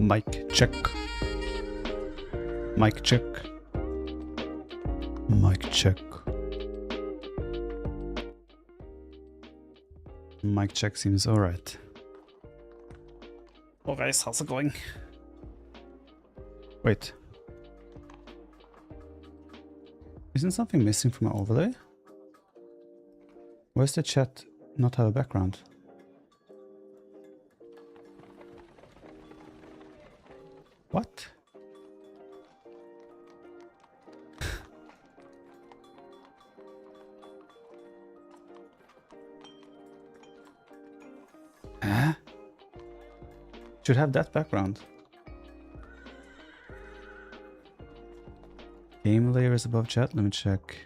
Mic check. Mic check. Mic check. Mic check seems alright. Oh guys, how's it going? Wait. Isn't something missing from my overlay? Where's the chat not have a background? What? Huh? Should have that background. Game layer is above chat. Let me check.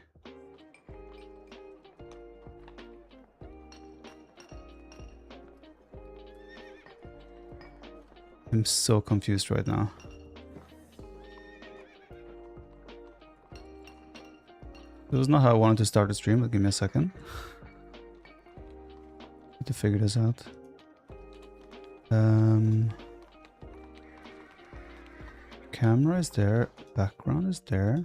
I'm so confused right now. This is not how I wanted to start the stream, but give me a second. Need to figure this out. Camera is there, background is there.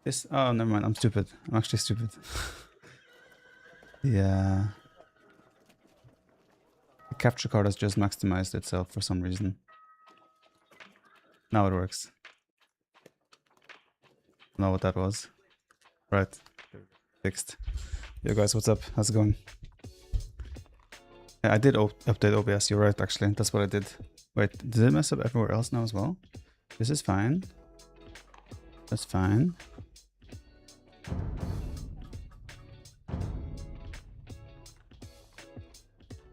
This, oh, never mind. I'm stupid. I'm actually stupid. Yeah. The capture card has just maximized itself for some reason. Now it works. Know what that was. Right. Fixed. Yo guys, what's up? How's it going? Yeah, I did update OBS. You're right, actually. That's what I did. Wait, did it mess up everywhere else now as well? This is fine. That's fine.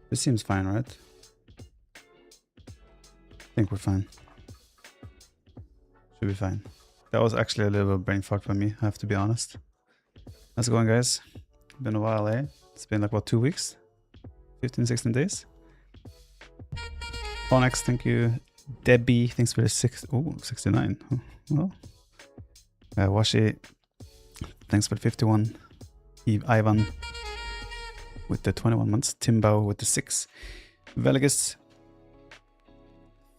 This seems fine, right? I think we're fine. Should be fine. That was actually a little brain fart by me, I have to be honest. How's it going, guys? Been a while, eh? It's been like, what, 2 weeks? 15, 16 days? Phonex, thank you. Debbie, thanks for the 69. Oh, well. Washi, thanks for the 51. Ivan with the 21 months. Timbo with the 6. Veligus,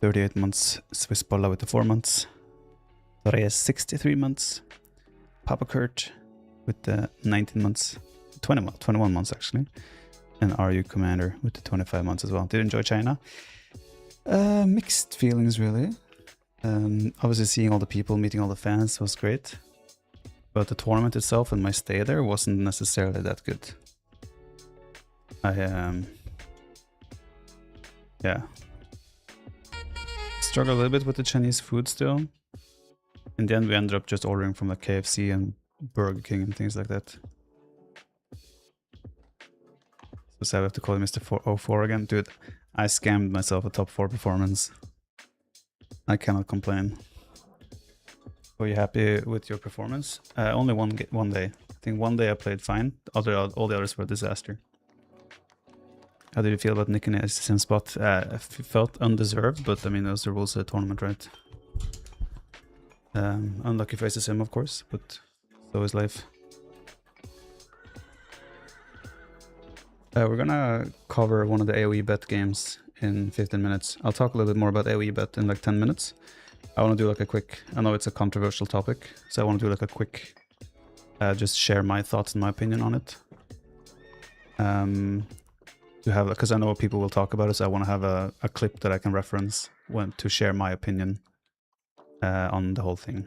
38 months. Swissbolla with the 4 months. Reyes, 63 months. Papa Kurt with the 19 months. 21 months actually. And RU Commander with the 25 months as well. Did enjoy China. Mixed feelings really. Obviously seeing all the people, meeting all the fans was great. But the tournament itself and my stay there wasn't necessarily that good. Yeah. Struggle a little bit with the Chinese food still. In the end we ended up just ordering from like KFC and Burger King and things like that. So I have to call Mr. 404 again. Dude, I scammed myself a top 4 performance. I cannot complain. Were you happy with your performance? Only one day. I think one day I played fine. All the others were a disaster. How did you feel about nicking a sim spot? I felt undeserved, but I mean, those are the rules of the tournament, right? Unlucky for SSM, of course, but so is life. We're gonna cover one of the AoE bet games in 15 minutes. I'll talk a little bit more about AoE bet in like 10 minutes. I want to do like a quick, I know it's a controversial topic, so I want to do like a quick, just share my thoughts and my opinion on it. To have, because I know people will talk about it, so I want to have a clip that I can reference to share my opinion on the whole thing.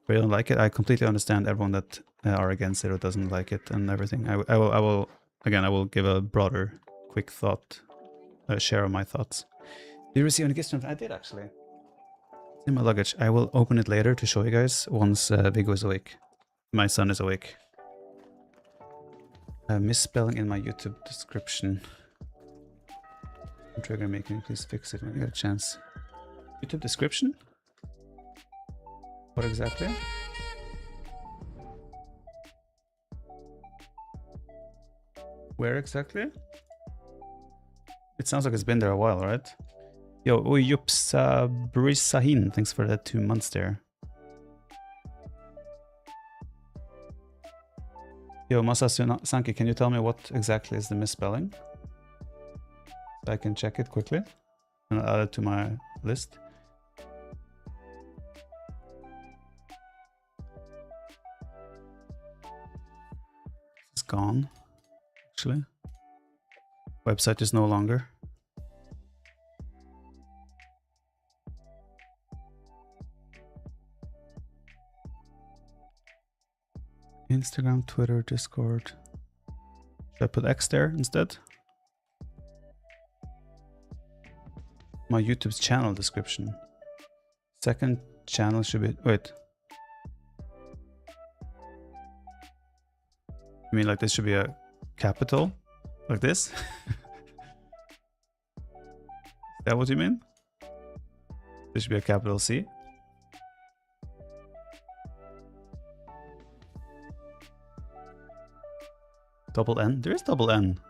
If you don't like it, I completely understand everyone that are against it or doesn't like it and everything. I will give a broader, quick thought, share of my thoughts. Did you receive any gifts from? I did actually. It's in my luggage. I will open it later to show you guys once Viggo is awake. My son is awake. Misspelling in my YouTube description. Trigger making, please fix it when you get a chance. YouTube description? What exactly? Where exactly? It sounds like it's been there a while, right? Yo, Uyupsa Brisahin, thanks for the 2 months there. Yo, Masasanki, can you tell me what exactly is the misspelling? So I can check it quickly and add it to my list. It's gone, actually. Website is no longer. Instagram, Twitter, Discord. Should I put X there instead? My YouTube's channel description. Second channel should be... Wait. You mean like this should be a capital? Like this? Is that what you mean? This should be a capital C? Double N? There is double N.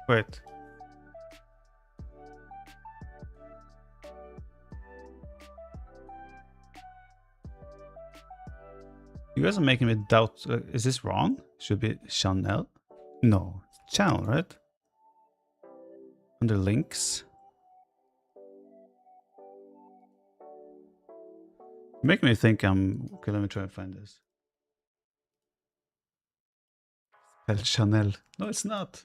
Wait. You guys are making me doubt. Is this wrong? Should be Chanel? No. Channel, right? Under links. Make me think I'm... Okay, let me try and find this. El Chanel. No, it's not.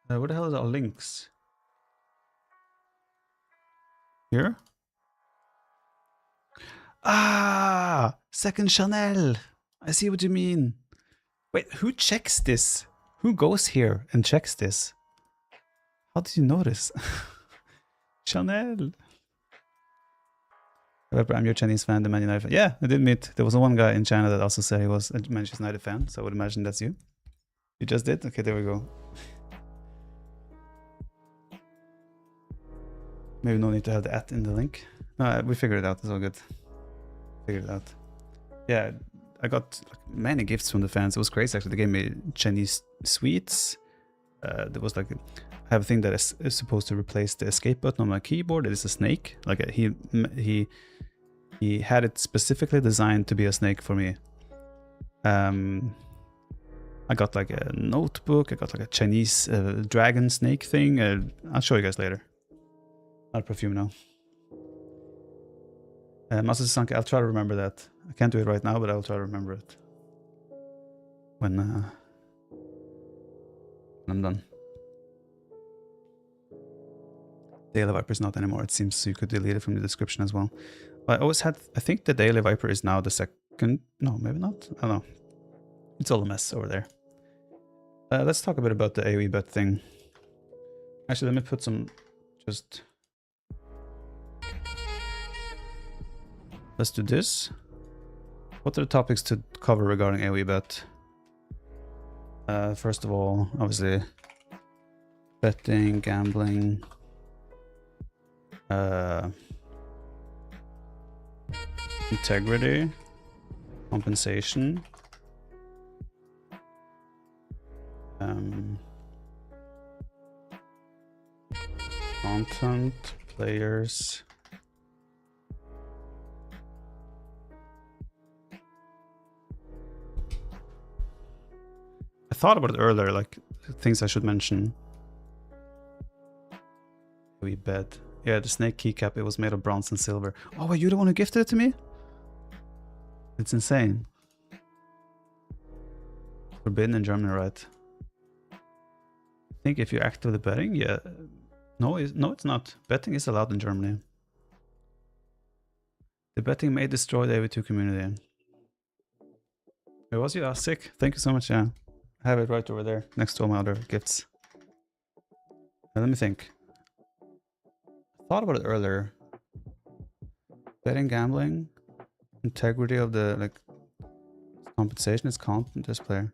Where the hell are our links? Here? Ah! Second Chanel! I see what you mean. Wait, who checks this? Who goes here and checks this? How did you notice? Chanel! I'm your Chinese fan, the Man United fan. Yeah, I did meet. There was one guy in China that also said he was a Manchester United fan, so I would imagine that's you. You just did? Okay, there we go. Maybe no need to have the @ in the link. No, we figured it out. It's all good. Figured it out. Yeah, I got many gifts from the fans. It was crazy actually. They gave me Chinese sweets. There was like, I have a thing that is supposed to replace the escape button on my keyboard. It is a snake. Like he had it specifically designed to be a snake for me. I got like a notebook. I got like a Chinese dragon snake thing. I'll show you guys later. I'll perfume now. Master Sanka, I'll try to remember that. I can't do it right now, but I'll try to remember it when I'm done. Daily Viper is not anymore. It seems you could delete it from the description as well. But I always had, I think the Daily Viper is now the second, no, maybe not. I don't know. It's all a mess over there. Let's talk a bit about the AoE bet thing. Actually, let me put some, just... Let's do this. What are the topics to cover regarding AoE bet? First of all, obviously, betting, gambling, integrity, compensation, content, players, I thought about it earlier, like things I should mention. We bet. Yeah, the snake keycap, it was made of bronze and silver. Oh, wait, you the one who gifted it to me? It's insane. Forbidden in Germany, right? I think if you're actively betting, yeah. No, it's not. Betting is allowed in Germany. The betting may destroy the AoE2 community. It was you? Sick. Thank you so much, yeah. I have it right over there, next to all my other gifts. Now, let me think. I thought about it earlier. Betting, gambling, integrity of the like compensation is content this player.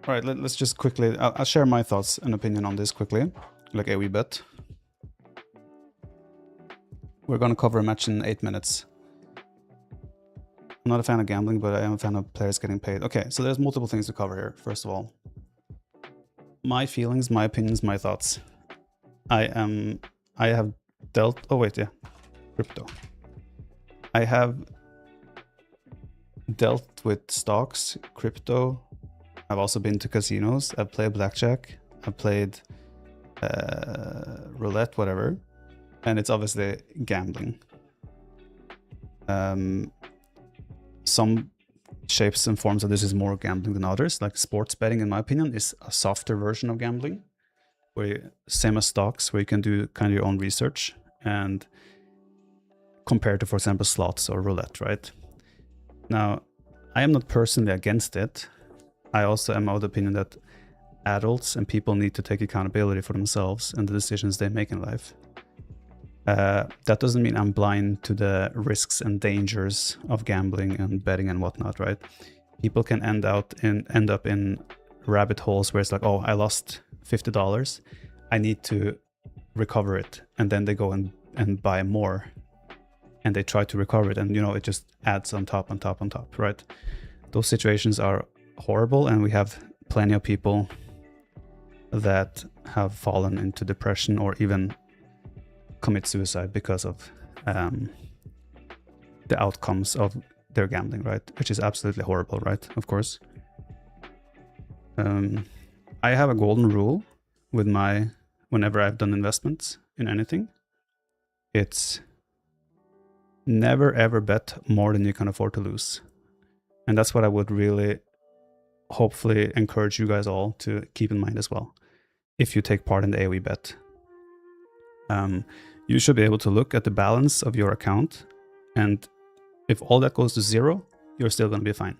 All right, let's just quickly. I'll share my thoughts and opinion on this quickly, like AoE bet. We're gonna cover a match in 8 minutes. I'm not a fan of gambling, but I am a fan of players getting paid. Okay, so there's multiple things to cover here. First of all, my feelings, my opinions, my thoughts. I have dealt, oh wait, yeah, crypto. I have dealt with stocks, crypto. I've also been to casinos. I've played blackjack. I've played roulette, whatever. And it's obviously gambling. Some shapes and forms of this is more gambling than others. Like sports betting, in my opinion, is a softer version of gambling. Where you, same as stocks, where you can do kind of your own research and compared to, for example, slots or roulette, right? Now, I am not personally against it. I also am of the opinion that adults and people need to take accountability for themselves and the decisions they make in life. That doesn't mean I'm blind to the risks and dangers of gambling and betting and whatnot, right? People can end up in rabbit holes where it's like, oh, I lost $50. I need to recover it. And then they go and buy more. And they try to recover it. And, you know, it just adds on top, right? Those situations are horrible. And we have plenty of people that have fallen into depression or even commit suicide because of the outcomes of their gambling, right? Which is absolutely horrible, right? Of course. I have a golden rule with whenever I've done investments in anything. It's never ever bet more than you can afford to lose. And that's what I would really hopefully encourage you guys all to keep in mind as well. If you take part in the AoE bet. You should be able to look at the balance of your account, and if all that goes to zero, you're still going to be fine.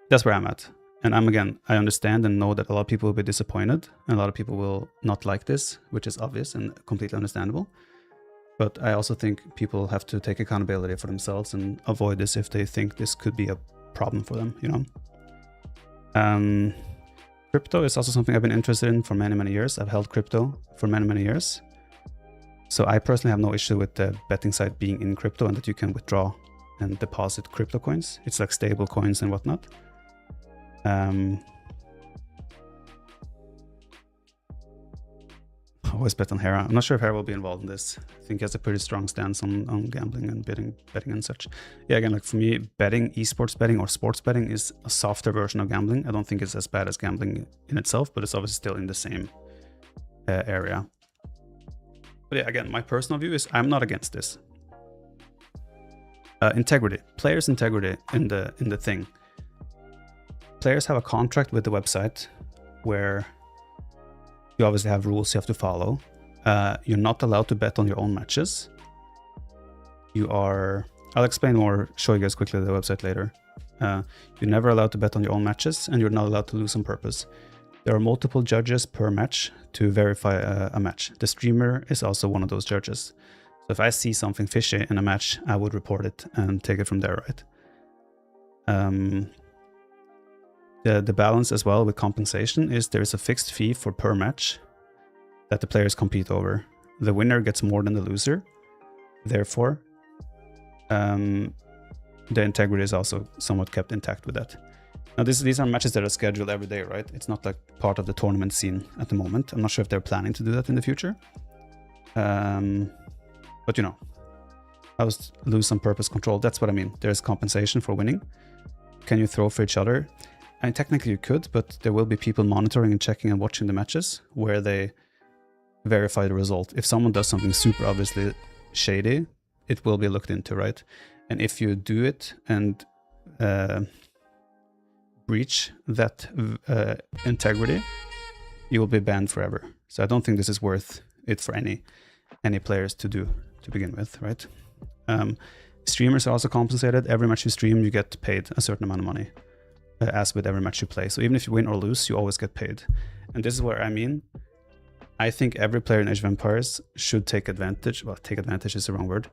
That's where I'm at. And I understand and know that a lot of people will be disappointed, and a lot of people will not like this, which is obvious and completely understandable. But I also think people have to take accountability for themselves and avoid this if they think this could be a problem for them, you know? Crypto is also something I've been interested in for many, many years. I've held crypto for many, many years. So I personally have no issue with the betting site being in crypto and that you can withdraw and deposit crypto coins. It's like stable coins and whatnot. always bet on Hera. I'm not sure if Hera will be involved in this. I think he has a pretty strong stance on gambling and betting and such. Yeah, again, like for me, betting, esports betting or sports betting is a softer version of gambling. I don't think it's as bad as gambling in itself, but it's obviously still in the same area. But yeah, again, my personal view is I'm not against this. Integrity, players' integrity in the thing. Players have a contract with the website where you obviously have rules you have to follow. You're not allowed to bet on your own matches. I'll explain more, show you guys quickly the website later. You're never allowed to bet on your own matches, and you're not allowed to lose on purpose. There are multiple judges per match to verify a match. The streamer is also one of those judges. So if I see something fishy in a match, I would report it and take it from there, right? The balance as well with compensation is there's a fixed fee for per match that the players compete over. The winner gets more than the loser. Therefore, the integrity is also somewhat kept intact with that. Now, these are matches that are scheduled every day, right? It's not like part of the tournament scene at the moment. I'm not sure if they're planning to do that in the future. But you know, I was lose on purpose control. That's what I mean. There's compensation for winning. Can you throw for each other? I mean, technically you could, but there will be people monitoring and checking and watching the matches where they verify the result. If someone does something super obviously shady, it will be looked into, right? And if you do it and breach that integrity, you will be banned forever. So I don't think this is worth it for any players to do to begin with, right? Streamers are also compensated. Every match you stream, you get paid a certain amount of money, as with every match you play. So even if you win or lose, you always get paid. And this is where I mean, I think every player in Age of Empires should take advantage. Well, take advantage is the wrong word.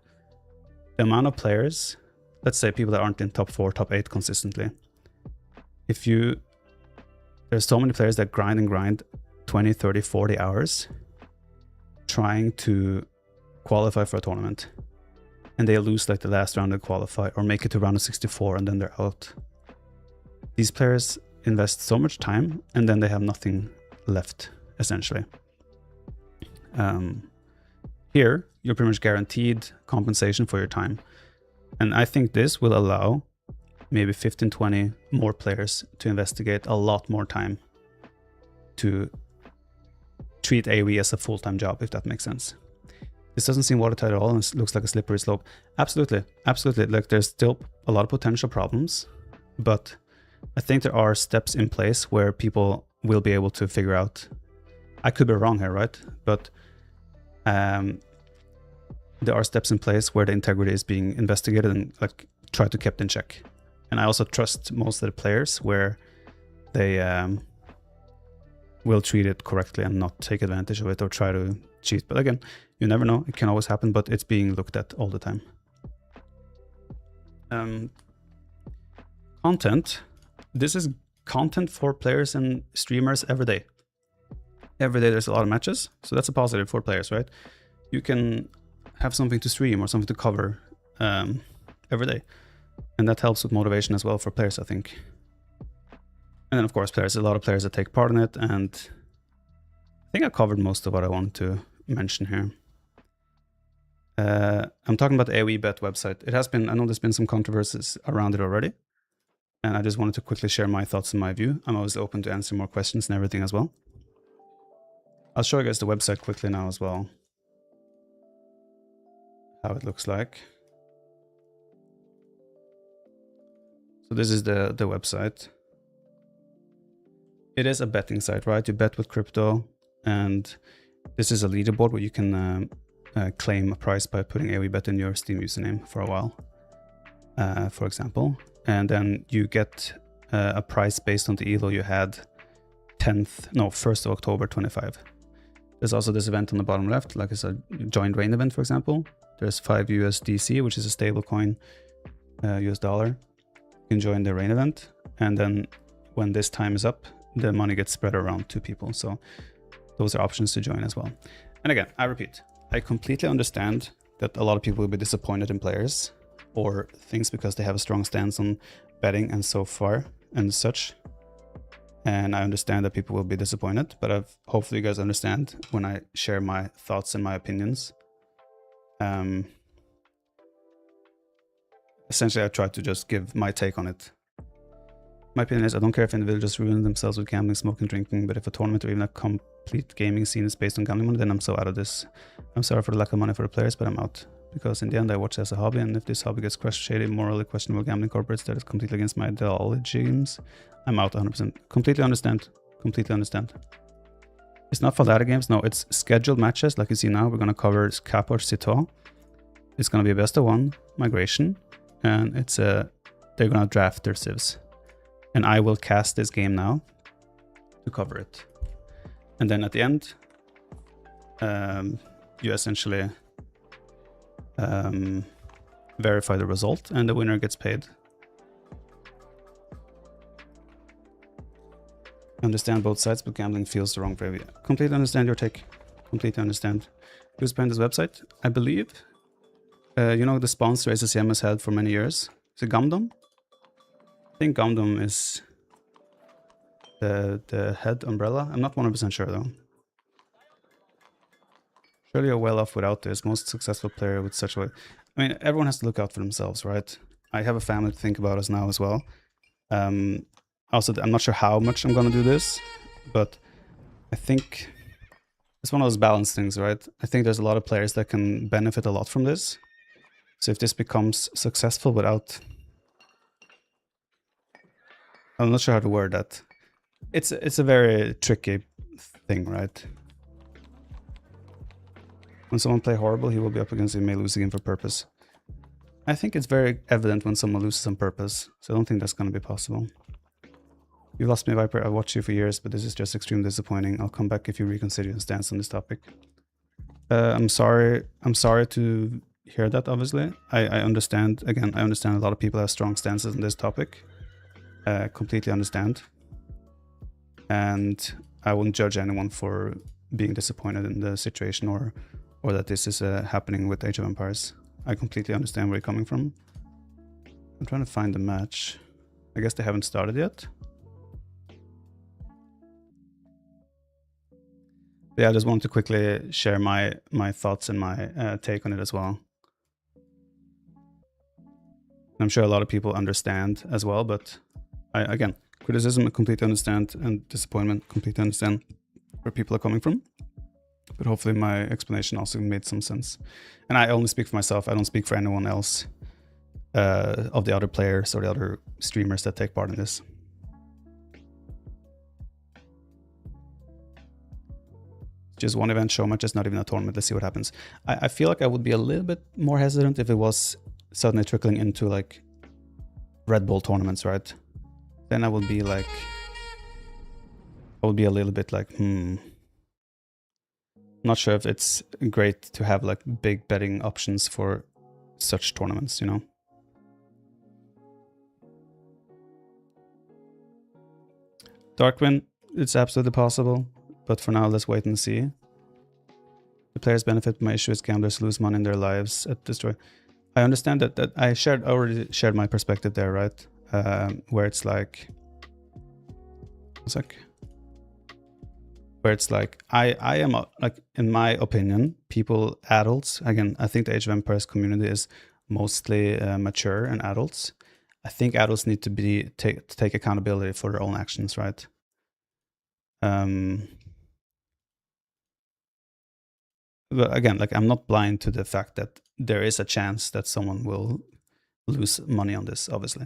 The amount of players, let's say people that aren't in top 4, top 8 consistently. There's so many players that grind 20, 30, 40 hours trying to qualify for a tournament, and they lose like the last round to qualify or make it to round of 64 and then they're out. These players invest so much time and then they have nothing left, essentially. Here, you're pretty much guaranteed compensation for your time. And I think this will allow maybe 15, 20 more players to investigate a lot more time to treat AoE as a full-time job, if that makes sense. This doesn't seem watertight at all and looks like a slippery slope. Absolutely, absolutely. Like there's still a lot of potential problems, but I think there are steps in place where people will be able to figure out. I could be wrong here, right? But there are steps in place where the integrity is being investigated and like tried to kept in check. And I also trust most of the players where they will treat it correctly and not take advantage of it or try to cheat. But again, you never know. It can always happen, but it's being looked at all the time. Content. This is content for players and streamers every day. Every day there's a lot of matches, so that's a positive for players, right? You can have something to stream or something to cover every day. And that helps with motivation as well for players, I think. And then of course players, a lot of players that take part in it, and I think I covered most of what I wanted to mention here. I'm talking about the AoE bet website. It has been, I know there's been some controversies around it already, and I just wanted to quickly share my thoughts and my view. I'm always open to answer more questions and everything as well. I'll show you guys the website quickly now as well, how it looks like. So this is the website. It is a betting site, right? You bet with crypto, and this is a leaderboard where you can claim a prize by putting AoE bet in your Steam username for a while, for example. And then you get a prize based on the elo you had 1st of October 25. There's also this event on the bottom left, like it's a joint rain event, for example. There's 5 USDC, which is a stable coin, US dollar. You can join the rain event, and then when this time is up, the money gets spread around to people. So those are options to join as well. And again, I repeat, I completely understand that a lot of people will be disappointed in players or things because they have a strong stance on betting and so far and such. And I understand that people will be disappointed, but hopefully you guys understand when I share my thoughts and my opinions. Essentially, I try to just give my take on it. My opinion is I don't care if individuals ruin themselves with gambling, smoking, drinking, but if a tournament or even a complete gaming scene is based on gambling money, then I'm so out of this. I'm sorry for the lack of money for the players, but I'm out. Because in the end, I watch it as a hobby, and if this hobby gets crushed, shady, morally questionable gambling corporates that is completely against my ideologies, I'm out 100%. Completely understand. Completely understand. It's not for ladder games. No, it's scheduled matches. Like you see now, we're going to cover Cap or Cito. It's going to be a best of one migration, and they're going to draft their civs. And I will cast this game now to cover it. And then at the end, you essentially verify the result, and the winner gets paid. Understand both sides, but gambling feels the wrong for everyone. Completely understand your take. Completely understand. Who's behind this website? I believe, you know, the sponsor SSCM has had for many years. Is it Gumdom? I think Gumdom is the head umbrella. I'm not 100% sure though. Surely you're well off without this. Most successful player with such a... I mean, everyone has to look out for themselves, right? I have a family to think about us now as well. Also, I'm not sure how much I'm going to do this, but I think it's one of those balance things, right? I think there's a lot of players that can benefit a lot from this. So if this becomes successful without... I'm not sure how to word that. It's a very tricky thing, right? When someone plays horrible, he will be up against you, may lose again for purpose. I think it's very evident when someone loses on purpose, so I don't think that's going to be possible. You lost me, Viper. I've watched you for years, but this is just extremely disappointing. I'll come back if you reconsider your stance on this topic. I'm sorry to hear that, obviously. I understand. Again, I understand a lot of people have strong stances on this topic. Completely understand. And I wouldn't judge anyone for being disappointed in the situation or that this is happening with Age of Empires. I completely understand where you're coming from. I'm trying to find the match. I guess they haven't started yet. But yeah, I just wanted to quickly share my thoughts and my take on it as well. I'm sure a lot of people understand as well, but again, criticism I completely understand, and disappointment completely understand where people are coming from. But hopefully my explanation also made some sense. And I only speak for myself. I don't speak for anyone else of the other players or the other streamers that take part in this. Just one event show match, just not even a tournament. Let's see what happens. I feel like I would be a little bit more hesitant if it was suddenly trickling into like Red Bull tournaments, right? Then I would be like, I would be a little bit like, not sure if it's great to have like big betting options for such tournaments, you know? Darkwing, it's absolutely possible, but for now, let's wait and see. The players benefit. My issue is gamblers lose money in their lives at Destroy. I understand that I already shared my perspective there, right? Where it's like, where it's like I am like, in my opinion, people, adults, again, I think the Age of Empires community is mostly mature and adults. I think adults need to take accountability for their own actions, right? But again, like, I'm not blind to the fact that there is a chance that someone will lose money on this, obviously.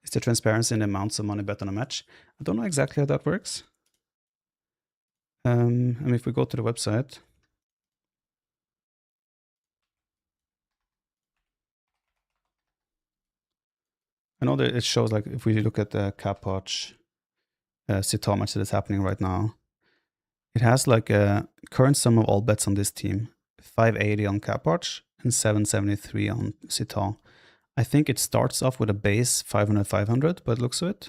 Is there transparency in the amounts of money bet on a match? I don't know exactly how that works. And if we go to the website, I know that it shows, like, if we look at the Capotch Cito match that is happening right now, it has like a current sum of all bets on this team, 580 on Capotch and 773 on Cito. I think it starts off with a base 500-500 by the looks of it.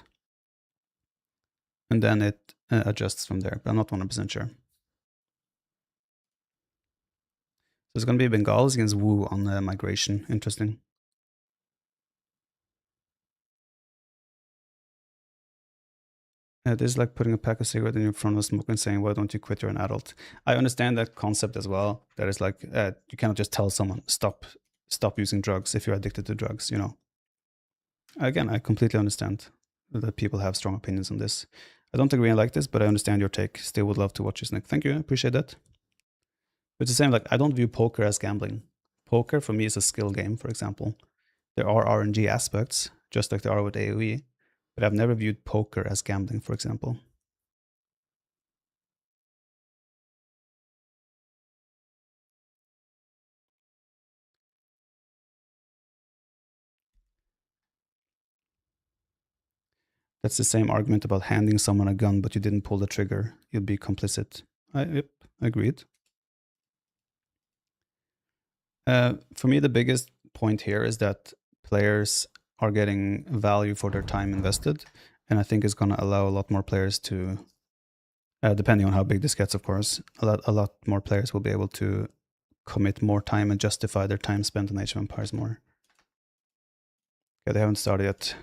And then it adjusts from there, but I'm not 100% sure. So it's going to be Bengals against Wu on the migration. Interesting. This is like putting a pack of cigarettes in your front of a smoker and saying, "Why don't you quit? You're an adult." I understand that concept as well. That is like you cannot just tell someone stop using drugs if you're addicted to drugs. You know. Again, I completely understand that people have strong opinions on this. I don't agree and like this, but I understand your take. Still would love to watch this, Nick. Thank you. I appreciate that. It's the same. Like I don't view poker as gambling. Poker for me is a skill game. For example, there are RNG aspects, just like there are with AoE, but I've never viewed poker as gambling. For example. That's the same argument about handing someone a gun, but you didn't pull the trigger. You'd be complicit. Yep, agreed. For me, the biggest point here is that players are getting value for their time invested, and I think it's going to allow a lot more players to, depending on how big this gets, of course, a lot more players will be able to commit more time and justify their time spent on Age of Empires more. Okay, they haven't started yet.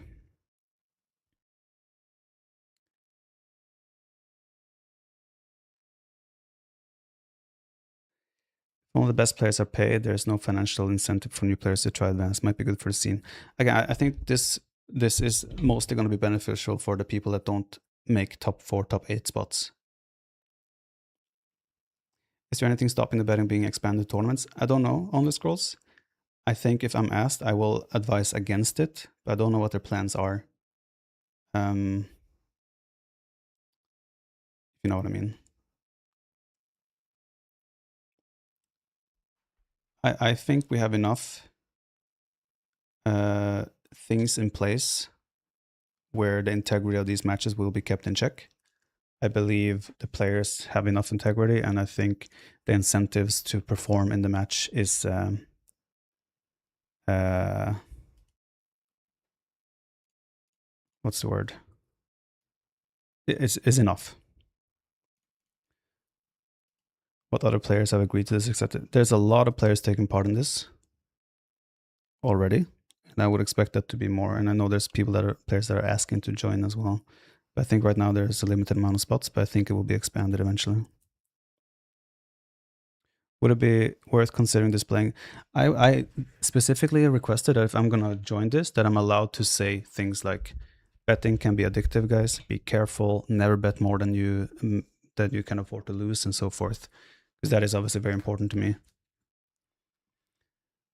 One of the best players are paid. There's no financial incentive for new players to try advance. Might be good for the scene. Again, I think this is mostly going to be beneficial for the people that don't make top 4, top 8 spots. Is there anything stopping the betting being expanded tournaments? I don't know on the scrolls. I think if I'm asked, I will advise against it, but I don't know what their plans are. If you know what I mean. I think we have enough things in place where the integrity of these matches will be kept in check. I believe the players have enough integrity, and I think the incentives to perform in the match is what's the word? Is enough. What other players have agreed to this? Except there's a lot of players taking part in this already, and I would expect that to be more. And I know there's players that are asking to join as well. But I think right now there's a limited amount of spots, but I think it will be expanded eventually. Would it be worth considering displaying? I specifically requested that if I'm gonna join this, that I'm allowed to say things like, "Betting can be addictive, guys. Be careful. Never bet more than you can afford to lose," and so forth, because that is obviously very important to me.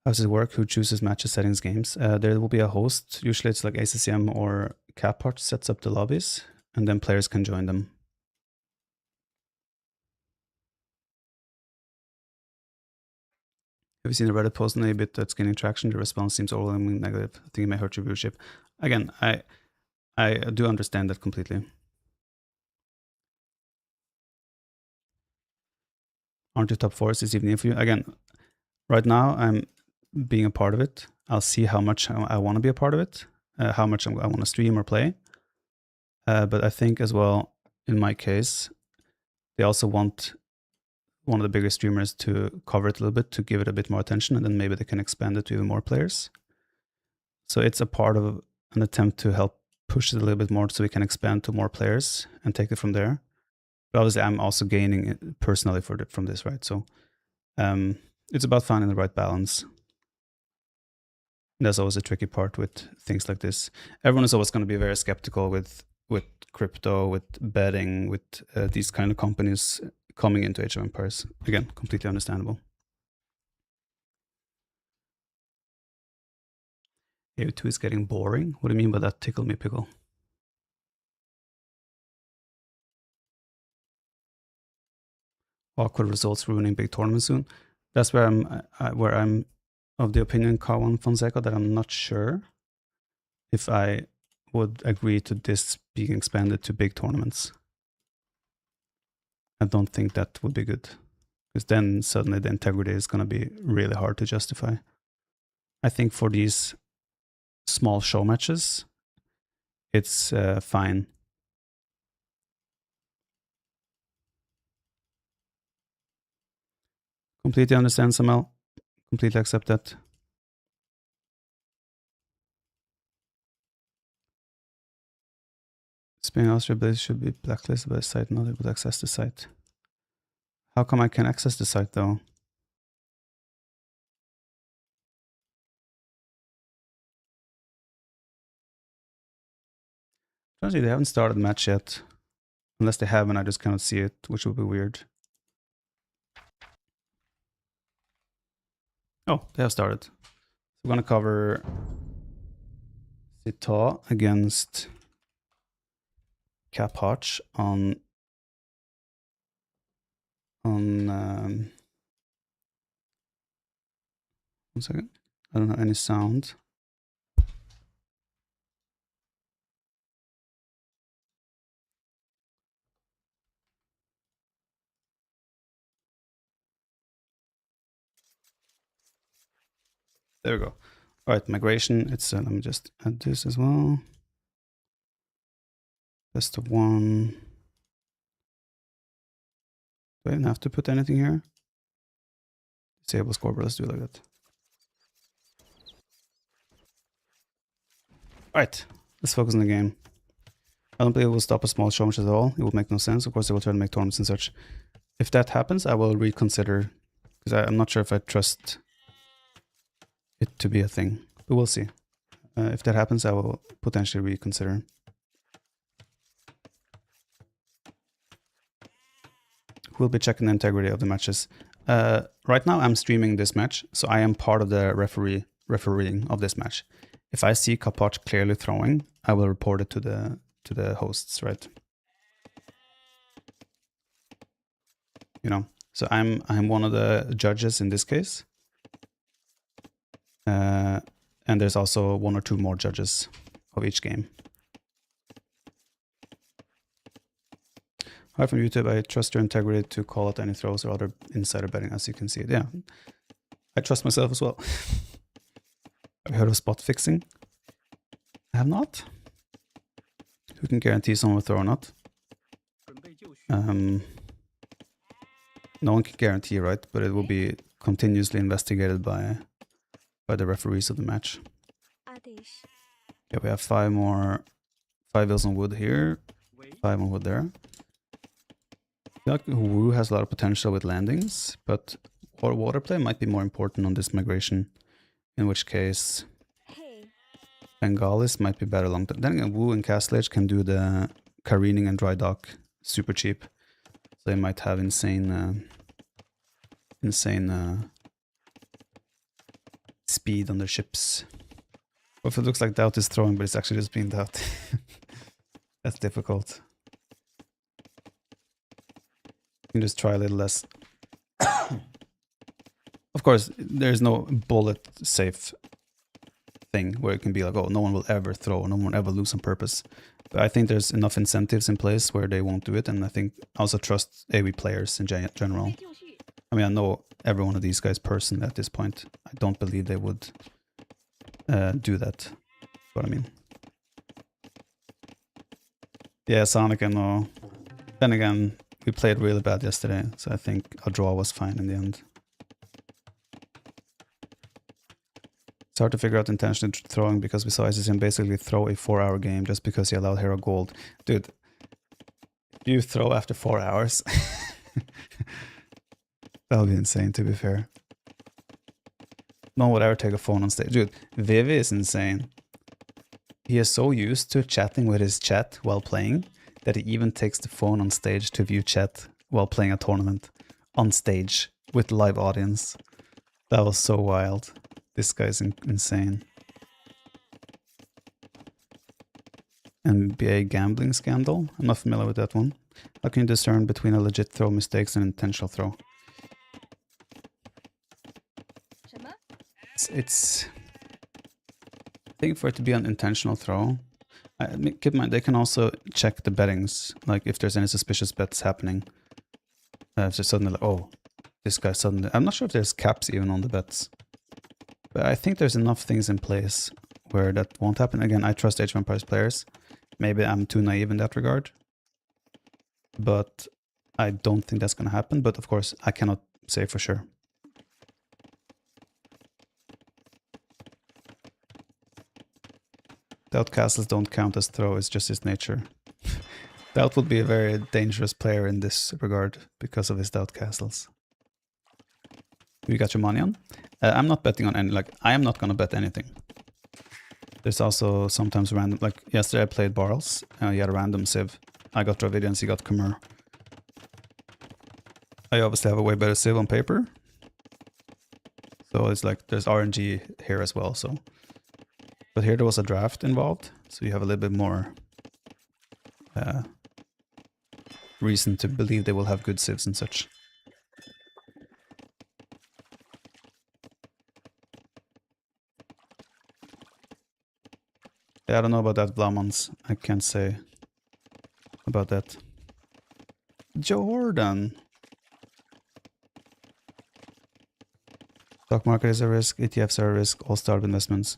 How does it work? Who chooses matches, settings, games? There will be a host. Usually it's like ACCM or Caphart sets up the lobbies, and then players can join them. Have you seen a Reddit post on a bit that's gaining traction? The response seems overwhelmingly negative. I think it may hurt your viewership. Again, I do understand that completely. Aren't you top 4s this evening for you? Again, right now I'm being a part of it. I'll see how much I want to be a part of it, how much I want to stream or play. But I think as well, in my case, they also want one of the bigger streamers to cover it a little bit, to give it a bit more attention, and then maybe they can expand it to even more players. So it's a part of an attempt to help push it a little bit more so we can expand to more players and take it from there. But obviously, I'm also gaining it personally from this, right? So it's about finding the right balance. And that's always a tricky part with things like this. Everyone is always going to be very skeptical with crypto, with betting, with these kind of companies coming into Age of Empires. Again, completely understandable. AoE2 is getting boring. What do you mean by that? Tickle me pickle. Awkward results ruining big tournaments soon. That's where I'm of the opinion, Kawan Fonseca, that I'm not sure if I would agree to this being expanded to big tournaments. I don't think that would be good, because then suddenly the integrity is going to be really hard to justify. I think for these small show matches, it's fine. Completely understand, Samuel. Completely accept that. being Austria based should be blacklisted by the site, not able to access the site. How come I can access the site though? Honestly, they haven't started the match yet. Unless they have and I just cannot see it, which would be weird. Oh, they have started. We're gonna cover Sita against Caphotch on one second. I don't have any sound. There we go. All right, migration. It's let me just add this as well. Best of one. Do I even have to put anything here? Disable scoreboard. Let's do it like that. All right, let's focus on the game. I don't believe it will stop a small show match at all. It would make no sense. Of course, they will try to make tournaments and such. If that happens, I will reconsider, because I'm not sure if I trust it to be a thing. But we'll see. If that happens, I will potentially reconsider. We'll be checking the integrity of the matches. Right now, I'm streaming this match, so I am part of the refereeing of this match. If I see Caphotch clearly throwing, I will report it to the hosts, right? You know, so I'm one of the judges in this case, and there's also one or two more judges of each game. Hi from YouTube. I trust your integrity to call out any throws or other insider betting, as you can see it. Yeah, I trust myself as well. Have you heard of spot fixing? I have not. Who can guarantee someone will throw or not? No one can guarantee, right? But it will be continuously investigated by the referees of the match. Yeah, we have 5 wheels on wood here, 5 on wood there. I feel like Wu has a lot of potential with landings, but water play might be more important on this migration, in which case Bengalis might be better long term. Then again, Wu and Castle Age can do the careening and dry dock super cheap. So they might have insane speed on their ships. Or if it looks like Doubt is throwing, but it's actually just being Doubt. That's difficult. You can just try a little less. Of course, there's no bullet safe thing where it can be like, oh, no one will ever throw, no one will ever lose on purpose. But I think there's enough incentives in place where they won't do it, and I think I also trust AoE players in general. I mean, I know every one of these guys personally at this point. I don't believe they would do that. That's what I mean. Yeah, Sonic, I know. Then again, we played really bad yesterday, so I think a draw was fine in the end. It's hard to figure out intentional throwing because we saw ICCM basically throw a 4-hour game just because he allowed Hero Gold. Dude, you throw after 4 hours. That would be insane, to be fair. No one would ever take a phone on stage. Dude, Vivi is insane. He is so used to chatting with his chat while playing that he even takes the phone on stage to view chat while playing a tournament on stage with live audience. That was so wild. This guy's insane. NBA gambling scandal? I'm not familiar with that one. How can you discern between a legit throw mistakes and an intentional throw? It's I think for it to be an intentional throw, keep in mind they can also check the bettings, like if there's any suspicious bets happening. If they're suddenly like, oh, this guy suddenly... I'm not sure if there's caps even on the bets. But I think there's enough things in place where that won't happen. Again, I trust Age of Empires players. Maybe I'm too naive in that regard. But I don't think that's going to happen. But of course, I cannot say for sure. Doubt castles don't count as throw, it's just its nature. Stout would be a very dangerous player in this regard because of his stout castles. Who you got your money on? I'm not betting on any, like, I am not gonna bet anything. There's also sometimes random, like yesterday I played Barles, he had a random civ. I got Dravidians, he got Khmer. I obviously have a way better civ on paper. So it's like, there's RNG here as well, so. But here there was a draft involved, so you have a little bit more reason to believe they will have good civs and such. Yeah, I don't know about that, Vlamans. I can't say about that. Jordan. Stock market is a risk, ETFs are a risk, all startup investments.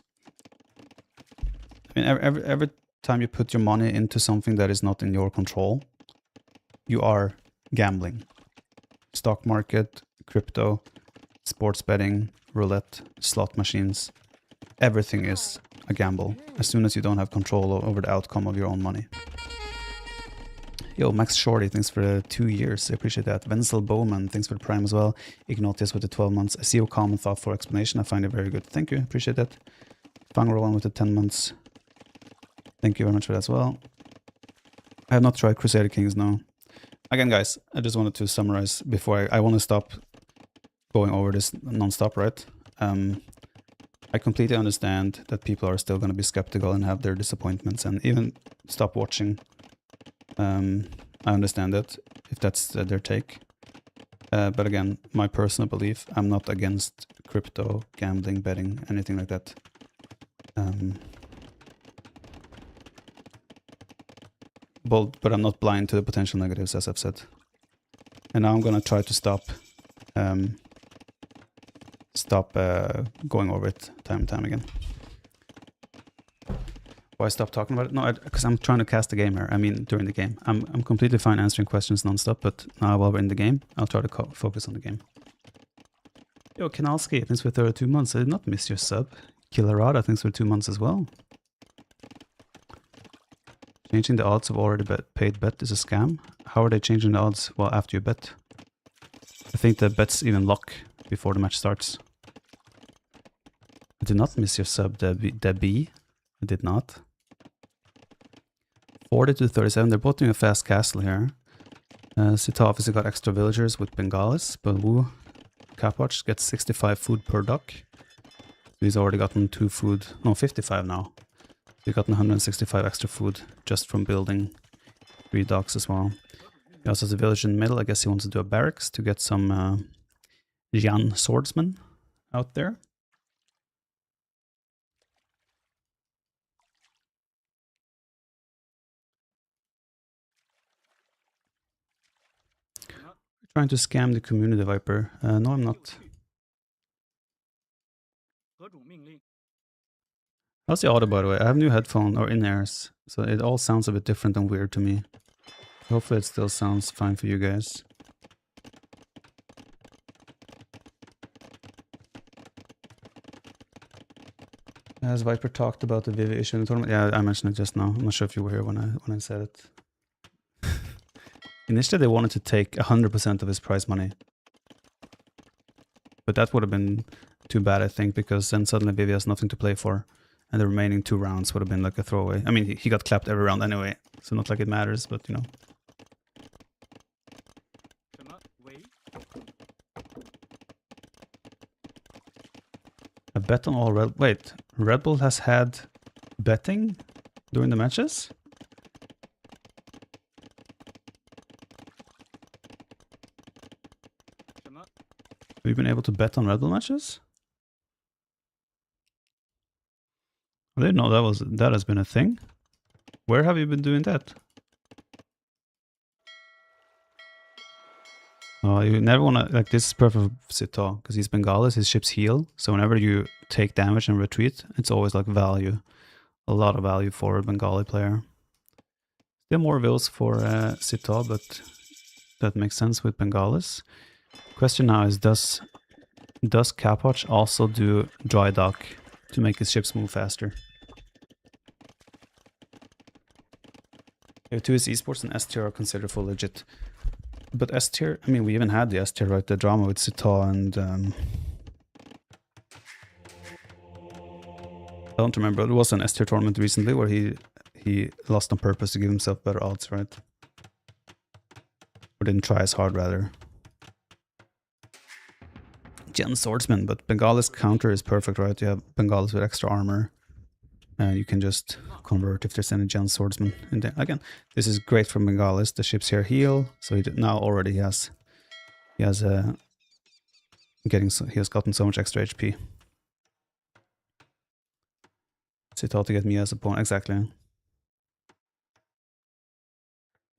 I mean, every time you put your money into something that is not in your control, you are gambling. Stock market, crypto, sports betting, roulette, slot machines, everything is a gamble as soon as you don't have control over the outcome of your own money. Yo, Max Shorty, thanks for the 2 years. I appreciate that. Wenzel Bowman, thanks for the prime as well. Ignatius with the 12 months. I see your comment, thoughtful explanation. I find it very good. Thank you. Appreciate that. Fang Rowan with the 10 months. Thank you very much for that as well. I have not tried Crusader Kings, no. Again, guys, I just wanted to summarize before I want to stop going over this non-stop, right? I completely understand that people are still going to be skeptical and have their disappointments and even stop watching. I understand that, if that's their take. But again, my personal belief, I'm not against crypto, gambling, betting, anything like that. But I'm not blind to the potential negatives, as I've said. And now I'm gonna try to stop going over it time and time again. Why stop talking about it? No, because I'm trying to cast the game here. I mean, during the game. I'm completely fine answering questions non-stop, but now while we're in the game, I'll try to focus on the game. Yo, Kanalski, thanks for 32 months. I did not miss your sub. Killarada, thanks for 2 months as well. Changing the odds of already paid bet is a scam. How are they changing the odds? Well, after you bet. I think the bets even lock before the match starts. I did not miss your sub, Debbie. I did not. 40 to 37. They're both doing a fast castle here. Sita obviously got extra villagers with Bengalis, but Wu Capwatch gets 65 food per duck. He's already gotten 55 now. He's gotten 165 extra food just from building 3 docks as well. He also has a village in the middle. I guess he wants to do a barracks to get some Jian swordsmen out there. Trying to scam the community, Viper. No, I'm not. How's the audio, by the way? I have new headphones or in-ears, so it all sounds a bit different and weird to me. Hopefully it still sounds fine for you guys. Has Viper talked about the Vivi issue in the tournament? Yeah, I mentioned it just now. I'm not sure if you were here when I said it. Initially, they wanted to take 100% of his prize money. But that would have been too bad, I think, because then suddenly Vivi has nothing to play for. And the remaining 2 rounds would have been like a throwaway. I mean, he got clapped every round anyway, so not like it matters, but you know. A bet on all Red... Wait, Red Bull has had betting during the matches? Have you been able to bet on Red Bull matches? I didn't know that has been a thing. Where have you been doing that? Oh, you never want to, like, this is perfect for Sito, because he's Bengalis, his ships heal, so whenever you take damage and retreat, it's always like value. A lot of value for a Bengali player. Still more vills for Sito, but that makes sense with Bengalis. Question now is, does Capwatch also do dry dock to make his ships move faster? Tier 2 is esports and S tier are considered full legit. But S tier, I mean, we even had the S tier, right? The drama with Sita and... I don't remember. There was an S tier tournament recently where he lost on purpose to give himself better odds, right? Or didn't try as hard, rather. Gen Swordsman, but Bengali's counter is perfect, right? You have Bengalis with extra armor. And you can just convert if there's any Gen Swordsman. And then, again, this is great for Bengalis. The ships here heal, so now already he has gotten so much extra HP. Sita to get me as a pawn, exactly.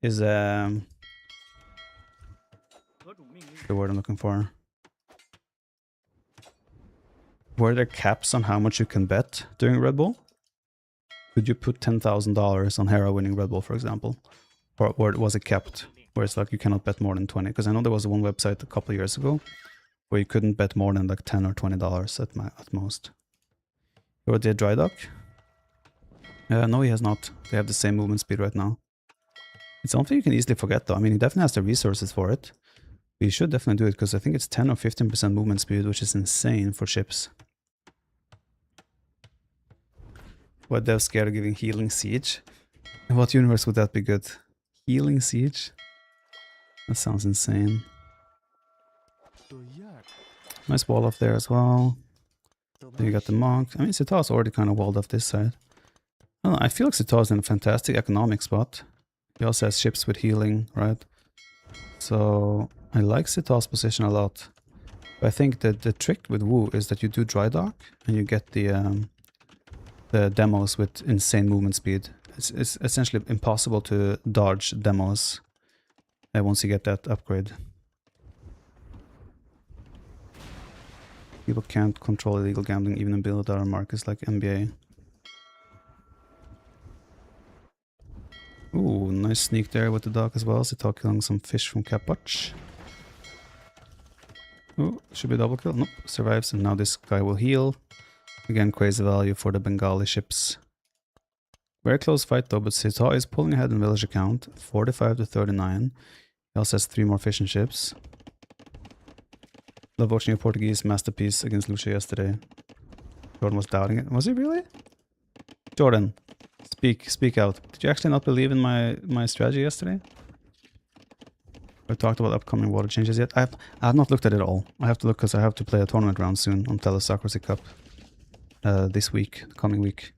Is the word I'm looking for. Were there caps on how much you can bet during Red Bull? Could you put $10,000 on Hera winning Red Bull, for example? Or was it capped? Where it's like you cannot bet more than 20? Because I know there was one website a couple of years ago where you couldn't bet more than like $10 or $20 at most. Or did Dry Dock? No, he has not. They have the same movement speed right now. It's something you can easily forget though. I mean, he definitely has the resources for it. But you should definitely do it because I think it's 10 or 15% movement speed, which is insane for ships. What they're scared of giving Healing Siege? In what universe would that be good? Healing Siege? That sounds insane. Nice wall off there as well. Then you got the Monk. I mean, Sita's already kind of walled off this side. I don't know, I feel like Sita's in a fantastic economic spot. He also has ships with healing, right? So I like Sita's position a lot. But I think that the trick with Wu is that you do Dry Dock and you get the demos with insane movement speed. It's essentially impossible to dodge demos once you get that upgrade. People can't control illegal gambling even in billion-dollar markets like NBA. Ooh, nice sneak there with the dog as well. Sita killing some fish from Kapach. Ooh, should be double kill. Nope, survives, and now this guy will heal. Again, crazy value for the Bengali ships. Very close fight though, but Sita is pulling ahead in village account, 45 to 39. He also has 3 more fishing ships. Love watching a Portuguese masterpiece against Lucia yesterday. Jordan was doubting it. Was he really? Jordan, speak out. Did you actually not believe in my strategy yesterday? We talked about upcoming water changes yet. I have not looked at it all. I have to look because I have to play a tournament round soon on Telesocracy Cup. This week, the coming week.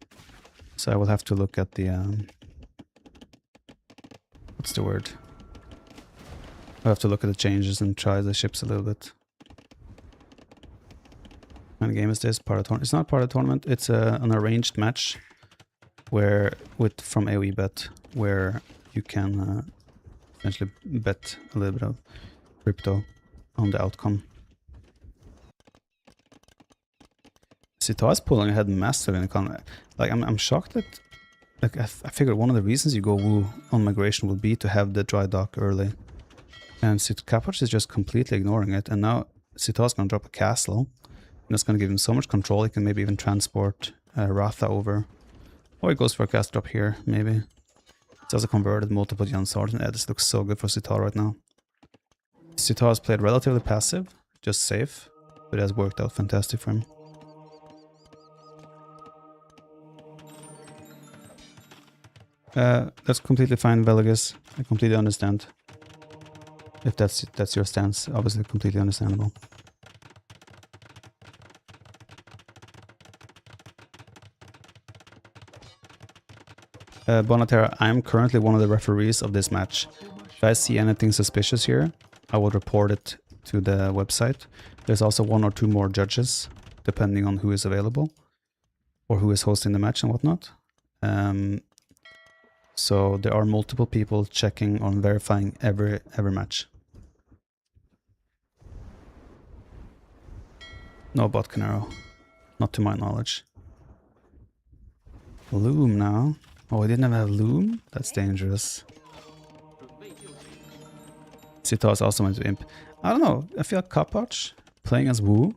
So I will have to look at the what's the word? I have to look at the changes and try the ships a little bit. What kind of game is this? Part of tournament? It's not part of the tournament. It's an arranged match where from AoE bet where you can essentially bet a little bit of crypto on the outcome. Sita is pulling ahead massive in the con. Like I'm shocked that, like I figured one of the reasons you go Wu on migration would be to have the Dry Dock early, and Kapach is just completely ignoring it. And now Sita's gonna drop a castle, and that's gonna give him so much control. He can maybe even transport Ratha over, or he goes for a cast drop here maybe. It's also converted multiple Gen Swords, and this looks so good for Sita right now. Sita has played relatively passive, just safe, but it has worked out fantastic for him. That's completely fine, Velagus. I completely understand. If that's your stance, obviously completely understandable. Bonatera, I am currently one of the referees of this match. If I see anything suspicious here, I will report it to the website. There's also 1 or 2 more judges, depending on who is available, or who is hosting the match and whatnot. So there are multiple people checking on verifying every match. No bot Canaro, not to my knowledge. Loom now. Oh, we didn't have Loom? That's dangerous. Sita is also went to Imp. I don't know, I feel like Kapach, playing as Wu,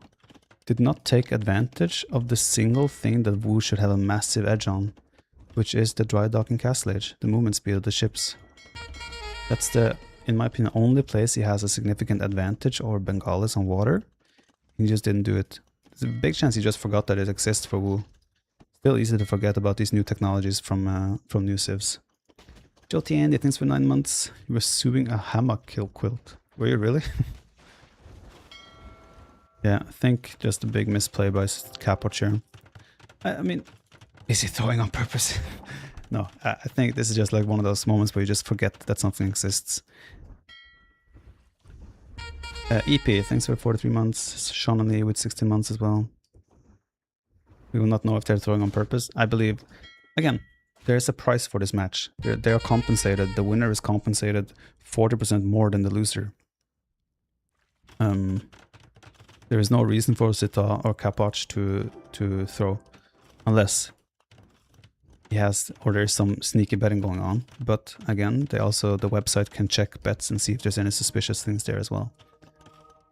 did not take advantage of the single thing that Wu should have a massive edge on. which is the dry docking castle age, the movement speed of the ships. That's the, in my opinion, only place he has a significant advantage over Bengalis on water. He just didn't do it. There's a big chance he just forgot that it exists for WoW. Still easy to forget about these new technologies from new civs. Joe TND, thanks for 9 months. You were sewing a hammock kill quilt. Were you really? Yeah, I think just a big misplay by Capwatcher. I mean, is he throwing on purpose? No, I think this is just like one of those moments where you just forget that something exists. EP, thanks for 43 months. Sean and Lee with 16 months as well. We will not know if they're throwing on purpose. I believe, again, there is a price for this match. They are compensated. The winner is compensated 40% more than the loser. There is no reason for Sita or Kapach to throw, unless he has, or there's some sneaky betting going on. But again, the website can check bets and see if there's any suspicious things there as well.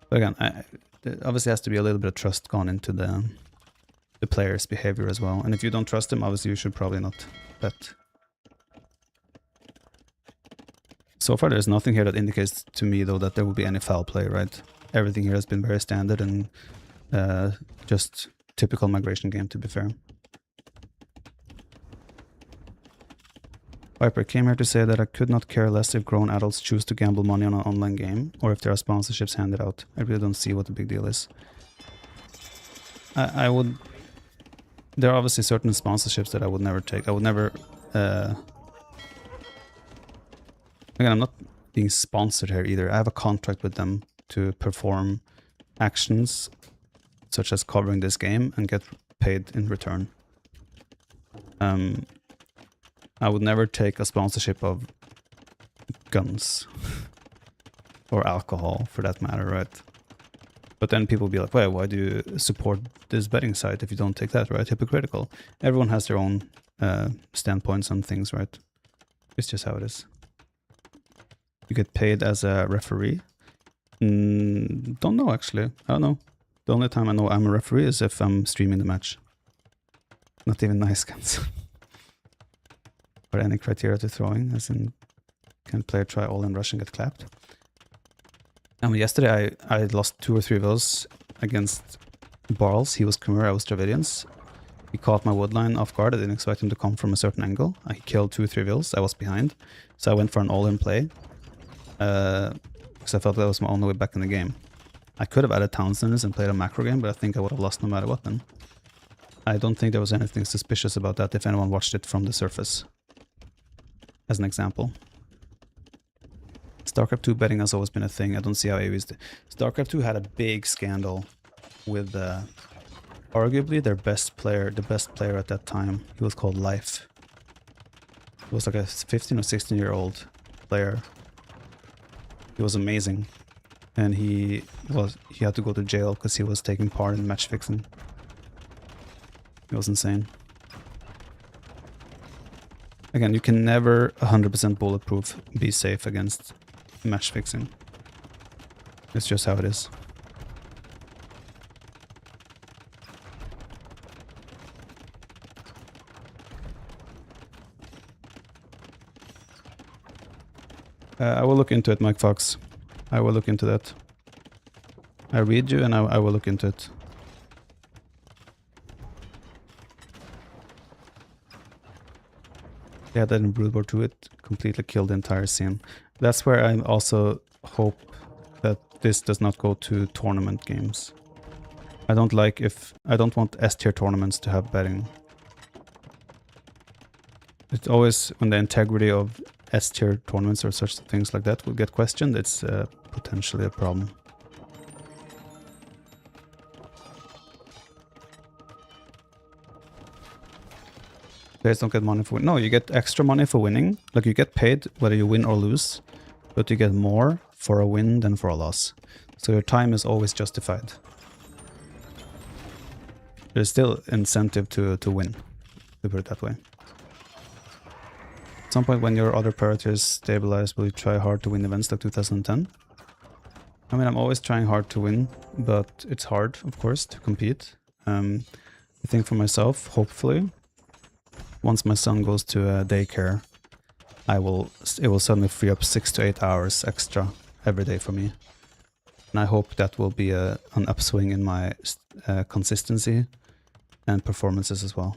But again, there obviously has to be a little bit of trust gone into the player's behavior as well. And if you don't trust them, obviously you should probably not bet. So far, there's nothing here that indicates to me, though, that there will be any foul play, right? Everything here has been very standard and just typical migration game, to be fair. Viper came here to say that I could not care less if grown adults choose to gamble money on an online game, or if there are sponsorships handed out. I really don't see what the big deal is. I would... There are obviously certain sponsorships that I would never take. I would never... Again, I'm not being sponsored here either. I have a contract with them to perform actions such as covering this game and get paid in return. I would never take a sponsorship of guns or alcohol for that matter, right? But then people will be like, well, why do you support this betting site if you don't take that, right? Hypocritical. Everyone has their own standpoints on things, right? It's just how it is. You get paid as a referee? Don't know, actually. I don't know. The only time I know I'm a referee is if I'm streaming the match. Not even nice guns. Or any criteria to throwing, as in, can player try all in rush and get clapped? Yesterday I lost 2 or 3 of those against Barles. He was Khmer, I was Dravidians. He caught my woodline off guard. I didn't expect him to come from a certain angle. I killed 2 or 3 vills. I was behind. So I went for an all-in play. Because I felt that was my only way back in the game. I could have added Townsenders and played a macro game, but I think I would have lost no matter what then. I don't think there was anything suspicious about that if anyone watched it from the surface. As an example. StarCraft 2 betting has always been a thing. I don't see how AoE's... StarCraft 2 had a big scandal with arguably their best player, the best player at that time. He was called Life. He was like a 15 or 16-year-old player. He was amazing. And he had to go to jail because he was taking part in match fixing. It was insane. Again, you can never 100% bulletproof be safe against match fixing. It's just how it is. I will look into it, Mike Fox. I will look into that. I read you and I will look into it. Yeah, that in Brood War 2 it completely killed the entire scene. That's where I also hope that this does not go to tournament games. I don't want S tier tournaments to have betting. It's always when the integrity of S tier tournaments or such things like that will get questioned, it's potentially a problem. Players don't get money for winning. No, you get extra money for winning. Like, you get paid whether you win or lose, but you get more for a win than for a loss. So your time is always justified. There's still incentive to win, to put it that way. At some point when your other priorities stabilize, will you try hard to win events like 2010? I mean, I'm always trying hard to win, but it's hard, of course, to compete. I think for myself, hopefully, once my son goes to daycare, it will suddenly free up 6 to 8 hours extra every day for me. And I hope that will be an upswing in my consistency and performances as well.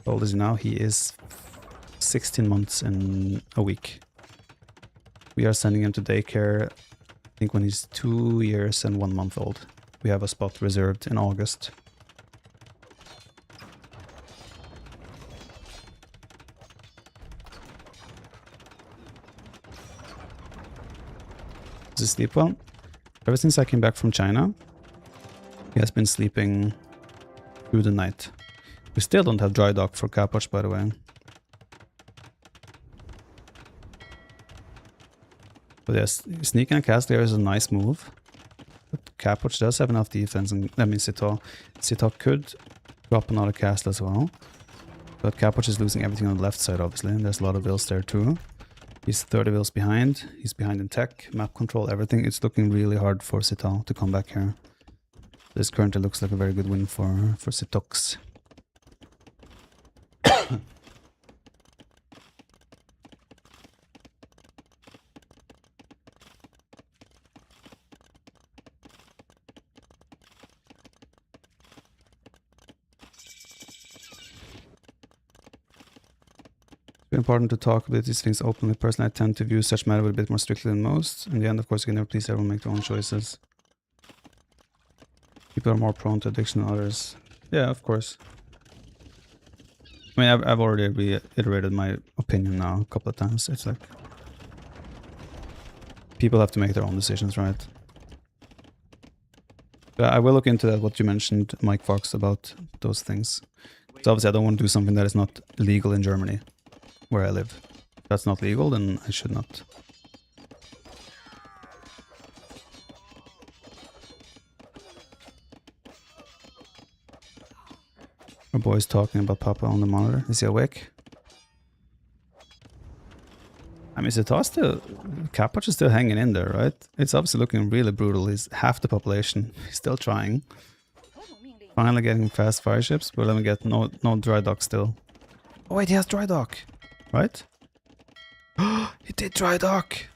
How old is he now? He is 16 months in a week. We are sending him to daycare, I think when he's 2 years and 1 month old. We have a spot reserved in August. Does he sleep well? Ever since I came back from China, he has been sleeping through the night. We still don't have dry dock for Capoch, by the way. But yes, sneaking a cast there is a nice move. But Capoch does have enough defense, and I mean Sito could drop another cast as well. But Capoch is losing everything on the left side, obviously, and there's a lot of vills there too. He's 30 vills behind. He's behind in tech, map control, everything. It's looking really hard for Sito to come back here. This currently looks like a very good win for Sitox. Important to talk about these things openly. Personally, I tend to view such matter a bit more strictly than most. In the end, of course, you can never please everyone, make their own choices. People are more prone to addiction than others. Yeah, of course. I mean, I've already reiterated my opinion now a couple of times. It's like people have to make their own decisions, right? But I will look into that, what you mentioned, Mike Fox, about those things. So obviously, I don't want to do something that is not legal in Germany, where I live. If that's not legal, then I should not. Our boy's talking about Papa on the monitor. Is he awake? I mean, Capoch is still hanging in there, right? It's obviously looking really brutal. He's half the population. He's still trying. Finally getting fast fire ships, but let me get no dry dock still. Oh wait, he has dry dock, right? He did dry dock!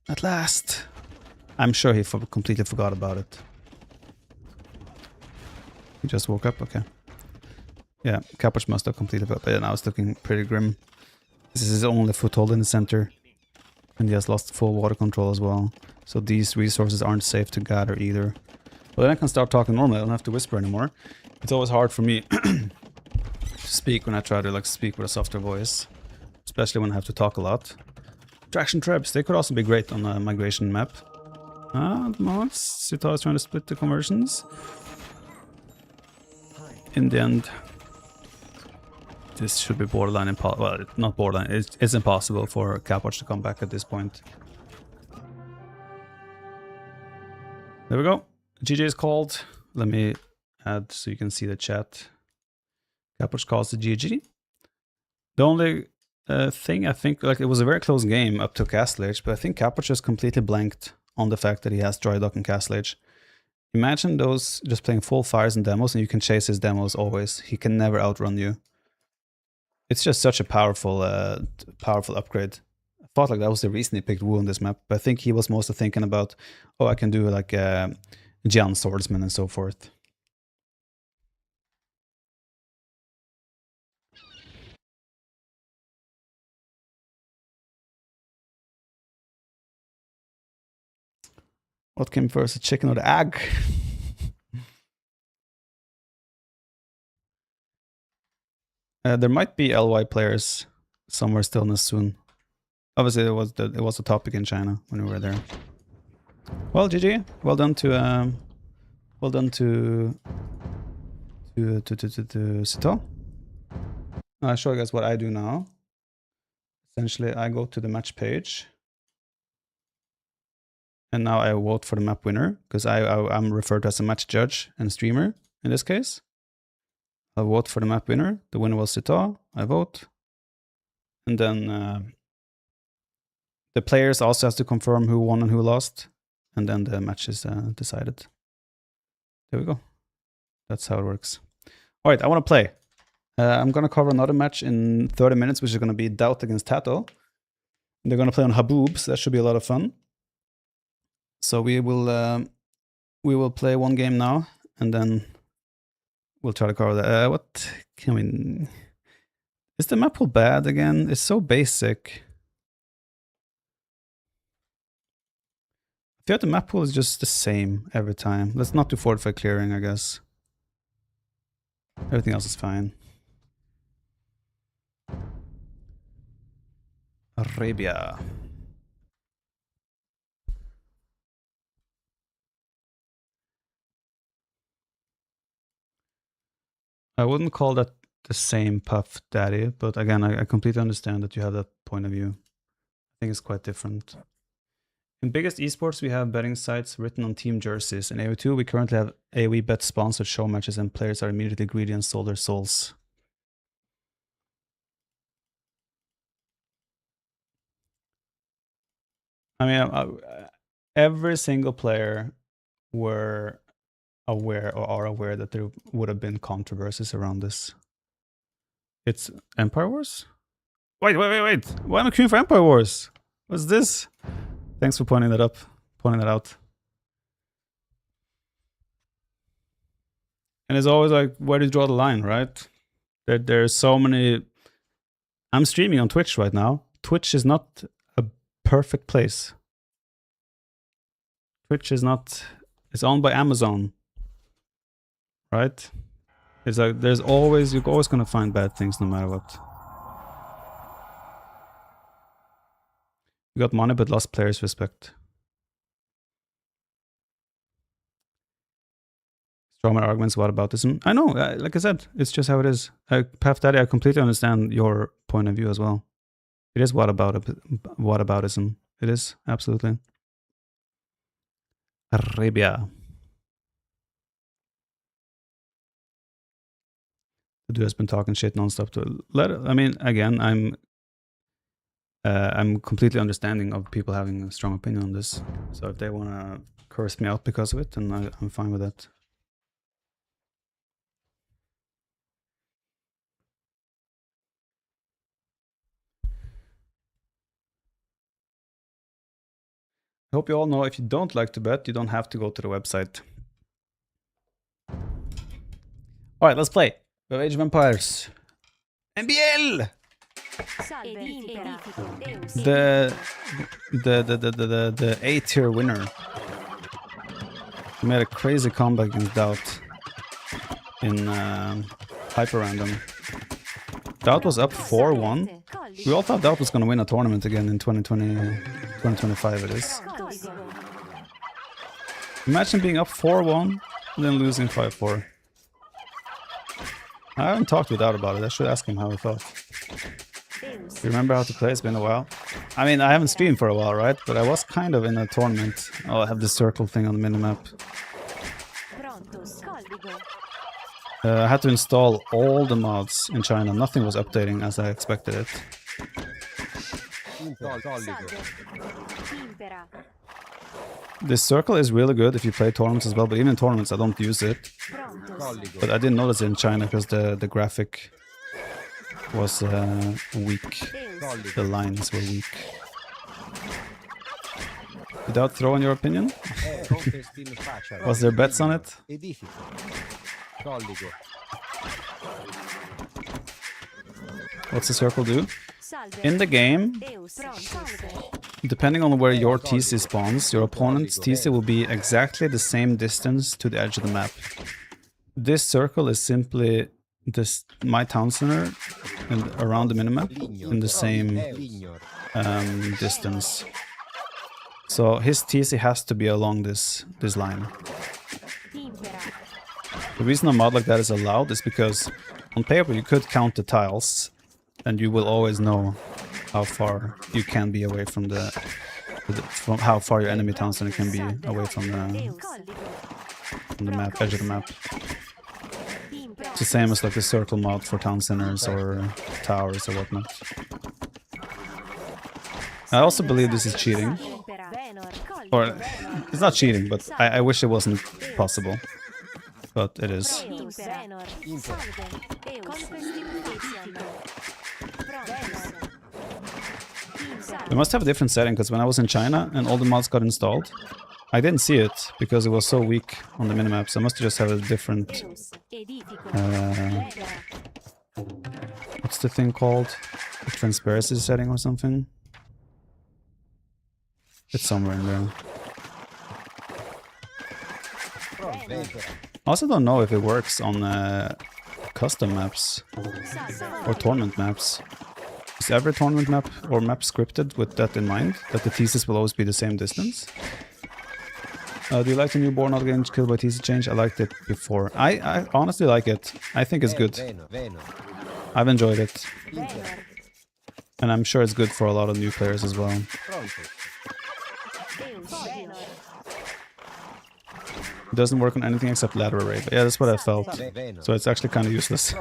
At last! I'm sure he completely forgot about it. He just woke up? Okay. Yeah, Capoch must have completely forgot, but yeah, now it's looking pretty grim. This is his only foothold in the center. And he has lost full water control as well. So these resources aren't safe to gather either. But then I can start talking normally, I don't have to whisper anymore. It's always hard for me to speak when I try to like speak with a softer voice. Especially when I have to talk a lot. Traction traps, they could also be great on a migration map. The mods, Sito is trying to split the conversions. In the end, this should be borderline impossible. Well, not borderline, it's impossible for Capoch to come back at this point. There we go. GG is called. Let me add so you can see the chat. Capoch calls the GG. The only thing I think, like, it was a very close game up to Castle Age, but I think Capoch just completely blanked on the fact that he has dry dock and Castle Age. Imagine those just playing full fires and demos, and you can chase his demos always. He can never outrun you. It's just such a powerful upgrade. I thought like that was the reason he picked Wu on this map, but I think he was mostly thinking about, oh, I can do like Jian Swordsman and so forth. What came first, the chicken or the egg? There might be LY players somewhere still in this soon. Obviously, it was a topic in China when we were there. Well, GG. Well done to Sito. I'll show you guys what I do now. Essentially, I go to the match page. And now I vote for the map winner, because I'm referred to as a match judge and streamer in this case. I'll vote for the map winner. The winner was Sito. I vote. And then the players also has to confirm who won and who lost. And then the match is decided. There we go. That's how it works. All right, I want to play. I'm going to cover another match in 30 minutes, which is going to be Doubt against Tato. They're going to play on Haboob, so that should be a lot of fun. So we will play one game now, and then we'll try to cover that. What can we... Is the map pool bad again? It's so basic. I feel like the map pool is just the same every time. Let's not do fortified clearing, I guess. Everything else is fine. Arabia. I wouldn't call that the same Puff Daddy, but again, I completely understand that you have that point of view. I think it's quite different. In biggest esports, we have betting sites written on team jerseys. In AoE2, we currently have AoE bet sponsored show matches, and players are immediately greedy and sold their souls. I mean, every single player were aware or are aware that there would have been controversies around this. It's Empire Wars? Wait. Why am I queuing for Empire Wars? What's this? Thanks for pointing that out. And it's always like, where do you draw the line, right? There's so many... I'm streaming on Twitch right now. Twitch is not a perfect place. Twitch is not... It's owned by Amazon. Right? It's like, you're always gonna find bad things no matter what. You got money but lost players' respect. Stronger arguments, whataboutism. I know, like I said, it's just how it is. Path Daddy, I completely understand your point of view as well. It is whataboutism. It is, absolutely. Arabia. The dude has been talking shit nonstop. I mean, again, I'm completely understanding of people having a strong opinion on this. So if they want to curse me out because of it, then I'm fine with that. I hope you all know if you don't like to bet, you don't have to go to the website. Alright, let's play. We have Age of Empires. NBL! The A-tier winner. He made a crazy comeback against Doubt in Hyper Random. Doubt was up 4-1. We all thought Doubt was going to win a tournament again in 2025 it is. Imagine being up 4-1 and then losing 5-4. I haven't talked with Doubt about it. I should ask him how he felt. You remember how to play? It's been a while. I mean, I haven't streamed for a while, right? But I was kind of in a tournament. Oh, I have this circle thing on the minimap. I had to install all the mods in China. Nothing was updating as I expected it. This circle is really good if you play tournaments as well, but even in tournaments I don't use it. But I didn't notice it in China because the graphic was weak. The lines were weak. Without throwing your opinion? Was there bets on it? What's the circle do? In the game, depending on where your TC spawns, your opponent's TC will be exactly the same distance to the edge of the map. This circle is simply my town center and around the minimap in the same distance. So his TC has to be along this line. The reason a mod like that is allowed is because on paper you could count the tiles and you will always know how far you can be away from from how far your enemy town center can be away from the map, edge of the map. It's the same as like the circle mod for town centers or towers or whatnot. I also believe this is cheating. Or, it's not cheating, but I wish it wasn't possible. but it is. We must have a different setting, because when I was in China and all the mods got installed, I didn't see it because it was so weak on the minimap, so I must just have a different... what's the thing called? A transparency setting or something? It's somewhere in there. I also don't know if it works on custom maps or tournament maps. Is every tournament map or map scripted with that in mind? That the thesis will always be the same distance? Do you like the newborn not getting killed by thesis change? I liked it before. I honestly like it. I think it's good. I've enjoyed it. And I'm sure it's good for a lot of new players as well. It doesn't work on anything except ladder array. But yeah, that's what I felt. So it's actually kind of useless.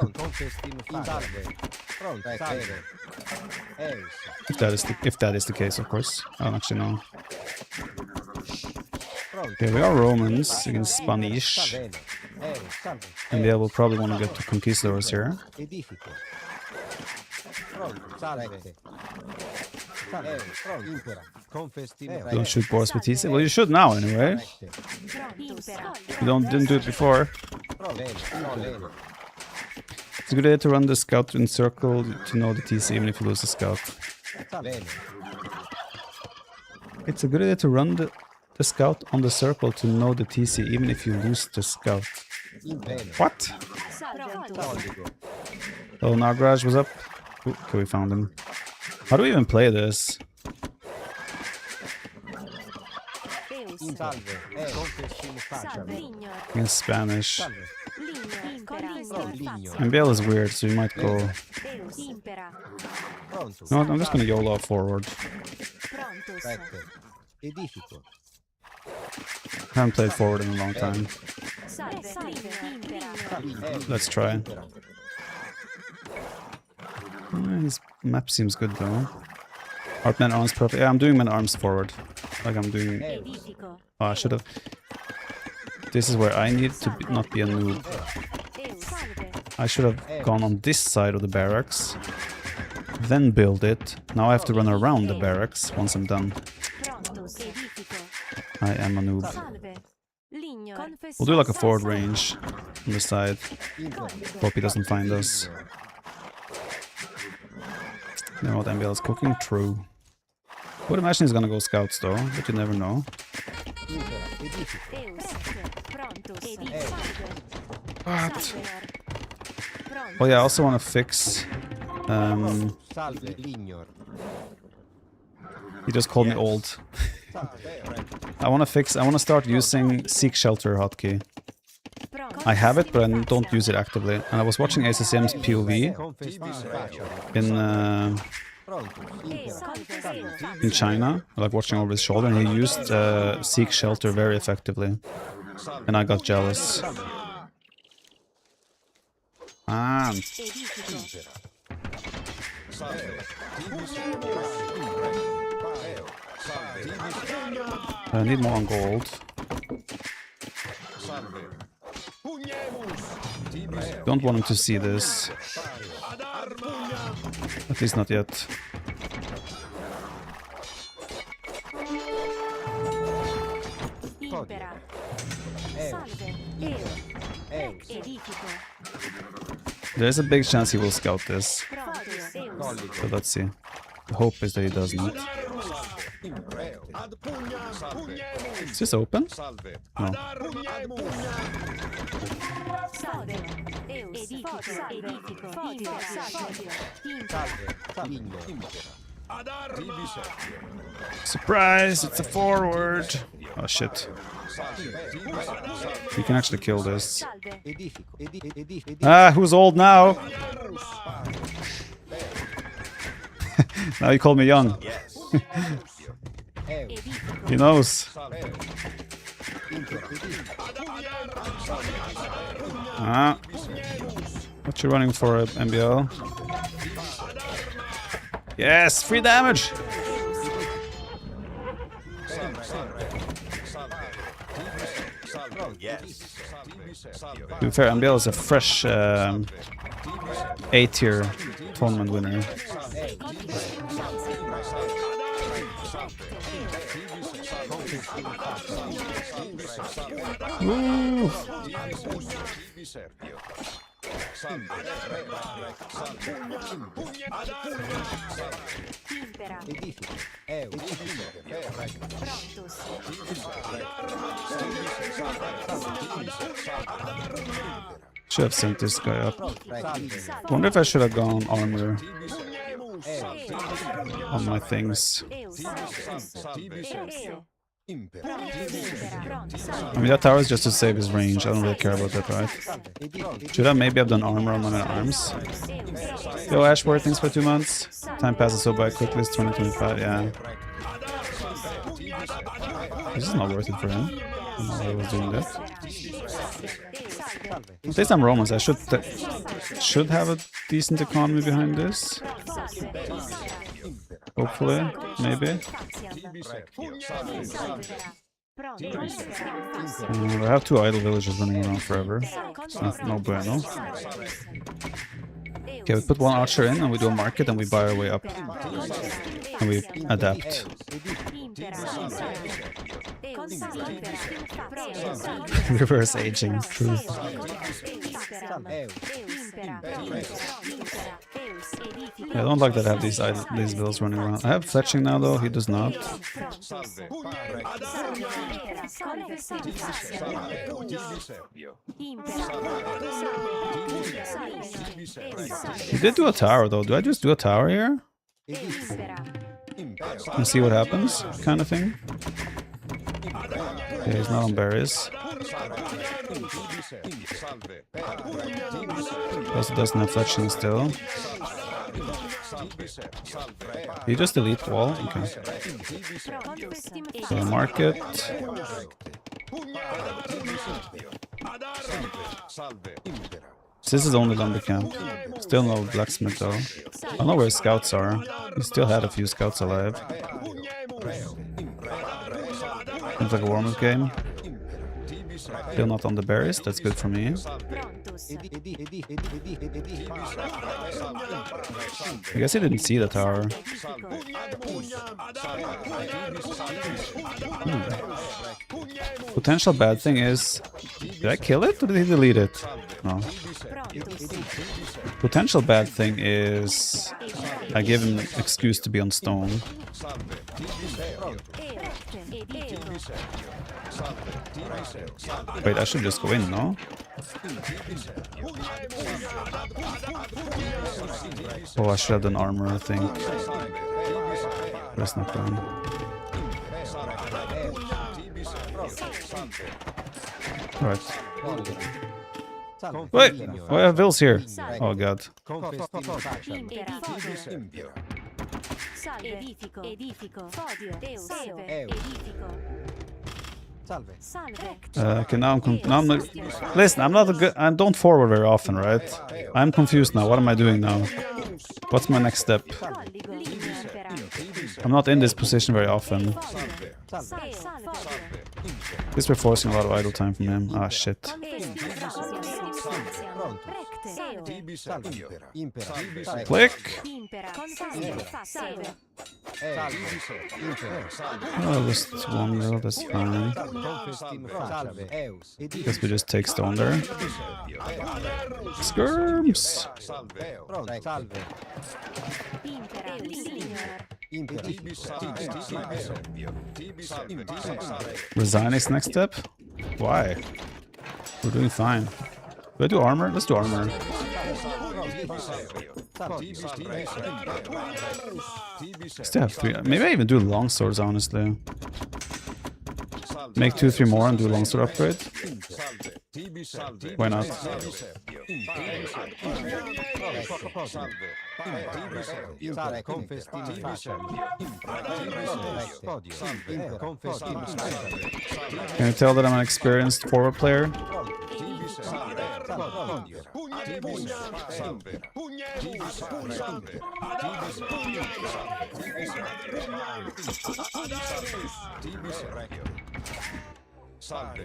if that is the case, of course. I don't actually know. Okay, we are Romans against Spanish. And yeah, we'll probably want to get to conquistadors here. Don't shoot boars with TC. Well, you should now anyway. You didn't do it before. It's a good idea to run the scout in circle to know the TC even if you lose the scout. It's a good idea to run the scout on the circle to know the TC even if you lose the scout. What? Oh, Nagraj was up. Ooh, okay, we found him. How do we even play this? Against Spanish. MBL is weird, so you might go... No, I'm just gonna YOLO forward. I haven't played forward in a long time. Let's try. His map seems good though. Art man arms perfect. Yeah, I'm doing man arms forward. Like I'm doing... Oh, I should have... This is where I need to not be a noob. I should have gone on this side of the barracks. Then build it. Now I have to run around the barracks once I'm done. I am a noob. We'll do like a forward range on the side. Hope he doesn't find us. You know what MBL is cooking? True. I would imagine he's gonna go scouts though, but you never know. What? Oh yeah, I also want to fix... he just called me old. I want to start using Seek Shelter hotkey. I have it, but I don't use it actively. And I was watching ACCM's POV in China, like watching over his shoulder, and he used Seek Shelter very effectively. And I got jealous. Ah. I need more on gold. Don't want him to see this. At least not yet. There's a big chance he will scout this. So let's see. The hope is that he doesn't. Is this open? No. Surprise! It's a forward! Oh shit. We can actually kill this. Ah, who's old now? Now you call me young. He knows. Ah. What you running for, MBL? Yes, free damage! To be fair, MBL is a fresh A-tier tournament winner. Woo! Should have sent this guy up. Wonder if I should have gone armor on my things. I mean, that tower is just to save his range. I don't really care about that, right? Should I maybe have done armor on my arms? Yo, Ashworth, thanks for 2 months. Time passes so by quickly. It's 2025, yeah. This is not worth it for him. I don't know why I was doing that. At least I'm Romans. I should have a decent economy behind this. Hopefully, maybe. I have 2 idle villagers running around forever. It's not no bueno. Okay, we put 1 archer in and we do a market and we buy our way up. And we adapt. Reverse aging, true. I don't like that I have these bills running around. I have fletching now though, he does not. He did do a tower though. Do I just do a tower here? And see what happens, kind of thing. Okay, he's not on berries. Doesn't have fletching still. He just delete wall? Okay. So market. This is only lumber camp. Still no blacksmith though. I don't know where his scouts are. He still had a few scouts alive. Seems like a warm-up game. Still not on the berries, that's good for me. I guess he didn't see the tower. Potential bad thing is... Did I kill it or did he delete it? No. Potential bad thing is... I gave him an excuse to be on stone. Wait, I should just go in, no? Oh, I should have done armor, I think. That's not done. Right. Wait! Why have Vills here? Oh god. Okay, now I'm listen, I'm not a good. I don't forward very often, right? I'm confused now. What am I doing now? What's my next step? I'm not in this position very often. This we're forcing a lot of idle time from him. Ah, shit. Click. Oh, just 1 mil, that's fine. Guess we just take stone there. Skirms! Resign is next step? Why? We're doing fine. Do I do armor? Let's do armor. Still have 3. Maybe I even do long swords, honestly. Make 2-3 more and do longsword upgrade. Why not? Can you tell that I'm an experienced forward player? Don't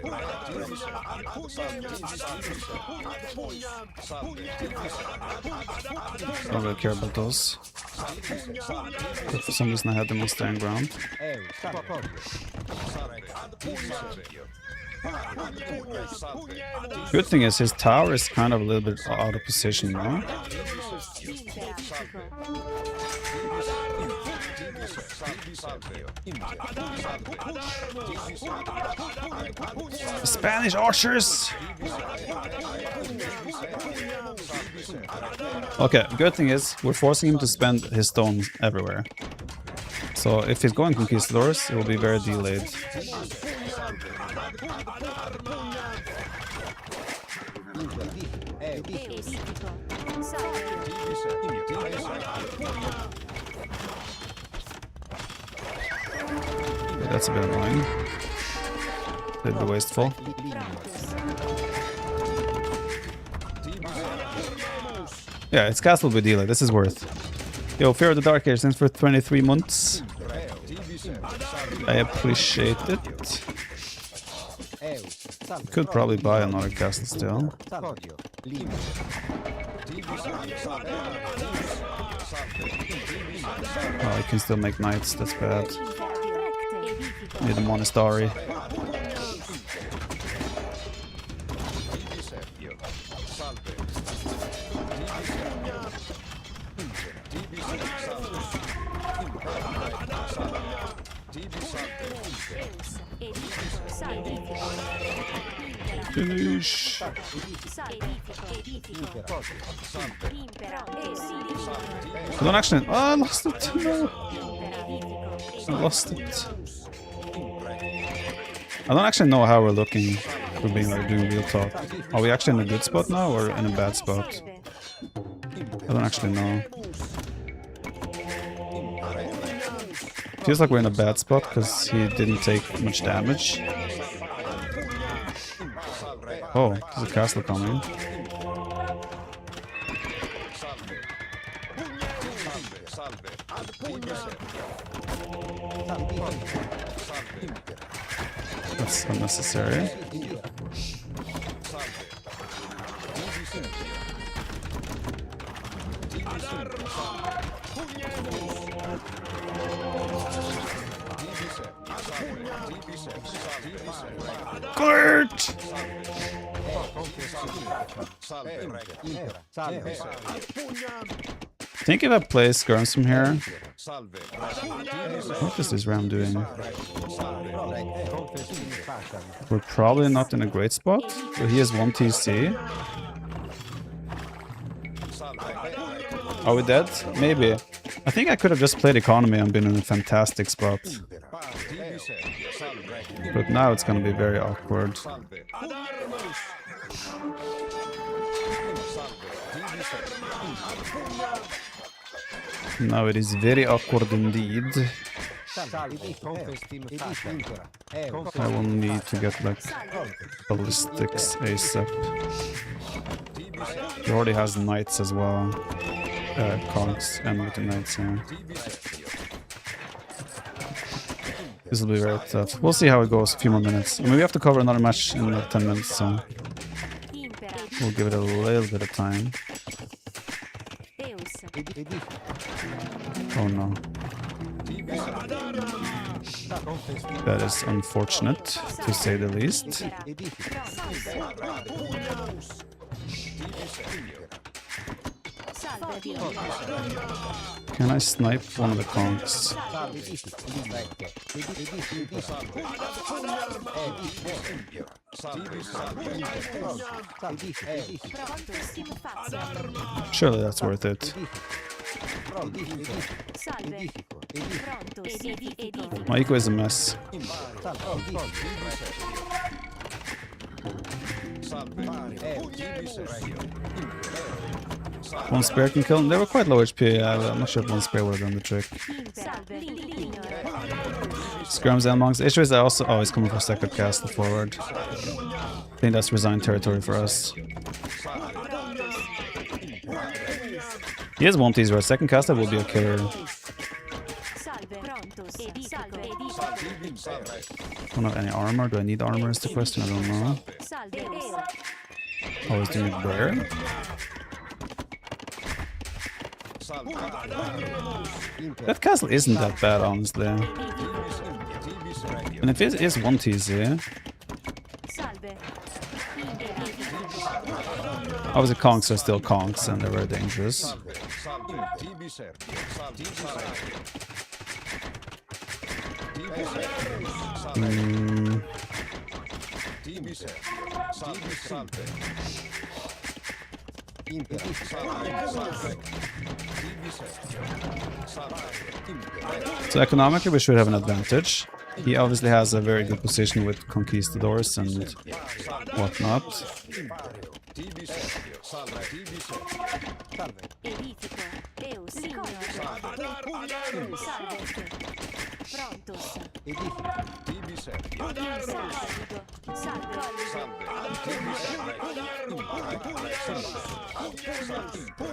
really care about those. But for some reason I had them on stand ground. Good thing is his tower is kind of a little bit out of position now. Spanish archers! Okay, good thing is we're forcing him to spend his stones everywhere. So if he's going conquistadors, it will be very delayed. That's a bit annoying. A little bit wasteful. Yeah, it's castle with delay. This is worth. Yo, Fear of the Dark Age, thanks for 23 months. I appreciate it. Could probably buy another castle still. Oh, I can still make knights, that's bad. Need a monastery. Finish. I don't actually. Oh, I lost it. No. I lost it. I don't actually know how we're looking for being like doing real talk. Are we actually in a good spot now or in a bad spot? I don't actually know. Feels like we're in a bad spot because he didn't take much damage. Oh, there's a castle coming. That's unnecessary. Kurt! I think if I play skirms from here, what is this ram doing? We're probably not in a great spot, but he has 1 TC. Are we dead? Maybe. I think I could have just played economy and been in a fantastic spot. But now it's gonna be very awkward. Now it is very awkward indeed. I will need to get like ballistics ASAP. He already has knights as well. Conks and with the knights here. This will be very tough. We'll see how it goes. A few more minutes. I mean, we have to cover another match in like 10 minutes, so we'll give it a little bit of time. Oh no. That is unfortunate, to say the least. Can I snipe one of the conks? Surely that's worth it. My eco is a mess. One spear can kill them. They were quite low HP. I'm not sure if one spear would have done the trick. Skirms and monks. Issue is I also. Oh, he's coming for second castle forward. I think that's resigned territory for us. He has 1 teaser. Second caster will be a killer. Don't have any armor. Do I need armor is the question. I don't know. Oh, is doing it where? That castle isn't that bad, honestly. And if it is 1 TC... Obviously conks are still conks and they're very dangerous. So economically we should have an advantage. He obviously has a very good position with conquistadors and whatnot.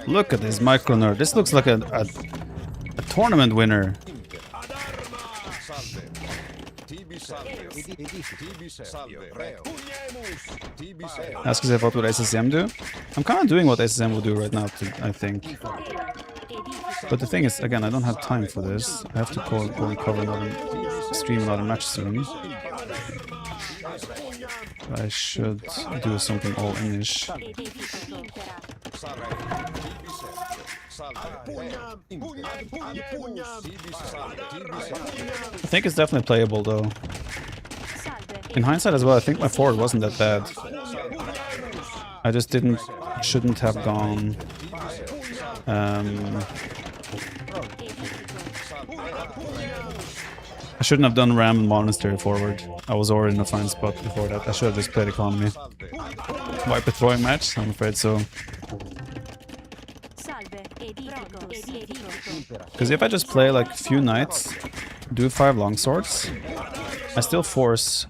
Look at this micro nerd. This looks like a tournament winner. Ask yourself what would SSM do? I'm kind of doing what SSM will do right now, I think. But the thing is, again, I don't have time for this. I have to go and cover stream another match soon. I should do something all-in-ish. I think it's definitely playable though. In hindsight as well, I think my forward wasn't that bad. I just shouldn't have gone... I shouldn't have done Ram and Monastery forward. I was already in a fine spot before that. I should have just played economy. Wipe a throwing match? I'm afraid so. Because if I just play like a few knights, do 5 longswords, I still force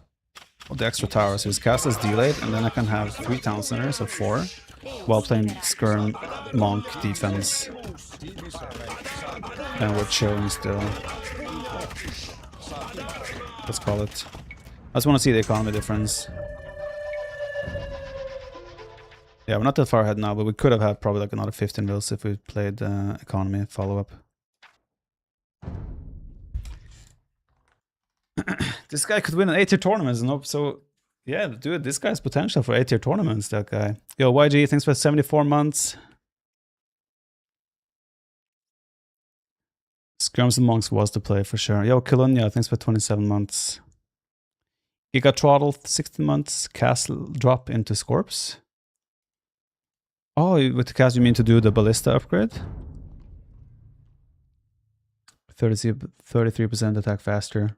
the extra towers. His castle is delayed, and then I can have 3 town centers or 4 while playing skirm monk defense. And we're chilling still. Let's call it. I just want to see the economy difference. Yeah, we're not that far ahead now, but we could have had probably like another 15 mils if we played economy follow-up. This guy could win an 8-tier tournament, so yeah, dude, this guy's potential for 8-tier tournaments, that guy. Yo, YG, thanks for 74 months. Skirms and Monks was the play for sure. Yo, Kilunya, thanks for 27 months. Gigatrottle, 16 months. Castle drop into Scorps. Oh, with the cast you mean to do the ballista upgrade? 33% attack faster.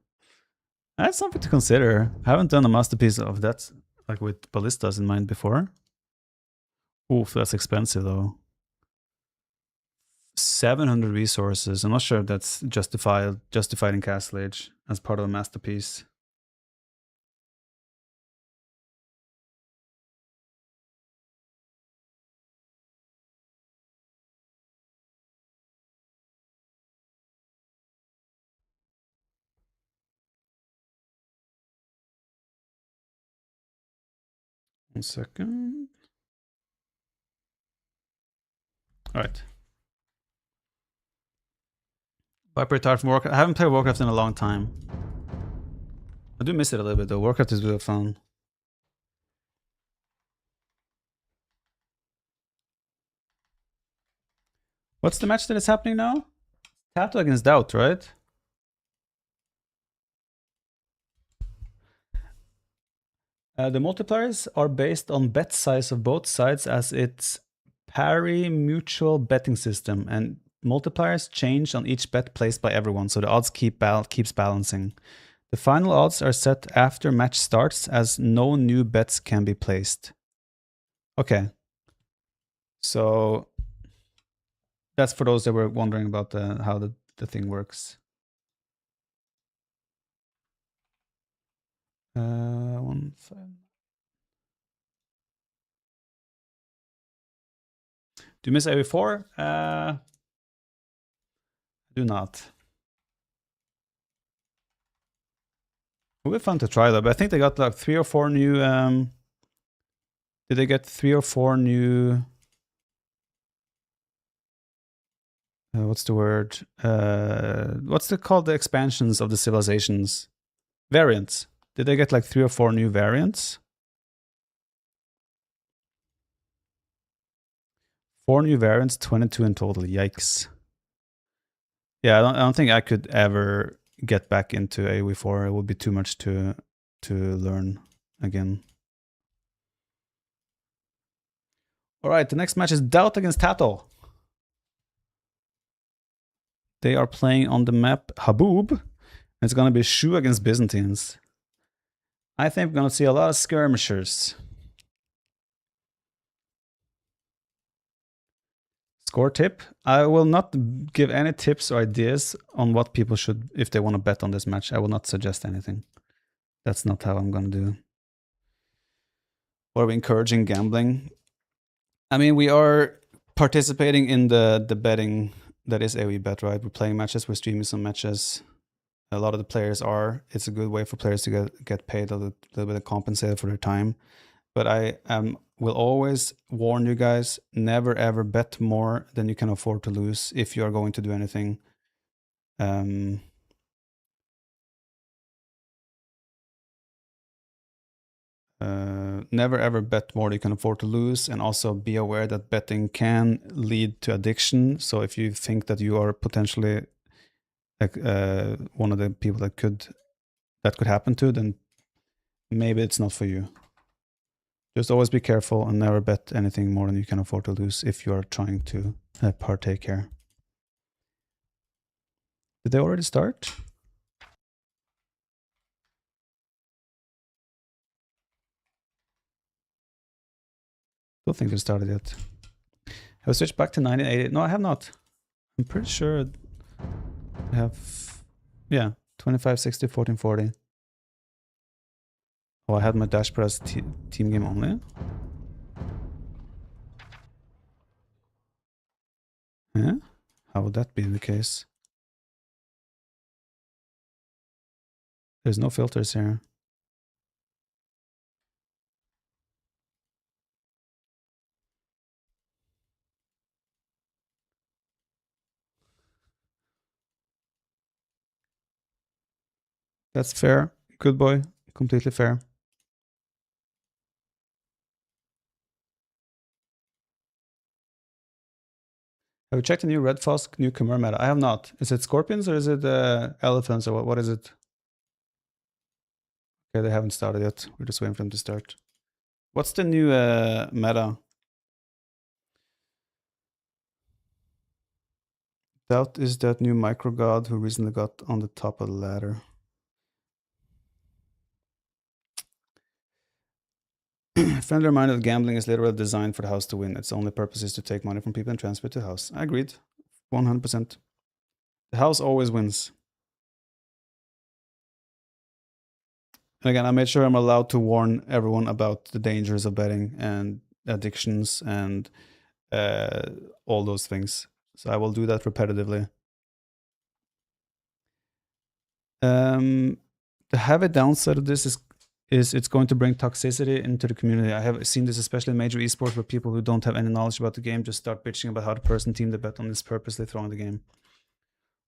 That's something to consider. I haven't done a masterpiece of that, like with ballistas in mind before. Oof, that's expensive though. 700 resources. I'm not sure if that's justified in Castle Age as part of a masterpiece. One second. All right. Viper retired from Warcraft. I haven't played Warcraft in a long time. I do miss it a little bit though. Warcraft is really fun. What's the match that is happening now? Tattoo against Doubt, right? The multipliers are based on bet size of both sides as its pari-mutual betting system, and multipliers change on each bet placed by everyone, so the odds keeps balancing. The final odds are set after match starts as no new bets can be placed. Okay. So that's for those that were wondering about how the thing works. One second. Do you miss AoE4? I do not. It would be fun to try though, but I think they got like 3 or 4 new did they get 3 or 4 new what's the word? What's it called? The expansions of the civilizations? Variants. Did they get like 3 or 4 new variants? 4 new variants, 22 in total. Yikes. Yeah, I don't think I could ever get back into AoE4. It would be too much to learn again. All right, the next match is Doubt against Tato. They are playing on the map Haboob. It's going to be Shu against Byzantines. I think we're going to see a lot of skirmishers. Score tip. I will not give any tips or ideas on what people should, if they want to bet on this match. I will not suggest anything. That's not how I'm going to do. Or are we encouraging gambling? I mean, we are participating in the betting that is AoE bet, right? We're playing matches, we're streaming some matches. A lot of the players are. It's a good way for players to get paid a little bit compensated for their time. But I will always warn you guys, never ever bet more than you can afford to lose if you are going to do anything. Never ever bet more than you can afford to lose, and also be aware that betting can lead to addiction. So if you think that you are potentially like one of the people that could happen to, then maybe it's not for you. Just always be careful and never bet anything more than you can afford to lose if you are trying to partake here. Did they already start? Don't think they started yet. Have I switched back to 1980? No, I have not. I'm pretty sure I have, yeah, 2560, 1440. Oh, I had my dashboard as team game only. Yeah? How would that be the case? There's no filters here. That's fair. Good boy. Completely fair. Have you checked the new Red Fosk new Khmer meta? I have not. Is it scorpions or is it elephants or what is it? Okay, they haven't started yet. We're just waiting for them to start. What's the new meta? Doubt is that new micro god who recently got on the top of the ladder. Friendly reminder that gambling is literally designed for the house to win. Its only purpose is to take money from people and transfer it to the house. I agreed. 100%. The house always wins. And again, I made sure I'm allowed to warn everyone about the dangers of betting and addictions and all those things. So I will do that repetitively. The heavy downside of this is it's going to bring toxicity into the community. I have seen this especially in major esports where people who don't have any knowledge about the game just start bitching about how the person team they bet on is purposely throwing the game.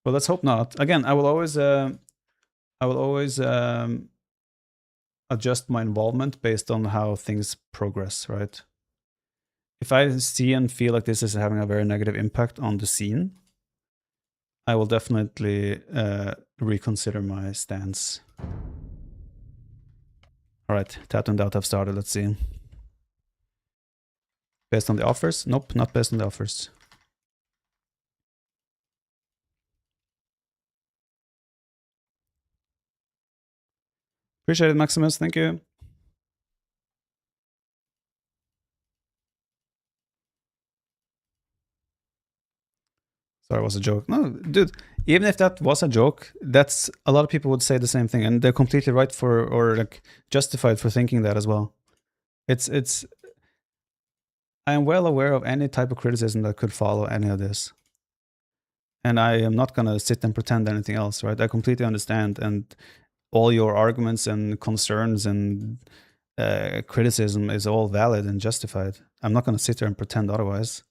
Well, let's hope not. Again, I will always adjust my involvement based on how things progress, right? If I see and feel like this is having a very negative impact on the scene, I will definitely reconsider my stance. All right, Tattoo and Doubt have started. Let's see. Based on the offers? Nope, not based on the offers. Appreciate it, Maximus. Thank you. Sorry, it was a joke. No, dude, even if that was a joke, that's a lot of people would say the same thing, and they're completely right for, or like justified for thinking that as well. It's I am well aware of any type of criticism that could follow any of this. And I am not gonna sit and pretend anything else, right? I completely understand, and all your arguments and concerns and criticism is all valid and justified. I'm not going to sit there and pretend otherwise.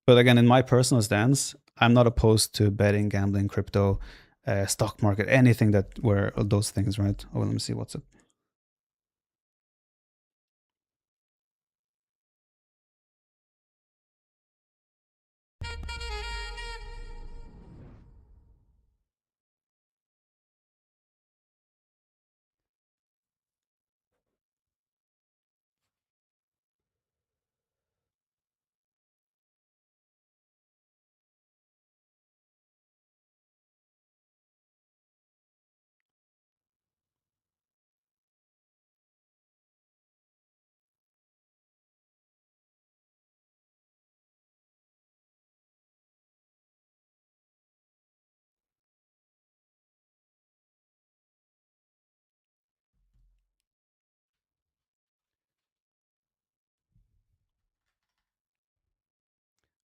But again, in my personal stance, I'm not opposed to betting, gambling, crypto, stock market, anything that were those things, right? Oh, let me see what's it.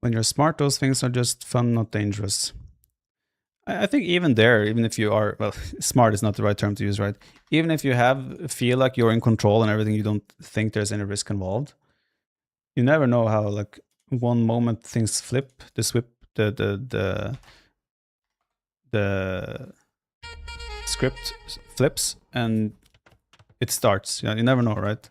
When you're smart, those things are just fun, not dangerous. I think even there, even if you are, well, smart is not the right term to use, right? Even if you feel like you're in control and everything, you don't think there's any risk involved. You never know how, like, one moment things flip, the script flips and it starts. You never know, right?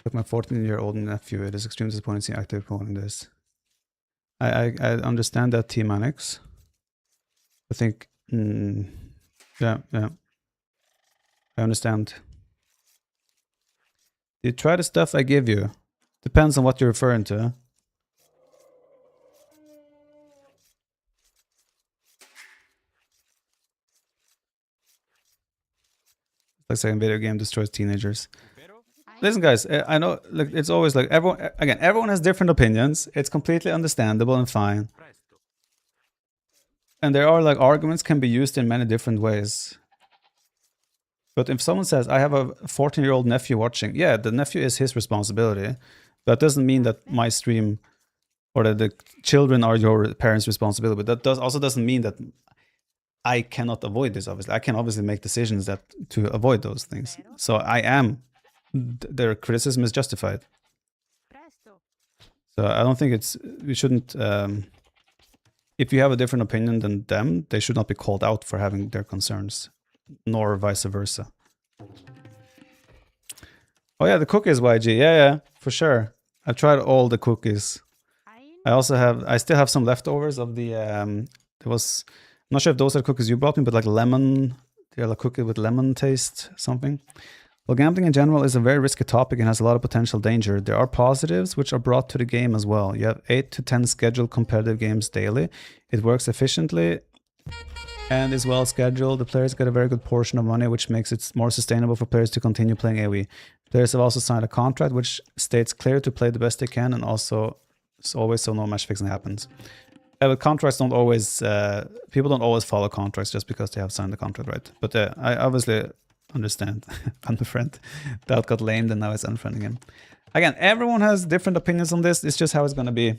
Like my 14-year-old nephew, it is extremely disappointing seeing active promoting this. I understand that, T-Manix. I think, yeah, I understand. You try the stuff I give you. Depends on what you're referring to. Like saying video game destroys teenagers. Listen, guys, I know, like, it's always like everyone has different opinions. It's completely understandable and fine. And there are, like, arguments can be used in many different ways. But if someone says, I have a 14-year-old nephew watching, yeah, the nephew is his responsibility. That doesn't mean that my stream or that the children are your parents' responsibility. But that also doesn't mean that I cannot avoid this, obviously. I can obviously make decisions to avoid those things. So their criticism is justified. So I don't think we shouldn't, if you have a different opinion than them, they should not be called out for having their concerns, nor vice versa. Oh yeah, the cookies, YG. Yeah, for sure. I've tried all the cookies. I still have some leftovers of the, I'm not sure if those are cookies you brought me, but like lemon, they're like cookie with lemon taste, something. Well, gambling in general is a very risky topic and has a lot of potential danger. There are positives which are brought to the game as well. You have 8 to 10 scheduled competitive games daily. It works efficiently and is well scheduled. The players get a very good portion of money, which makes it more sustainable for players to continue playing AoE. Players have also signed a contract which states clear to play the best they can, and also it's always so no match fixing happens. But contracts don't always, people don't always follow contracts just because they have signed the contract, right? But I obviously understand. Unfriend. That got lamed and now it's unfriending him. Again, everyone has different opinions on this. It's just how it's gonna be.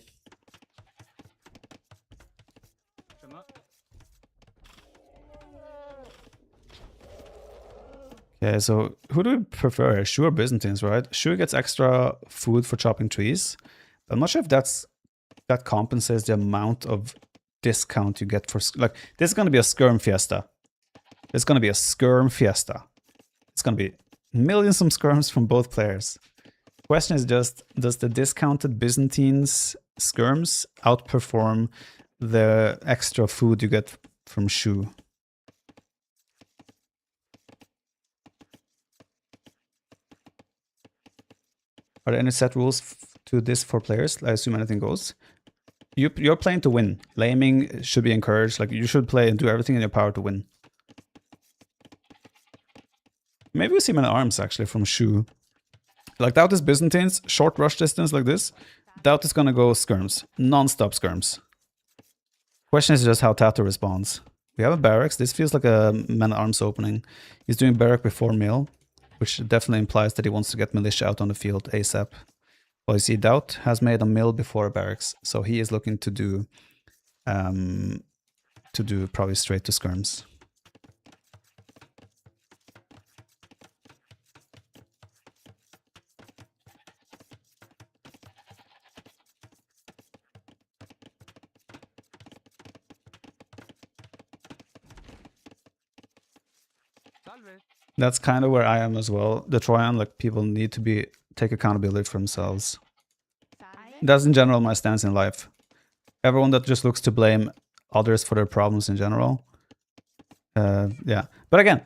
Okay, so who do we prefer? Shu or Byzantines, right? Shu gets extra food for chopping trees. I'm not sure if that compensates the amount of discount you get for, like, this is gonna be a skirm fiesta. It's gonna be a skirm fiesta. It's gonna be millions of skirms from both players. Question is just, does the discounted Byzantines skirms outperform the extra food you get from Shu? Are there any set rules to this for players? I assume anything goes. You're playing to win. Laming should be encouraged. Like, you should play and do everything in your power to win. Maybe we see many arms actually from Shu. Like, Doubt is Byzantines, short rush distance like this. Doubt is gonna go skirms, non-stop skirms. Question is just how Tato responds. We have a barracks. This feels like a man-at-arms opening. He's doing barrack before mill, which definitely implies that he wants to get militia out on the field ASAP. Well, you see, Doubt has made a mill before a barracks, so he is looking to do to do probably straight to skirms. That's kind of where I am as well. The Troyan, like, people need to take accountability for themselves. That's in general my stance in life. Everyone that just looks to blame others for their problems in general. Yeah. But again,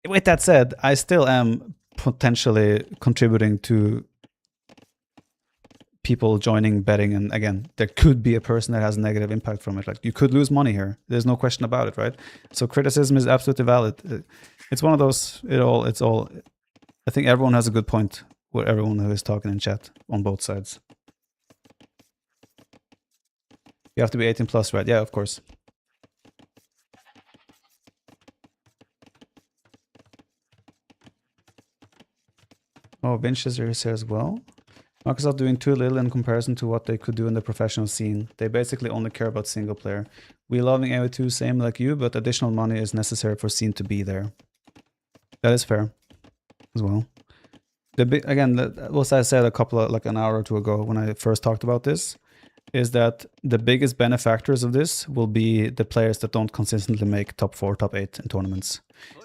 with that said, I still am potentially contributing to people joining betting, and again, there could be a person that has a negative impact from it. Like, you could lose money here. There's no question about it, right? So criticism is absolutely valid. It's one of those, it's all, I think everyone has a good point with everyone who is talking in chat on both sides. You have to be 18 plus, right? Yeah, of course. Oh, Winchester is here as well. Microsoft doing too little in comparison to what they could do in the professional scene. They basically only care about single player. We loving AoE2 same like you, but additional money is necessary for scene to be there. That is fair as well. Again, that was I said an hour or two ago when I first talked about this, is that the biggest benefactors of this will be the players that don't consistently make top 4, top 8 in tournaments.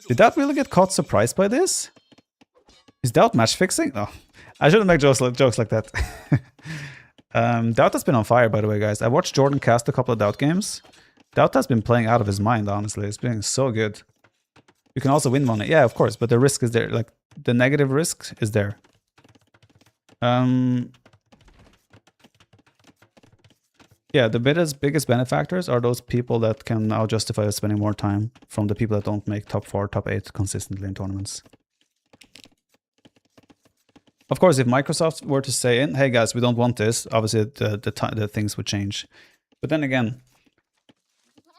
Did that really get caught surprised by this? Is Doubt match fixing? Oh, I shouldn't make jokes like that. Doubt has been on fire, by the way, guys. I watched Jordan cast a couple of Doubt games. Doubt has been playing out of his mind, honestly. It's been so good. You can also win money. Yeah, of course, but the risk is there. Like, the negative risk is there. Yeah, the biggest benefactors are those people that can now justify spending more time from the people that don't make top 4, top 8 consistently in tournaments. Of course, if Microsoft were to say, hey guys, we don't want this, obviously the things would change. But then again,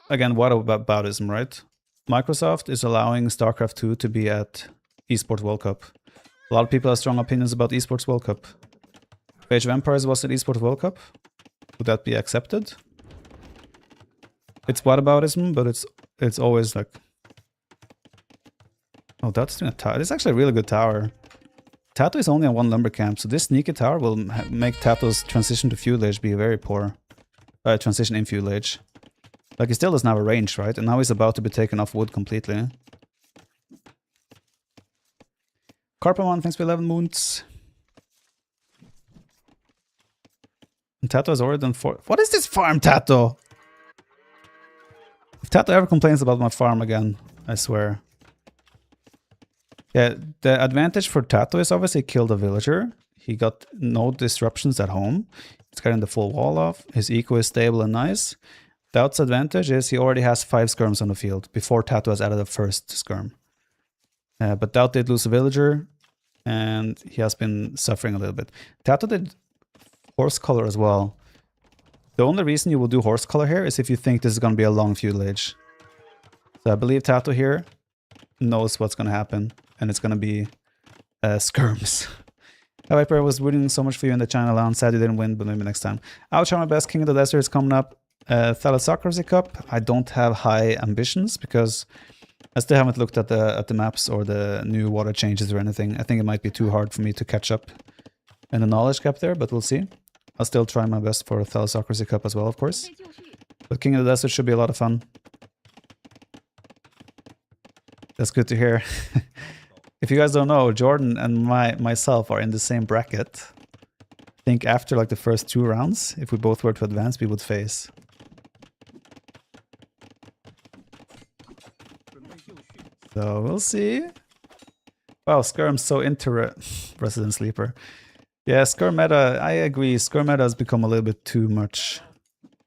what about Bautism, right? Microsoft is allowing StarCraft 2 to be at Esports World Cup. A lot of people have strong opinions about Esports World Cup. Age of Empires was at Esports World Cup. Would that be accepted? It's whataboutism, but it's always like... Oh, that's doing a tower. This is actually a really good tower. Tato is only on 1 lumber camp, so this sneaky tower will make Tato's transition to feudal age be very poor. Transition in feudal age. Like, he still doesn't have a range, right? And now he's about to be taken off wood completely. Carpamon, thanks for 11 moons. And Tato has already done 4... What is this farm, Tato? If Tato ever complains about my farm again, I swear. Yeah, the advantage for Tato is obviously kill the villager. He got no disruptions at home. He's getting the full wall off. His eco is stable and nice. Doubt's advantage is he already has 5 skirms on the field before Tato has added a first skirm. But Doubt did lose a villager, and he has been suffering a little bit. Tato did horse color as well. The only reason you will do horse color here is if you think this is going to be a long feudal age. So I believe Tato here knows what's going to happen, and it's going to be skirms. TheViper, I was rooting so much for you in the channel. I'm sad you didn't win, but maybe next time. I'll try my best. King of the Desert is coming up. Thalassocracy Cup, I don't have high ambitions because I still haven't looked at the maps or the new water changes or anything. I think it might be too hard for me to catch up in the knowledge gap there, but we'll see. I'll still try my best for Thalassocracy Cup as well, of course. But King of the Desert should be a lot of fun. That's good to hear. If you guys don't know, Jordan and myself are in the same bracket. I think after like the first 2 rounds, if we both were to advance, we would face. So we'll see. Wow, Skirm's so into Resident Sleeper. Yeah, Skirm meta, I agree. Skirm meta has become a little bit too much,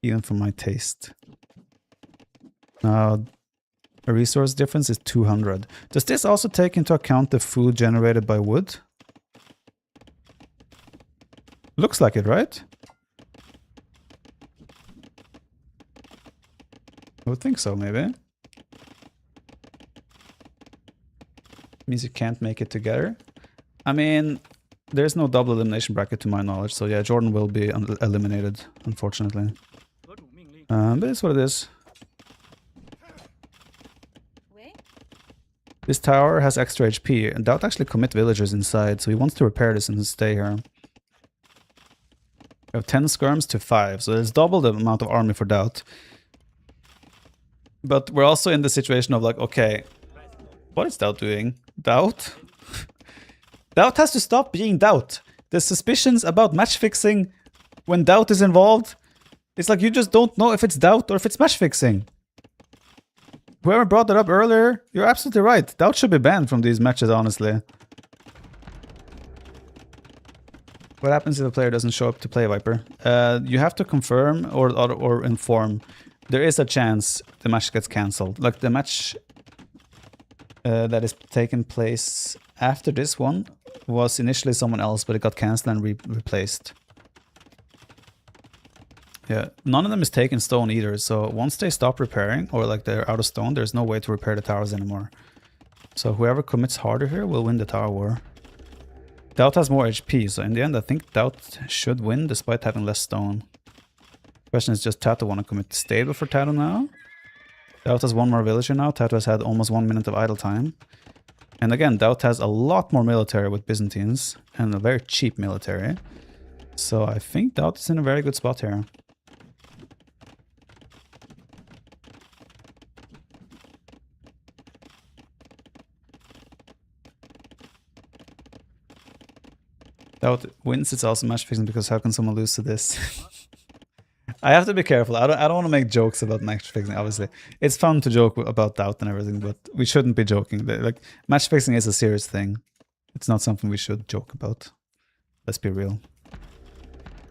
even for my taste. Now, a resource difference is 200. Does this also take into account the food generated by wood? Looks like it, right? I would think so, maybe. Means you can't make it together. I mean, there's no double elimination bracket to my knowledge, so yeah, Jordan will be eliminated, unfortunately. But it's what it is. This tower has extra HP, and Doubt actually commit villagers inside, so he wants to repair this and stay here. We have 10 skirms to 5, so there's double the amount of army for Doubt. But we're also in the situation of like, okay, what is Doubt doing? Doubt? Doubt has to stop being Doubt. The suspicions about match fixing when Doubt is involved, it's like you just don't know if it's Doubt or if it's match fixing. Whoever brought that up earlier, you're absolutely right. Doubt should be banned from these matches, honestly. What happens if a player doesn't show up to play Viper? You have to confirm or inform. There is a chance the match gets cancelled. Like the match that is taking place after this one was initially someone else, but it got cancelled and replaced. Yeah, none of them is taking stone either, so once they stop repairing, or like they're out of stone, there's no way to repair the towers anymore. So whoever commits harder here will win the tower war. Doubt has more HP, so in the end I think Doubt should win despite having less stone. Question is, just Tato want to commit stable for Tato now? Doubt has one more villager now, Tato has had almost 1 minute of idle time. And again, Doubt has a lot more military with Byzantines, and a very cheap military. So I think Doubt is in a very good spot here. Doubt wins, it's also match fixing, because how can someone lose to this? I have to be careful. I don't want to make jokes about match fixing, obviously. It's fun to joke about Doubt and everything, but we shouldn't be joking. Like, match fixing is a serious thing. It's not something we should joke about. Let's be real.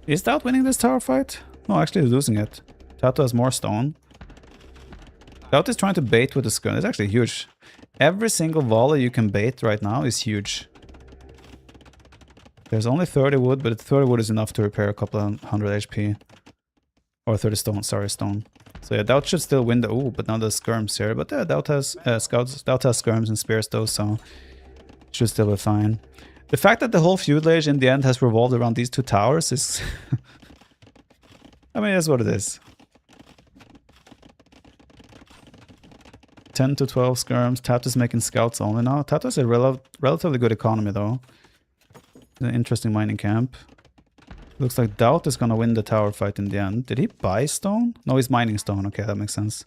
Is Doubt winning this tower fight? No, actually he's losing it. Tato has more stone. Doubt is trying to bait with the skirm. It's actually huge. Every single volley you can bait right now is huge. There's only 30 wood, but 30 wood is enough to repair a couple of 100 HP. Or 30 stone, sorry, stone. So yeah, Doubt should still win the... Ooh, but now there's skirms here. But yeah, Doubt has scouts. Doubt has skirms and spears though, so... should still be fine. The fact that the whole feudal age in the end has revolved around these two towers is... I mean, that's what it is. 10 to 12 skirms. Tato's making scouts only now. Tato's a relatively good economy though. An interesting mining camp. Looks like Doubt is gonna win the tower fight in the end. Did he buy stone? No, he's mining stone. Okay, that makes sense.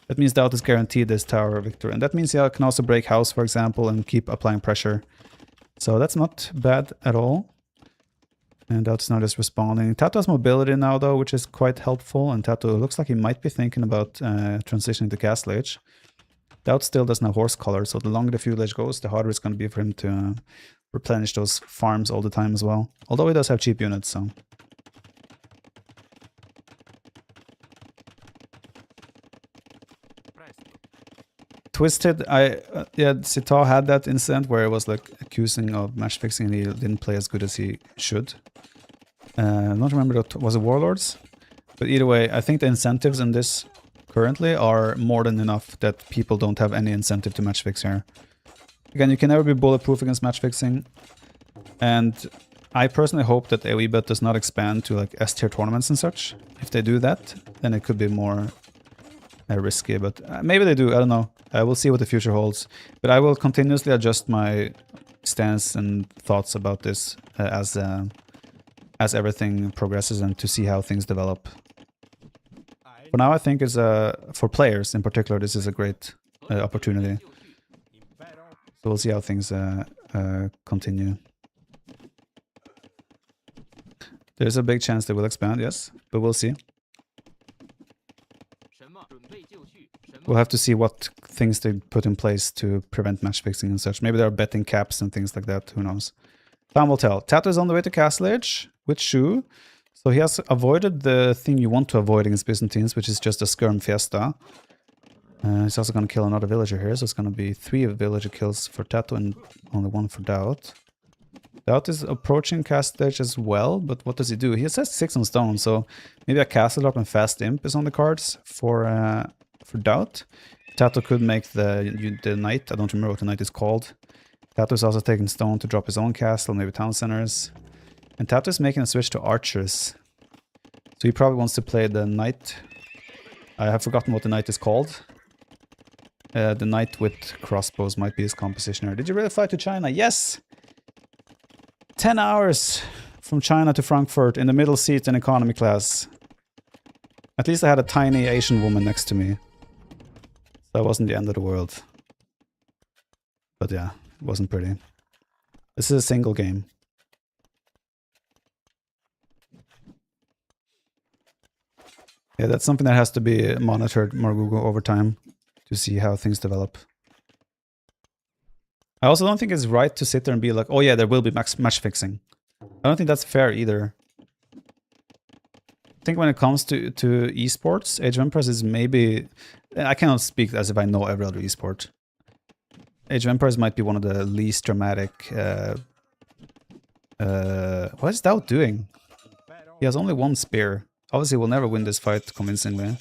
That means Doubt is guaranteed this tower victory. And that means he can also break house, for example, and keep applying pressure. So that's not bad at all. And Doubt is now just responding. Tato has mobility now though, which is quite helpful. And Tato looks like he might be thinking about transitioning to Castle Age. Doubt still doesn't have horse color, so the longer the feudal age goes, the harder it's going to be for him to replenish those farms all the time as well. Although he does have cheap units, so... Twisted, yeah, Sita had that incident where he was like accusing of match fixing and he didn't play as good as he should. I don't remember, that was it Warlords? But either way, I think the incentives in this currently are more than enough that people don't have any incentive to match fix here. Again, you can never be bulletproof against match fixing. And I personally hope that AoE bet does not expand to like S tier tournaments and such. If they do that, then it could be more risky, but maybe they do, I don't know. We'll see what the future holds. But I will continuously adjust my stance and thoughts about this as everything progresses and to see how things develop. For now, I think it's for players in particular, this is a great opportunity. So we'll see how things continue. There's a big chance they will expand, yes, but we'll see. We'll have to see what things they put in place to prevent match fixing and such. Maybe there are betting caps and things like that, who knows. Time will tell. Tato is on the way to Castle Age with Shu. So he has avoided the thing you want to avoid against Byzantines, which is just a skirm fiesta. He's also going to kill another villager here, so it's going to be 3 villager kills for Tato and only 1 for Doubt. Doubt is approaching Castle Age as well, but what does he do? He has 6 on stone, so maybe a Castle Drop and Fast Imp is on the cards for Doubt. Tato could make the Knight. I don't remember what the Knight is called. Tato is also taking stone to drop his own castle, maybe town centers. And Tato is making a switch to archers. So he probably wants to play the Knight. I have forgotten what the Knight is called. The knight with crossbows might be his composition here. Did you really fly to China? Yes! 10 hours from China to Frankfurt in the middle seat in economy class. At least I had a tiny Asian woman next to me. So that wasn't the end of the world. But yeah, it wasn't pretty. This is a single game. Yeah, that's something that has to be monitored more Google over time to see how things develop. I also don't think it's right to sit there and be like, oh yeah, there will be match fixing. I don't think that's fair either. I think when it comes to esports, Age of Empires is maybe... I cannot speak as if I know every other esport. Age of Empires might be one of the least dramatic... what is Dao doing? He has only one spear. Obviously, we'll never win this fight convincingly.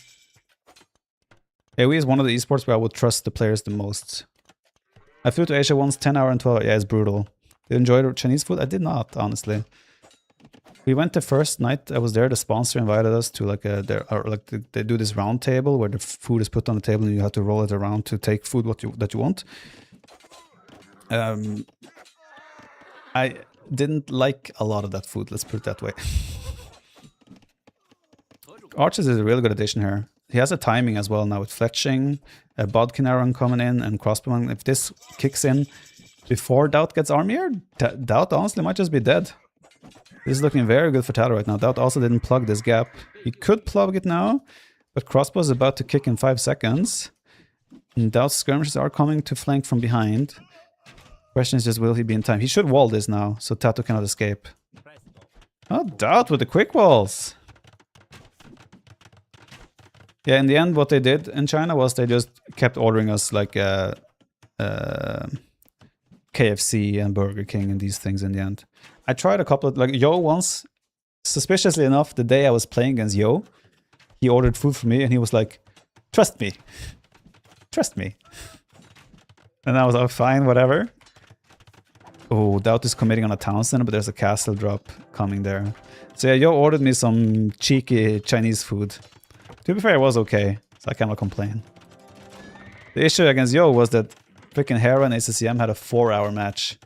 AoE is one of the esports where I would trust the players the most. I flew to Asia once, 10 hours and 12 hours. Yeah, it's brutal. Did you enjoy the Chinese food? I did not, honestly. We went the first night I was there. The sponsor invited us to like they do this round table where the food is put on the table and you have to roll it around to take food that you want. I didn't like a lot of that food. Let's put it that way. Archers is a really good addition here. He has a timing as well now with fletching, a bodkin arrow coming in, and crossbowman. If this kicks in before Doubt gets army here, Doubt honestly might just be dead. This is looking very good for Tato right now. Doubt also didn't plug this gap. He could plug it now, but crossbow is about to kick in 5 seconds. And Doubt's skirmishes are coming to flank from behind. Question is just, will he be in time? He should wall this now, so Tato cannot escape. Oh, Doubt with the quick walls. Yeah, in the end, what they did in China was they just kept ordering us like KFC and Burger King and these things in the end. I tried a couple of, like Yo once, suspiciously enough, the day I was playing against Yo, he ordered food for me and he was like, trust me. Trust me. And I was like, fine, whatever. Oh, Doubt is committing on a town center, but there's a castle drop coming there. So yeah, Yo ordered me some cheeky Chinese food. To be fair, it was okay, so I cannot complain. The issue against Yo was that freaking Hera and ACCM had a 4-hour match.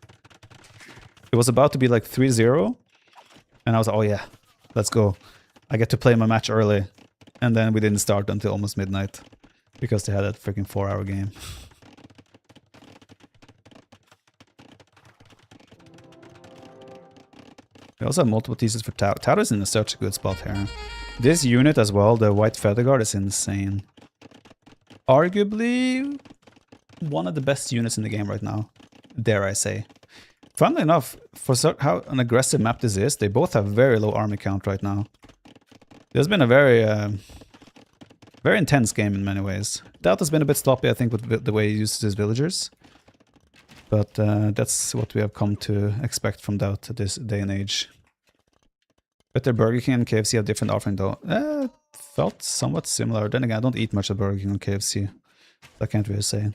It was about to be like 3-0, and I was like, oh yeah, let's go. I get to play my match early. And then we didn't start until almost midnight, because they had that freaking 4-hour game. We also have multiple pieces for Tao. Tao is in such a good spot here. This unit as well, the White Feather Guard, is insane. Arguably one of the best units in the game right now, dare I say. Funnily enough, for how an aggressive map this is, they both have very low army count right now. There's been a very intense game in many ways. Doubt has been a bit sloppy, I think, with the way he uses his villagers. But that's what we have come to expect from Doubt at this day and age. But their Burger King and KFC have different offering though. Felt somewhat similar. Then again, I don't eat much of Burger King and KFC. I can't really say.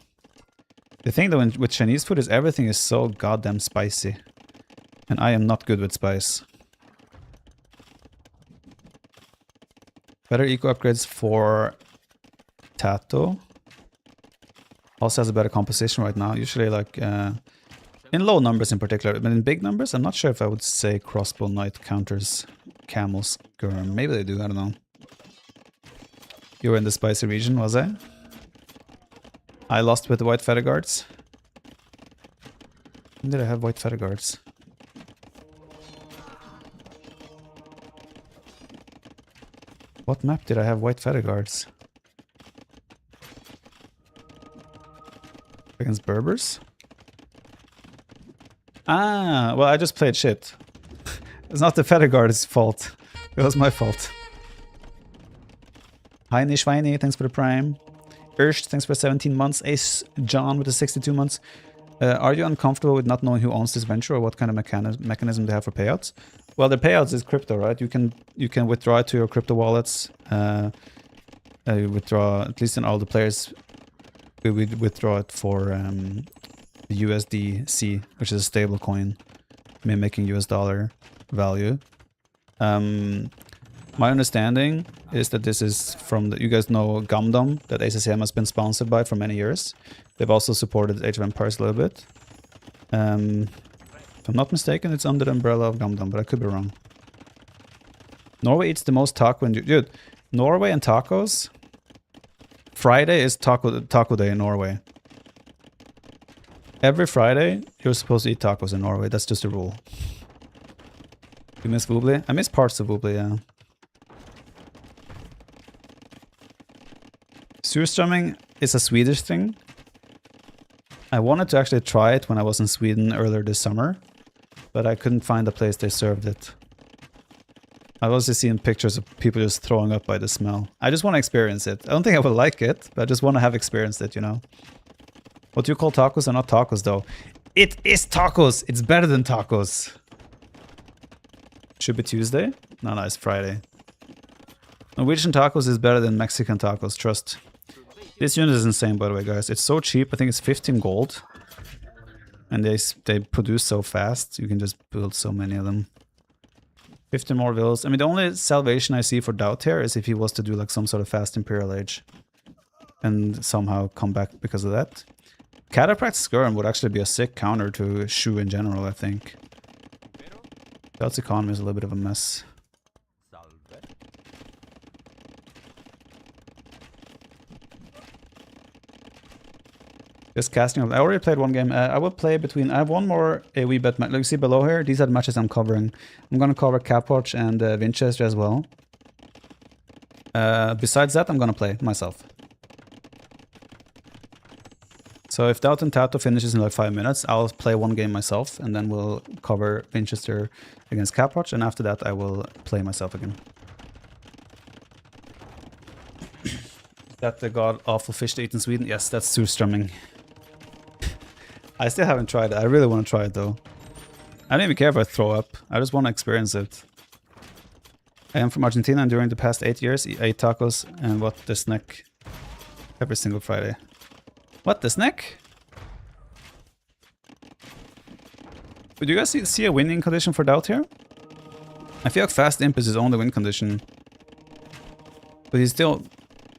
The thing though with Chinese food is everything is so goddamn spicy. And I am not good with spice. Better eco upgrades for Tato. Also has a better composition right now. Usually like in low numbers in particular, but in big numbers, I'm not sure if I would say crossbow knight counters camel skirm. Maybe they do, I don't know. You were in the spicy region, was I? I lost with the White Feather Guards. When did I have White Feather Guards? What map did I have White Feather Guards? Against Berbers? Ah, well, I just played shit. It's not the Feather Guard's fault. It was my fault. Hi, Nishweini, thanks for the prime. Urst, thanks for 17 months. Ace John with the 62 months. Are you uncomfortable with not knowing who owns this venture or what kind of mechanism they have for payouts? Well, the payouts is crypto, right? You can withdraw it to your crypto wallets. Withdraw, at least in all the players, we withdraw it for the USDC, which is a stable coin, mimicking US dollar value. My understanding is that this is from the, you guys know Gundam that ACCM has been sponsored by for many years. They've also supported Age of Empires a little bit. If I'm not mistaken, it's under the umbrella of Gundam, but I could be wrong. Norway eats the most taco in... Dude, Norway and tacos... Friday is taco day in Norway. Every Friday, you're supposed to eat tacos in Norway. That's just a rule. You miss Woobly? I miss parts of Woobly, yeah. Surströmming is a Swedish thing. I wanted to actually try it when I was in Sweden earlier this summer, but I couldn't find a place they served it. I've also seen pictures of people just throwing up by the smell. I just want to experience it. I don't think I will like it, but I just want to have experienced it, you know? What you call tacos are not tacos, though. It is tacos! It's better than tacos! Should be Tuesday? No, it's Friday. Norwegian tacos is better than Mexican tacos, trust. This unit is insane, by the way, guys. It's so cheap. I think it's 15 gold. And they produce so fast. You can just build so many of them. 50 more villas. I mean, the only salvation I see for Doubt here is if he was to do like some sort of fast Imperial Age. And somehow come back because of that. Catapract Skirm would actually be a sick counter to Shu in general, I think. Doubt's economy is a little bit of a mess. Just casting. I already played one game. I will play between... I have one more AoE bet match. Like you see below here, these are the matches I'm covering. I'm going to cover Capwatch and Winchester as well. Besides that, I'm going to play myself. So if Doubt and Tato finishes in like 5 minutes, I'll play one game myself, and then we'll cover Winchester against Capwatch, and after that I will play myself again. Is that the god-awful fish to eat in Sweden? Yes, that's surströmming. I still haven't tried it. I really want to try it though. I don't even care if I throw up. I just want to experience it. I am from Argentina, and during the past 8 years I ate tacos and what the snack every single Friday. What, the snack? Would you guys see a winning condition for Doubt here? I feel like Fast Imp is his only win condition. But he's still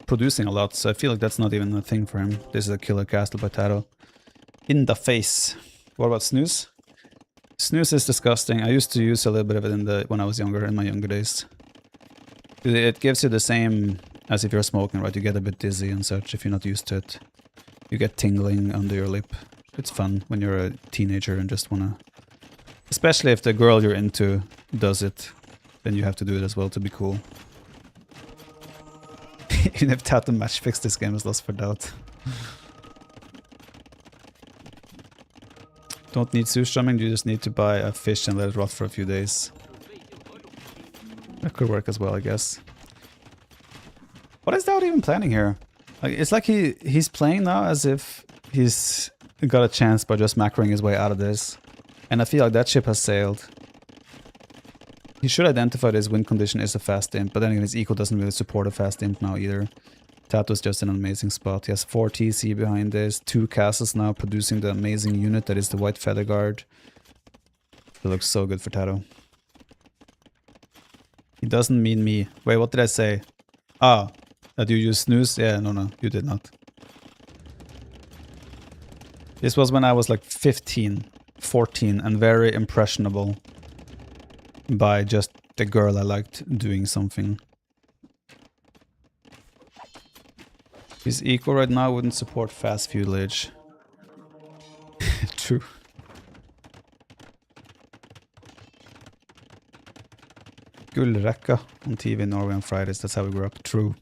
producing a lot, so I feel like that's not even a thing for him. This is a killer castle by Tato. In the face. What about snooze? Snooze is disgusting. I used to use a little bit of it when I was younger, in my younger days. It gives you the same as if you're smoking, right? You get a bit dizzy and such if you're not used to it. You get tingling under your lip. It's fun when you're a teenager and just wanna... Especially if the girl you're into does it, then you have to do it as well to be cool. Even if Tato match fix, this game is lost for Doubt. Don't need surströmming, you just need to buy a fish and let it rot for a few days. That could work as well, I guess. What is Doubt even planning here? Like, it's like he's playing now as if he's got a chance by just macroing his way out of this. And I feel like that ship has sailed. He should identify that his win condition is a fast imp, but then again his eco doesn't really support a fast imp now either. Tato's just in an amazing spot. He has 4 TC behind this, 2 castles now producing the amazing unit that is the White Feather Guard. It looks so good for Tato. He doesn't mean me. Wait, what did I say? Ah, that you use snooze? Yeah, no, you did not. This was when I was like 15, 14 and very impressionable by just the girl I liked doing something. His eco right now wouldn't support fast feudal age. True. Gullrekka on TV in Norway on Fridays, that's how we grew up. True.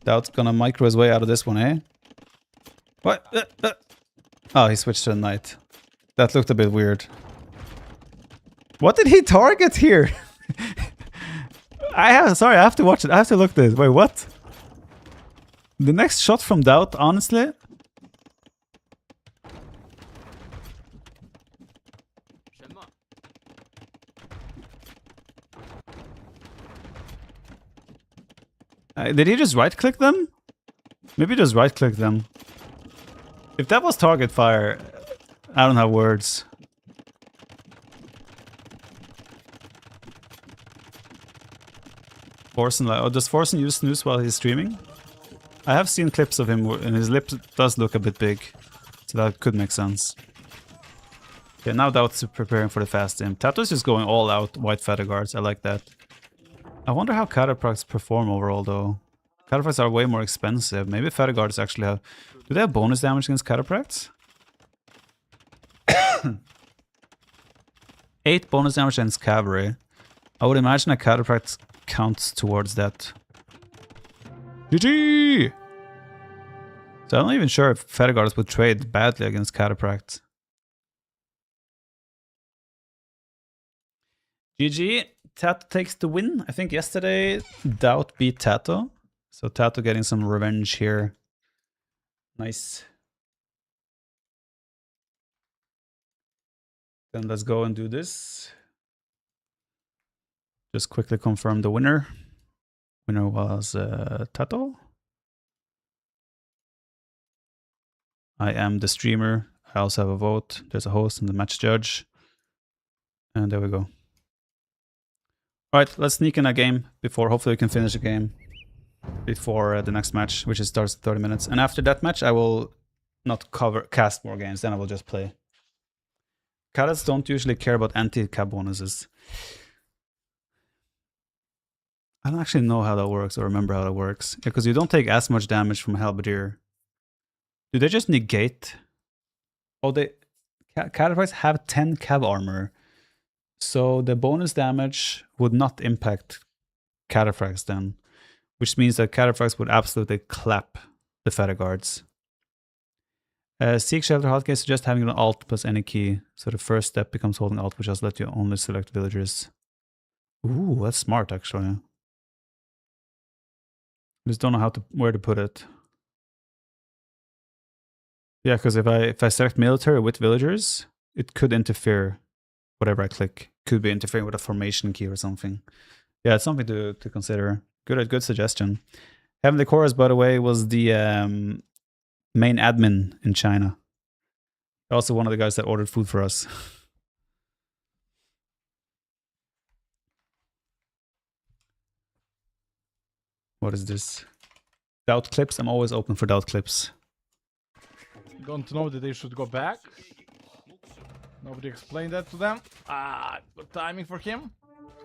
Doubt's gonna micro his way out of this one, eh? What? Oh, he switched to the knight. That looked a bit weird. What did he target here? Sorry, I have to watch it. I have to look this. Wait, what? The next shot from Doubt, honestly? Did he just right-click them? Maybe just right-click them. If that was target fire, I don't have words. Forsen, like, oh, does Forsen use snooze while he's streaming? I have seen clips of him and his lip does look a bit big. So that could make sense. Okay, now Doubt's preparing for the fast imp. Tato's just going all out white feather guards. I like that. I wonder how cataphracts perform overall though. Cataphracts are way more expensive. Maybe feather guards actually have... Do they have bonus damage against cataphracts? 8 bonus damage against cavalry. I would imagine a cataphract counts towards that. GG! So I'm not even sure if feather guards would trade badly against cataphracts. GG. Tato takes the win. I think yesterday Doubt beat Tato. So Tato getting some revenge here. Nice. Then let's go and do this. Just quickly confirm the winner. Winner was Tato. I am the streamer. I also have a vote. There's a host and the match judge. And there we go. Alright, let's sneak in a game before, hopefully we can finish the game before the next match, which starts in 30 minutes. And after that match, I will not cast more games, then I will just play. Cadets don't usually care about anti-cap bonuses. I don't actually know how that works or remember how that works. Because you don't take as much damage from Halberdier. Do they just negate? Oh, cataphracts have 10 cav armor. So the bonus damage would not impact cataphracts then. Which means that cataphracts would absolutely clap the feather guards. Seek Shelter Hotkey suggests having an alt plus any key. So the first step becomes holding alt, which has let you only select villagers. Ooh, that's smart actually. I just don't know where to put it. Yeah, because if I select military with villagers, it could interfere. Whatever I click could be interfering with a formation key or something. Yeah, it's something to consider. Good suggestion. Heavenly Chorus, by the way, was the main admin in China. Also one of the guys that ordered food for us. What is this? Doubt clips? I'm always open for doubt clips. Don't know that they should go back. Nobody explained that to them. Ah, good timing for him.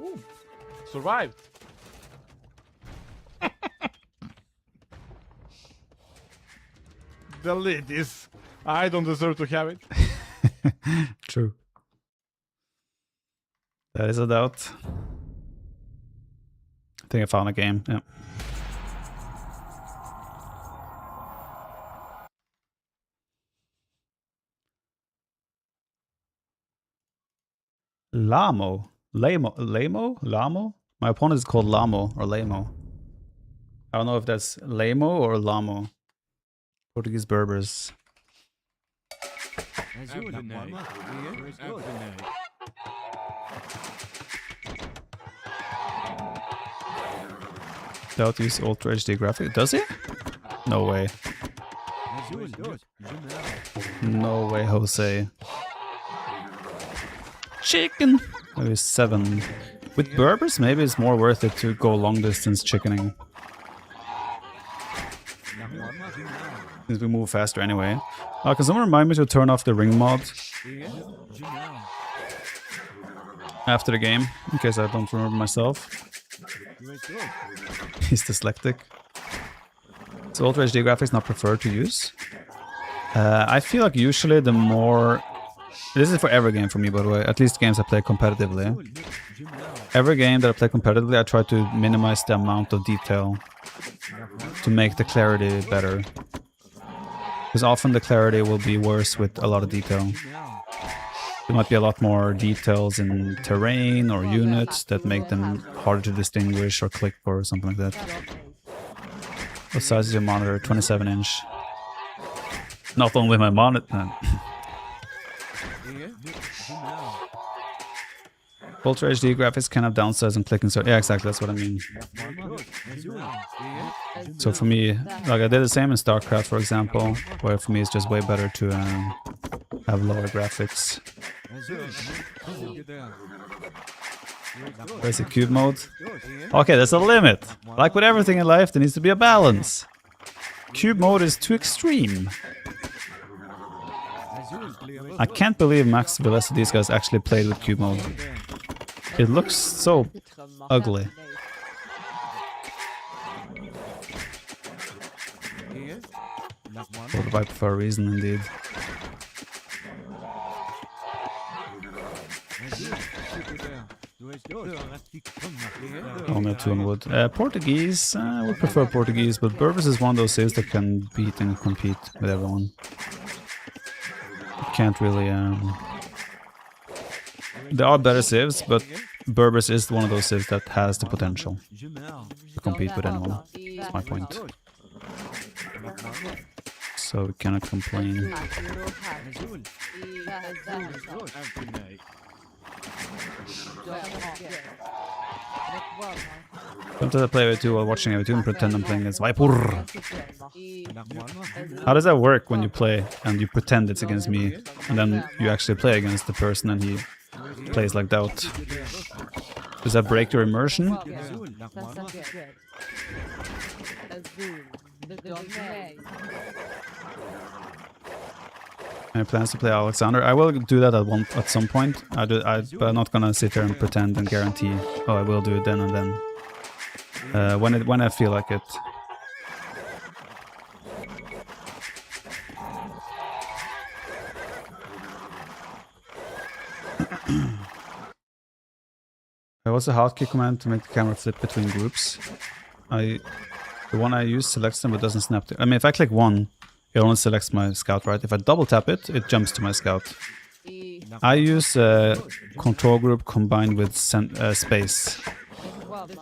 Ooh, survived. Delete this. I don't deserve to have it. True. That is a doubt. I think I found a game, yeah. Lamo? Lamo? My opponent is called Lamo or Lamo. I don't know if that's Lamo or Lamo. Portuguese Berbers. Doubt use Ultra HD graphic. Does he? No way. No way, Jose. Chicken! Maybe 7. With Berbers, maybe it's more worth it to go long distance chickening. Since we move faster anyway. Can someone remind me to turn off the ring mod after the game, in case I don't remember myself. He's dyslexic. So Ultra HD graphics not preferred to use. I feel like usually the more... This is for every game for me, by the way. At least games I play competitively. Every game that I play competitively, I try to minimize the amount of detail to make the clarity better. Because often the clarity will be worse with a lot of detail. There might be a lot more details in terrain or units that make them harder to distinguish or click or something like that. What size is your monitor? 27-inch. Not only my monitor. Ultra HD graphics can have downsides and clicking, so yeah, exactly, that's what I mean. So for me, like I did the same in StarCraft, for example, where for me it's just way better to have lower graphics. Where's the cube mode? Okay, there's a limit. Like with everything in life, there needs to be a balance. Cube mode is too extreme. I can't believe Max Velocity these guys actually played with cube mode. It looks so ugly. For the Viper for a reason, indeed. Only 2 on wood. Portuguese, I would prefer Portuguese, but Berbers is one of those cities that can beat and compete with everyone. Can't really... There are better civs, but Berbers is one of those civs that has the potential to compete with anyone. That's my point. So we cannot complain. Sometimes I play AoE2 while watching AoE2 and pretend I'm playing as Viper. How does that work when you play and you pretend it's against me and then you actually play against the person and he plays like doubt? Does that break your immersion? Any plans to play Alexander? I will do that at some point. But I'm not gonna sit here and pretend and guarantee. Oh, I will do it then and then. When I feel like it. What's the hotkey command to make the camera flip between groups? The one I use selects them but doesn't snap to. I mean, if I click one, it only selects my scout, right? If I double tap it, it jumps to my scout. I use control group combined with space.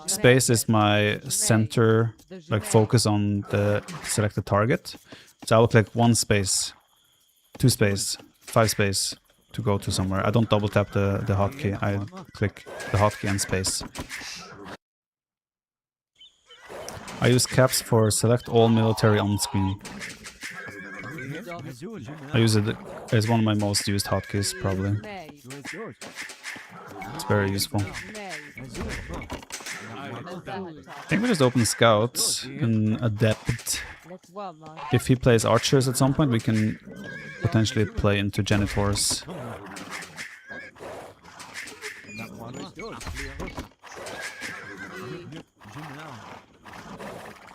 Space is my center, like focus on the selected target. So I will click 1 space, 2 space, 5 space to go to somewhere. I don't double tap the hotkey. I click the hotkey and space. I use caps for select all military on screen. I use it as one of my most used hotkeys, probably. It's very useful. I think we just open scouts in Adept. If he plays archers at some point, we can potentially play into genitors.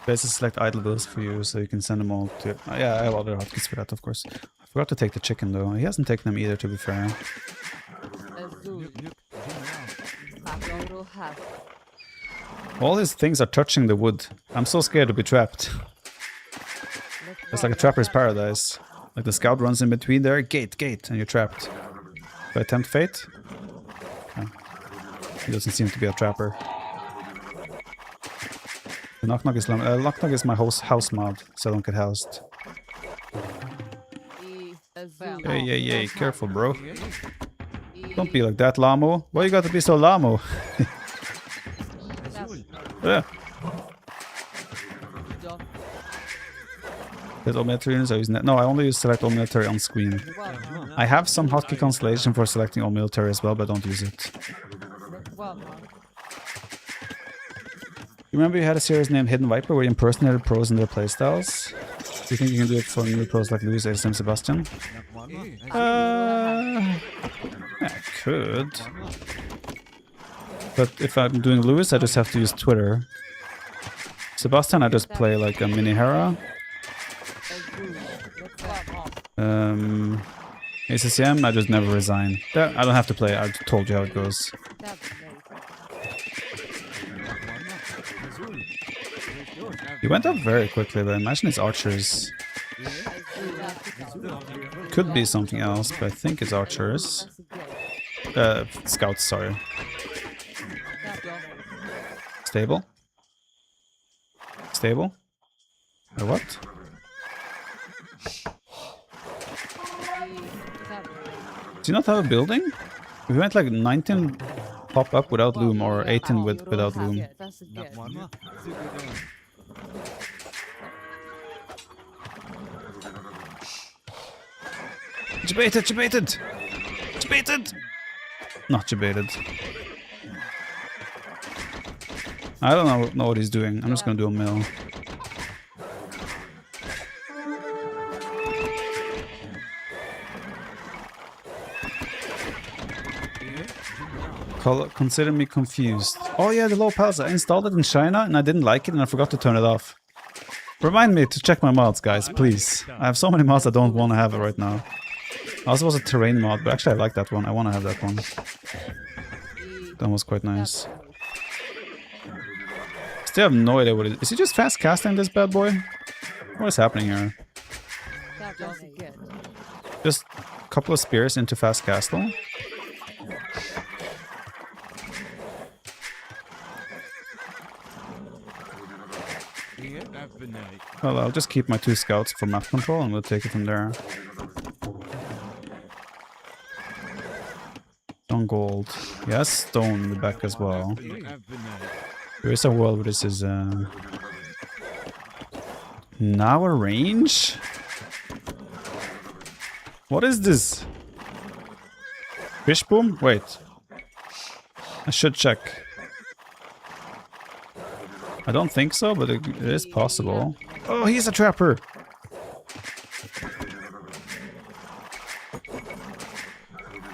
Places select idle bills for you, so you can send them all to... yeah, I have other hotkeys for that, of course. I forgot to take the chicken, though. He hasn't taken them either, to be fair. All these things are touching the wood. I'm so scared to be trapped. It's like a trapper's paradise. Like the scout runs in between there, gate, and you're trapped. Do I attempt fate? Oh. He doesn't seem to be a trapper. The knock knock is my house mod, so I don't get housed. Hey, careful, bro. Don't be like that, Lamo. Why you gotta be so Lamo? Yeah. All military units I use no, I only use select all military on screen. I have some hotkey constellation for selecting all military as well, but I don't use it. You remember you had a series named Hidden Viper where you impersonated pros and their playstyles? Do you think you can do it for new pros like Luis, ASM, Sebastian? I could. But if I'm doing Luis, I just have to use Twitter. Sebastian, I just play like a mini Hera. ACCM, I just never resign. I don't have to play, I told you how it goes. He went up very quickly, but I imagine it's archers. Could be something else, but I think it's archers. Scouts, sorry. Stable? Stable? Or what? Do you not have a building? We went like 19 pop up without loom or 18 without loom. Debated! Not debated. I don't know what he's doing. I'm just gonna do a mill. Consider me confused. Oh yeah, the low pulse. I installed it in China and I didn't like it and I forgot to turn it off. Remind me to check my mods, guys, please. I have so many mods I don't want to have it right now. Also was a terrain mod, but actually I like that one. I want to have that one. That was quite nice. Still have no idea what it is. Is he just fast casting this bad boy? What is happening here? Just a couple of spears into fast castle. Well, I'll just keep my 2 scouts for map control and we'll take it from there. Stone gold. Yes, stone in the back as well. There is a world where this is now a range? What is this? Fish boom? Wait. I should check. I don't think so, but it is possible. Oh, he's a trapper!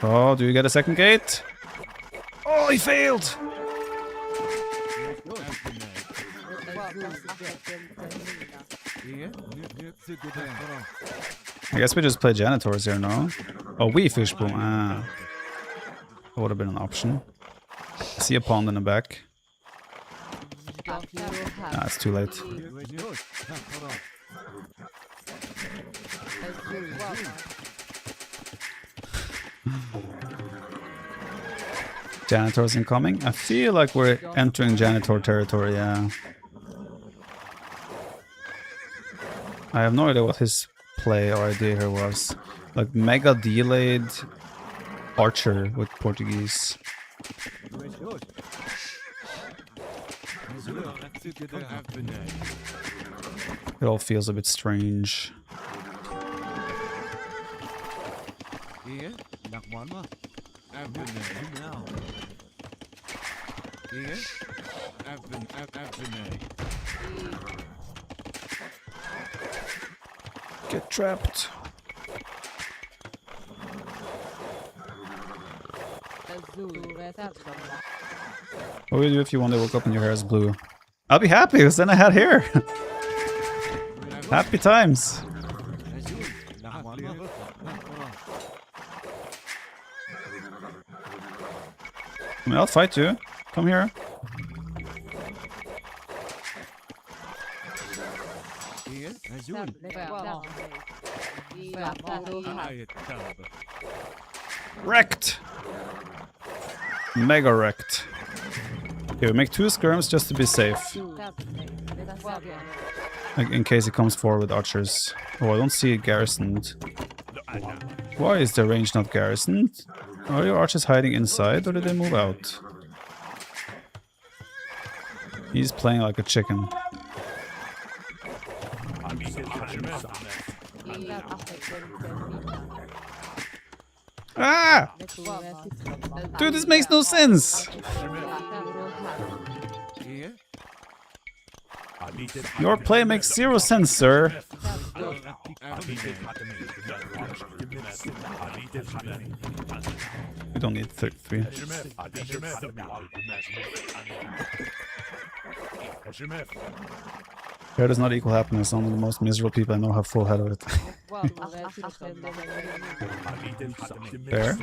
Oh, do you get a second gate? Oh, he failed! I guess we just play janitors here, no? Oh, we fish boom. Ah. That would have been an option. I see a pond in the back. Nah, it's too late. Janitors incoming? I feel like we're entering janitor territory, yeah. I have no idea what his play or idea here was. Like mega delayed archer with Portuguese. It all feels a bit strange. Get trapped. What would you do if you one day woke up and your hair is blue? I'll be happy because then I had hair. Happy times. I mean, I'll fight you. Come here. Wrecked. Mega wrecked. Okay, we make 2 skirms just to be safe. Like, in case he comes forward with archers. Oh, I don't see it garrisoned. Why is the range not garrisoned? Are your archers hiding inside or did they move out? He's playing like a chicken. Ah! Dude, this makes no sense! Your play makes 0 sense, sir. We don't need 33. Hair does not equal happiness. Only the most miserable people I know have full head of it. Fair.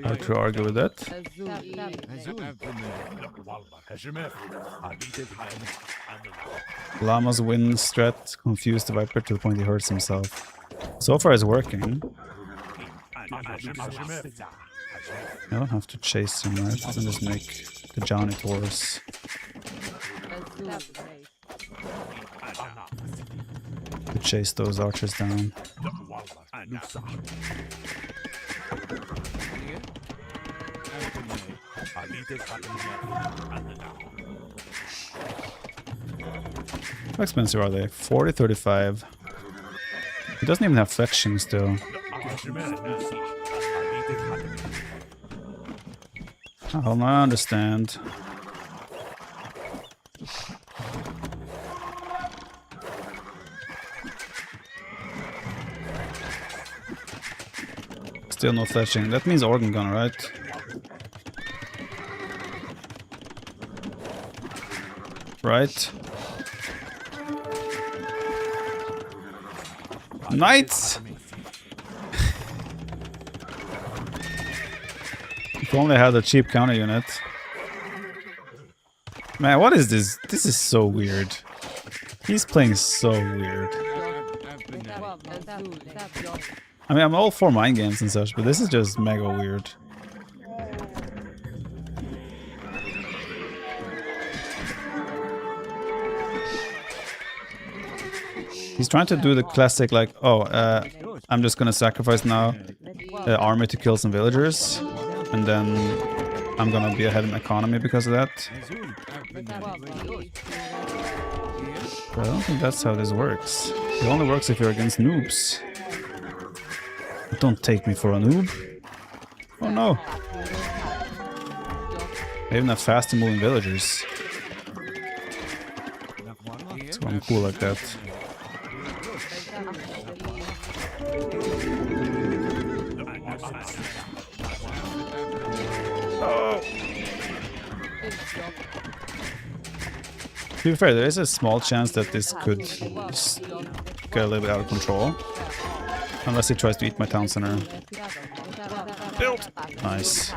Hard to argue with that. Llama's win strat confused the Viper to the point he hurts himself. So far it's working. I don't have to chase him, right? I can just make the janitors. To chase those archers down. How expensive are they? 40, 35. He doesn't even have fetching still. I don't understand. Still no flashing. That means organ gun, right? Right? Knights! If only I had a cheap counter unit. Man, what is this? This is so weird. He's playing so weird. I mean, I'm all for mind games and such, but this is just mega weird. He's trying to do the classic, like, oh, I'm just gonna sacrifice now the army to kill some villagers, and then I'm gonna be ahead in economy because of that. But I don't think that's how this works. It only works if you're against noobs. Don't take me for a noob. Oh no. Even have fast moving villagers. That's why I'm cool like that. Oh. To be fair, there is a small chance that this could get a little bit out of control. Unless he tries to eat my town center. Build! Nice.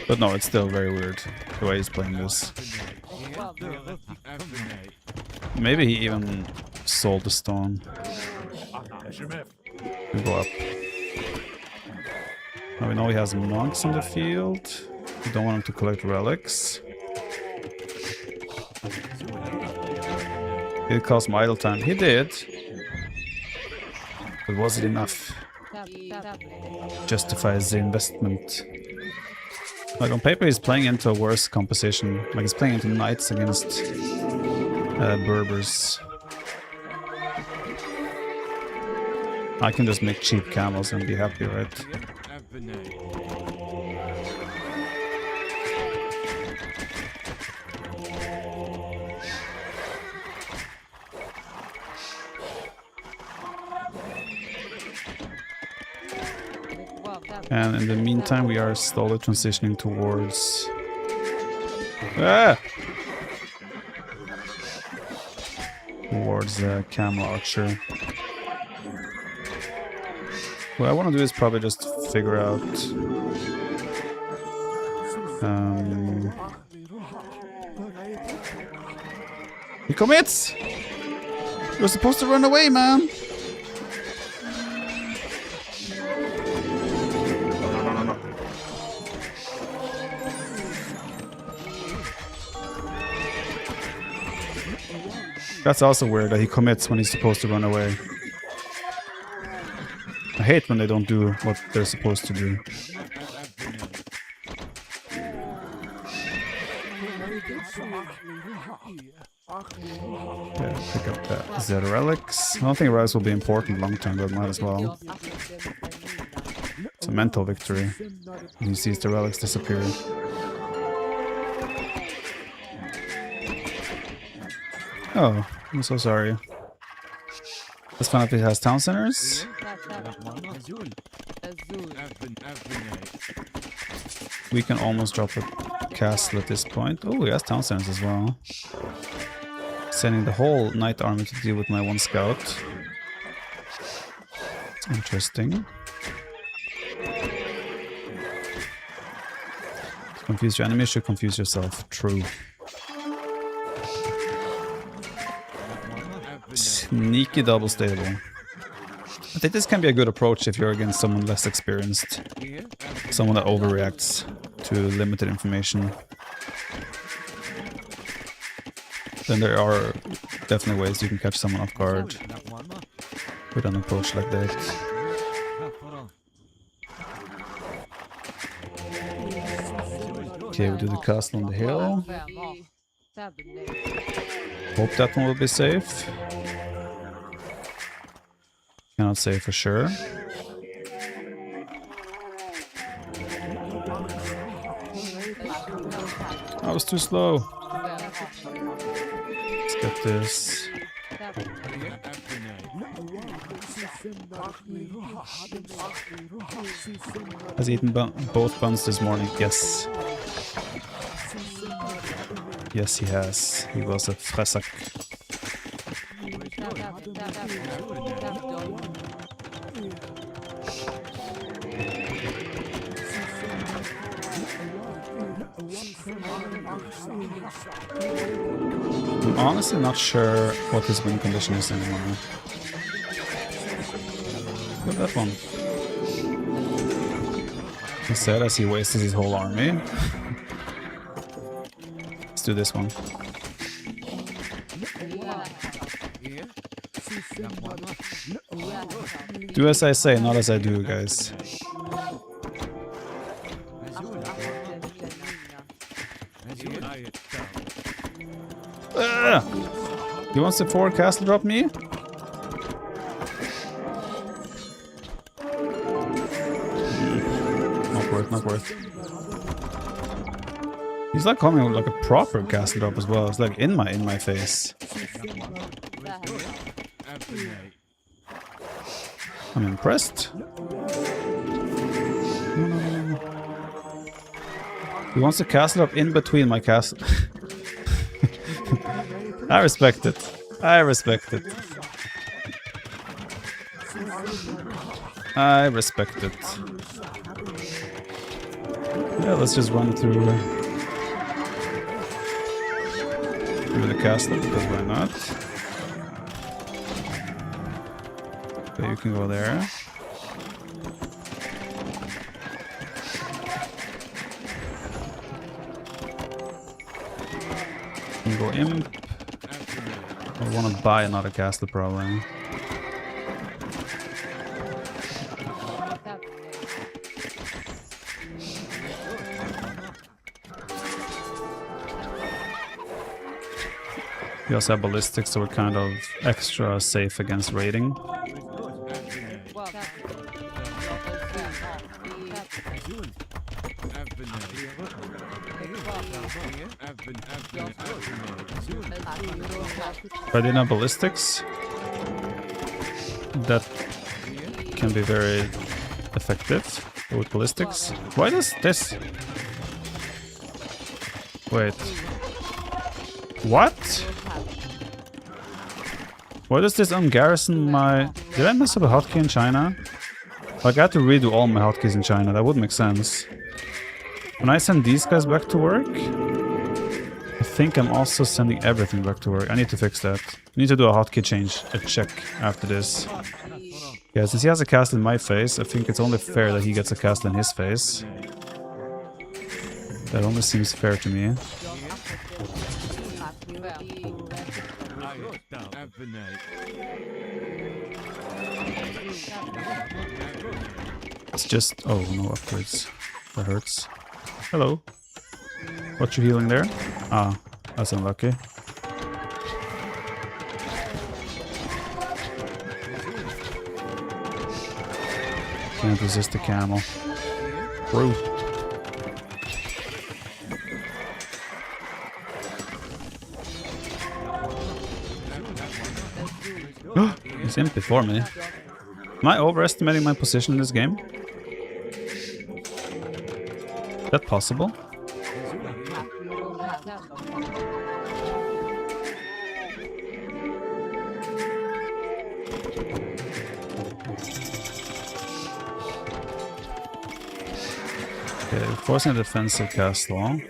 But no, it's still very weird the way he's playing this. Maybe he even sold the stone. We go up. Now we know he has monks in the field. We don't want him to collect relics. It cost him idle time. He did. But was it enough? Justifies the investment. Like on paper he's playing into a worse composition. Like he's playing into knights against Berbers. I can just make cheap camels and be happy, right? And in the meantime, we are slowly transitioning towards... Towards Camel Archer. What I want to do is probably just figure out... He commits! You're supposed to run away, man! That's also weird that he commits when he's supposed to run away. I hate when they don't do what they're supposed to do. Yeah, pick up that Z relics. I don't think relics will be important long term, but might as well. It's a mental victory. He sees the relics disappear. Oh, I'm so sorry. Let's find out if it has town centers. We can almost drop a castle at this point. Oh, he has town centers as well. Sending the whole knight army to deal with my one scout. Interesting. Confuse your enemy, should confuse yourself. True. Sneaky double stable. I think this can be a good approach if you're against someone less experienced. Someone that overreacts to limited information. Then there are definitely ways you can catch someone off guard with an approach like that. Okay, we do the castle on the hill. Hope that one will be safe. Cannot say for sure. I was too slow. Let's get this. Has eaten both buns this morning. Yes. Yes, he has. He was a fresak. I'm honestly not sure what his win condition is anymore. Look at that one. He said as he wasted his whole army. Let's do this one. Do as I say, not as I do, guys. He wants to 4 castle drop me? Not worth, not worth. He's like coming with like a proper castle drop as well. It's like in my face. I'm impressed. He wants to castle up in between my castle. I respect it. I respect it. I respect it. Yeah, let's just run through the castle, because why not? Okay, you can go there. You can go imp. I want to buy another castle probably. We also have ballistics, so we're kind of extra safe against raiding. If I didn't have ballistics, that can be very effective with ballistics. Why does this... Wait. What? Why does this ungarrison my... Did I mess up a hotkey in China? Like, I had to redo all my hotkeys in China. That would make sense. When I send these guys back to work, I think I'm also sending everything back to work. I need to fix that. I need to do a hotkey change, a check after this. Yeah, since he has a castle in my face, I think it's only fair that he gets a castle in his face. That only seems fair to me. It's just... Oh, no upgrades. That hurts. Hello. What you healing there? Ah, that's unlucky. Can't resist the camel. Bro. He's in before me. Am I overestimating my position in this game? Is that possible? Okay, forcing a defensive castle.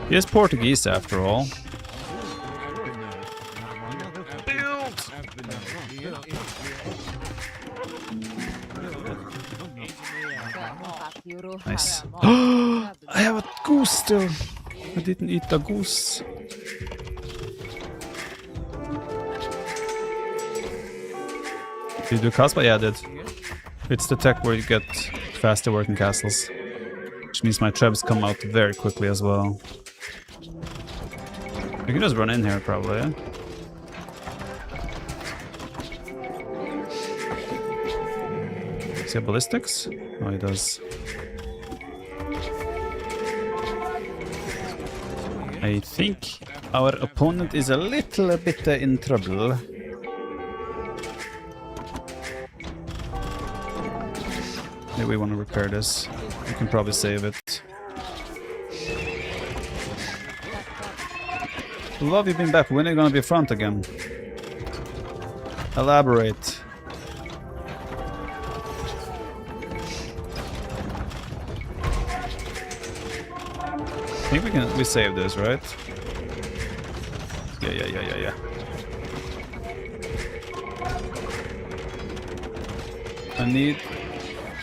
He is Portuguese after all. Nice. I have a goose still. I didn't eat the goose. Did you do Caspa? Yeah, I did. It's the tech where you get faster working castles. Which means my trebs come out very quickly as well. We can just run in here, probably, yeah? Does he have ballistics? Oh, he does. I think our opponent is a little bit in trouble. Maybe we want to repair this. We can probably save it. Love you being back. When are you gonna be front again? Elaborate. I think we save this, right? Yeah. I need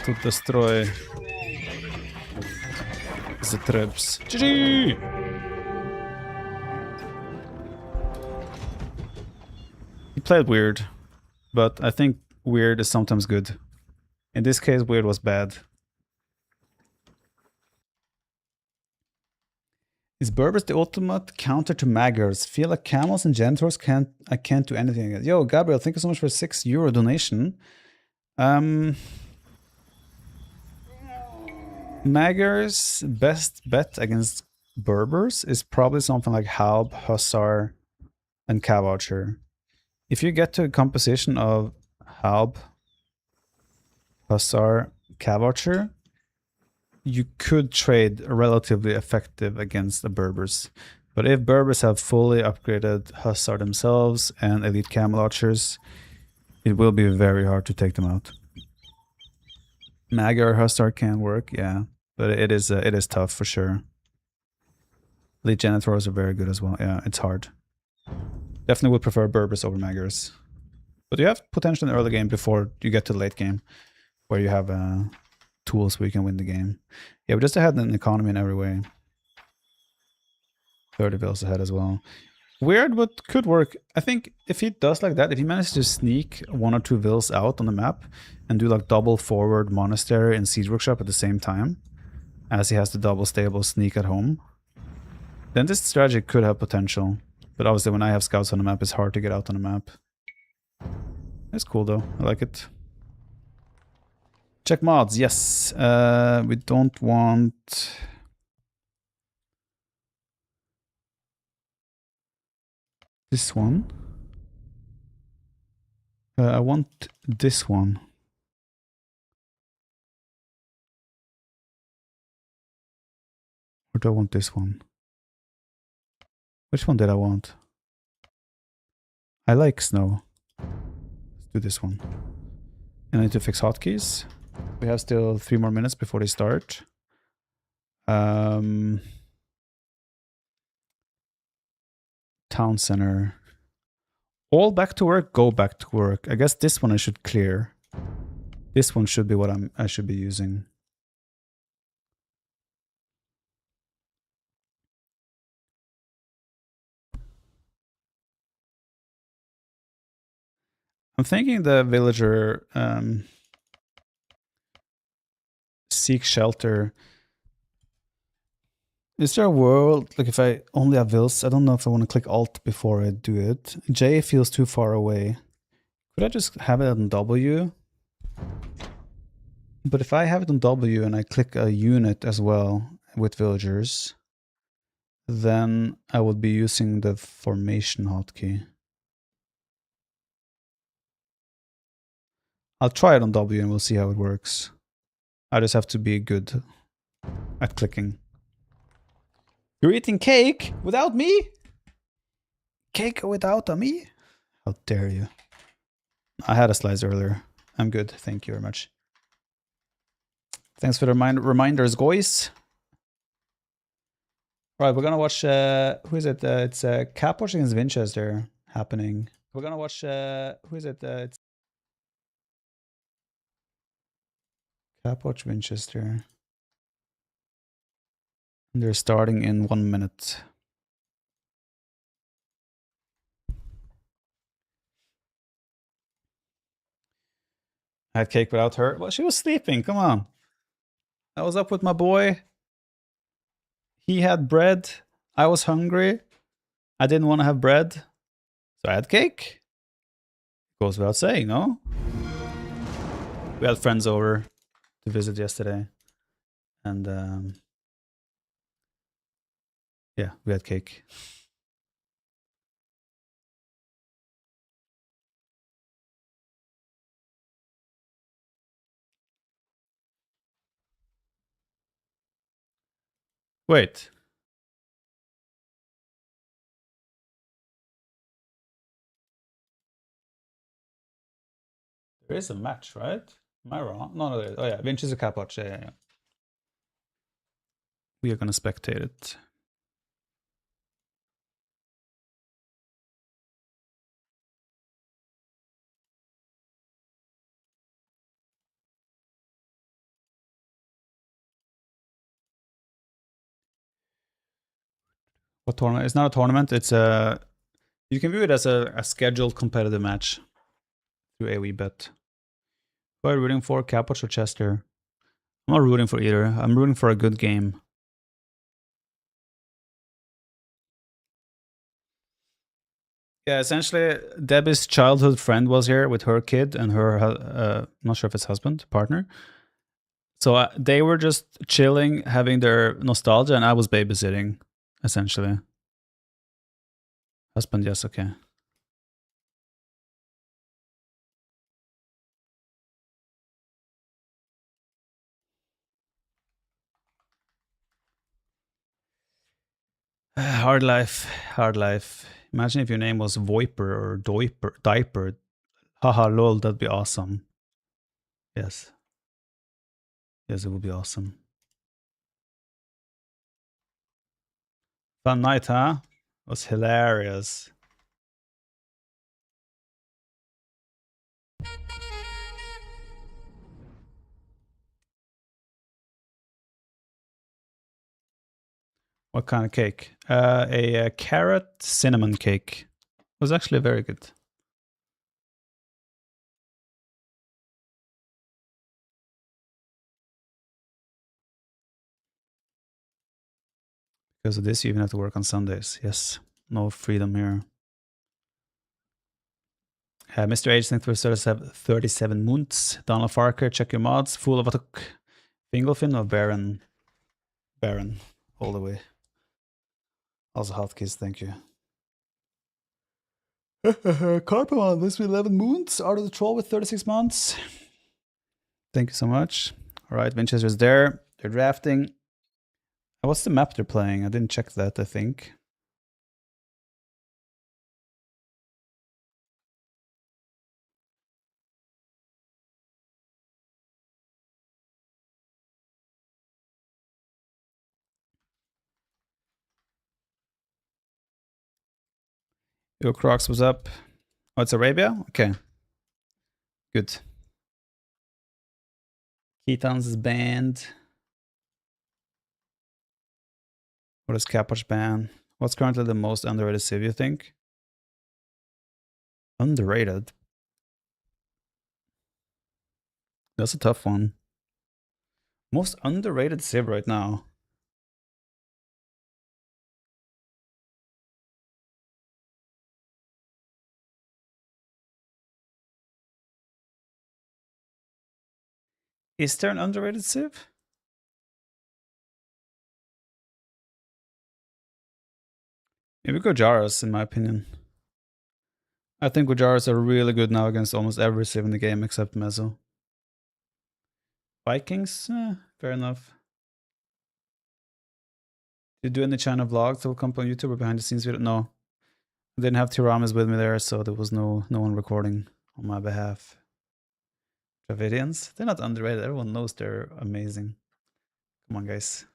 to destroy the traps. GG! He played weird, but I think weird is sometimes good. In this case, weird was bad. Is Berbers the ultimate counter to Maggers? Feel like camels and Genitors I can't do anything against. Yo, Gabriel, thank you so much for a €6 donation. Maggers' best bet against Berbers is probably something like Halb, Hussar, and Cav Archer. If you get to a composition of Halb, Hussar, Cav Archer, you could trade relatively effective against the Berbers. But if Berbers have fully upgraded Hussar themselves and elite Camel Archers, it will be very hard to take them out. Maggar or Hussar can work, yeah. But it is tough for sure. Elite Janitors are very good as well. Yeah, it's hard. Definitely would prefer Berbers over Maggars. But you have potential in the early game before you get to the late game, where you have tools where you can win the game. Yeah, we're just ahead in economy in every way. 30 vills ahead as well. Weird, but could work. I think if he does like that, if he manages to sneak 1 or 2 vills out on the map and do like double forward monastery and siege workshop at the same time, as he has the double stable sneak at home, then this strategy could have potential. But obviously when I have scouts on the map, it's hard to get out on the map. It's cool though, I like it. Check mods, yes. We don't want... this one. I want this one. Or do I want this one? Which one did I want? I like snow. Let's do this one. And I need to fix hotkeys. We have still 3 more minutes before they start. Town center. All back to work, go back to work. I guess this one I should clear. This one should be what I should be using. I'm thinking the villager seek shelter. Is there a world, like if I only have vills, I don't know if I want to click Alt before I do it. J feels too far away. Could I just have it on W? But if I have it on W and I click a unit as well with villagers, then I would be using the formation hotkey. I'll try it on W and we'll see how it works. I just have to be good at clicking. You're eating cake without me? Cake without me? How dare you? I had a slice earlier. I'm good. Thank you very much. Thanks for the reminders, guys. Right, we're gonna watch, who is it? It's Capwatch against Winchester happening. We're gonna watch, who is it? It's Capwatch Winchester. And they're starting in 1 minute. I had cake without her. Well, she was sleeping. Come on. I was up with my boy. He had bread. I was hungry. I didn't want to have bread, so I had cake. Goes without saying, no? We had friends over to visit yesterday, and yeah, we had cake. Wait. There is a match, right? Am I wrong? No, there is. Oh yeah, Vinci is a Capoccia. Yeah. We are gonna spectate it. What tournament? It's not a tournament. It's a. You can view it as a scheduled competitive match through AoE bet. Who are you rooting for, Capoch or Chester? I'm not rooting for either. I'm rooting for a good game. Yeah, essentially, Debbie's childhood friend was here with her kid and her, not sure if it's husband, partner. So they were just chilling, having their nostalgia, and I was babysitting, essentially. Husband, yes, okay. Hard life, hard life. Imagine if your name was Voiper or Diaper. Haha, lol, that'd be awesome. Yes. Yes, it would be awesome. Fun night, huh? It was hilarious. What kind of cake? A carrot cinnamon cake. It was actually very good. Because of this, you even have to work on Sundays. Yes, no freedom here. Mr. H, thanks for 37 months. Donald Farker, check your mods. Fool of a tuck. Fingelfin or Baron? Baron, all the way. Also hotkeys, thank you. Carpamon, this with 11 moons. Art of the Troll with 36 months. Thank you so much. All right, Winchester's there. They're drafting. What's the map they're playing? I didn't check that, I think. Yo, Crocs was up. Oh, it's Arabia? Okay. Good. Keaton's banned. What is Capoch ban? What's currently the most underrated civ, you think? Underrated? That's a tough one. Most underrated civ right now. Is there an underrated civ? Maybe Gojaras, in my opinion. I think Gojaras are really good now against almost every civ in the game except Mezzo. Vikings? Fair enough. Did you do any China vlogs that will come up on YouTube or behind the scenes video? No. I didn't have Tiramis with me there, so there was no one recording on my behalf. Dravidians? They're not underrated. Everyone knows they're amazing. Come on, guys.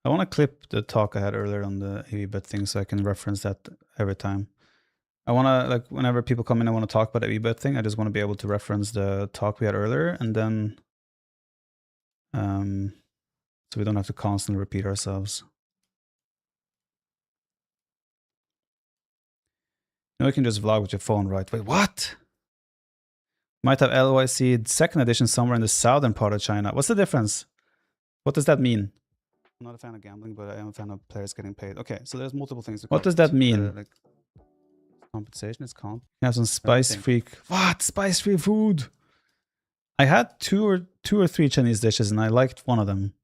I want to clip the talk I had earlier on the AVBet thing so I can reference that every time. I want to, like, whenever people come in and want to talk about the AVBet thing, I just want to be able to reference the talk we had earlier, and then so we don't have to constantly repeat ourselves. No, you can just vlog with your phone, right? Wait, what? Might have LYC 2nd edition somewhere in the southern part of China. What's the difference? What does that mean? I'm not a fan of gambling, but I am a fan of players getting paid. Okay, so there's multiple things. What does that mean? Like compensation is comp. You have some spice-free. What? Spice-free food? I had two or three Chinese dishes, and I liked one of them.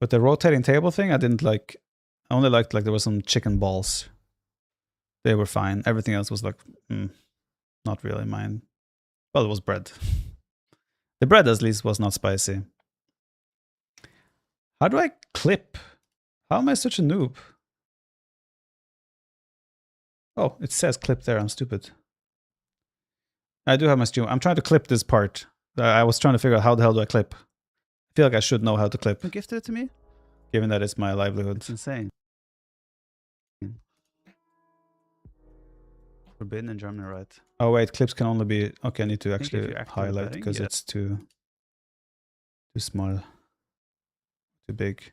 But the rotating table thing, I didn't like. I only liked like there was some chicken balls. They were fine. Everything else was like, not really mine. Well, it was bread. The bread at least was not spicy. How do I clip? How am I such a noob? Oh, it says clip there. I'm stupid. I do have my stream. I'm trying to clip this part. I was trying to figure out how the hell do I clip. I feel like I should know how to clip. You gifted it to me? Given that it's my livelihood. It's insane. Forbidden in Germany, right? Oh wait, clips can only be... Okay, I need to actually highlight because it's too small. Too big.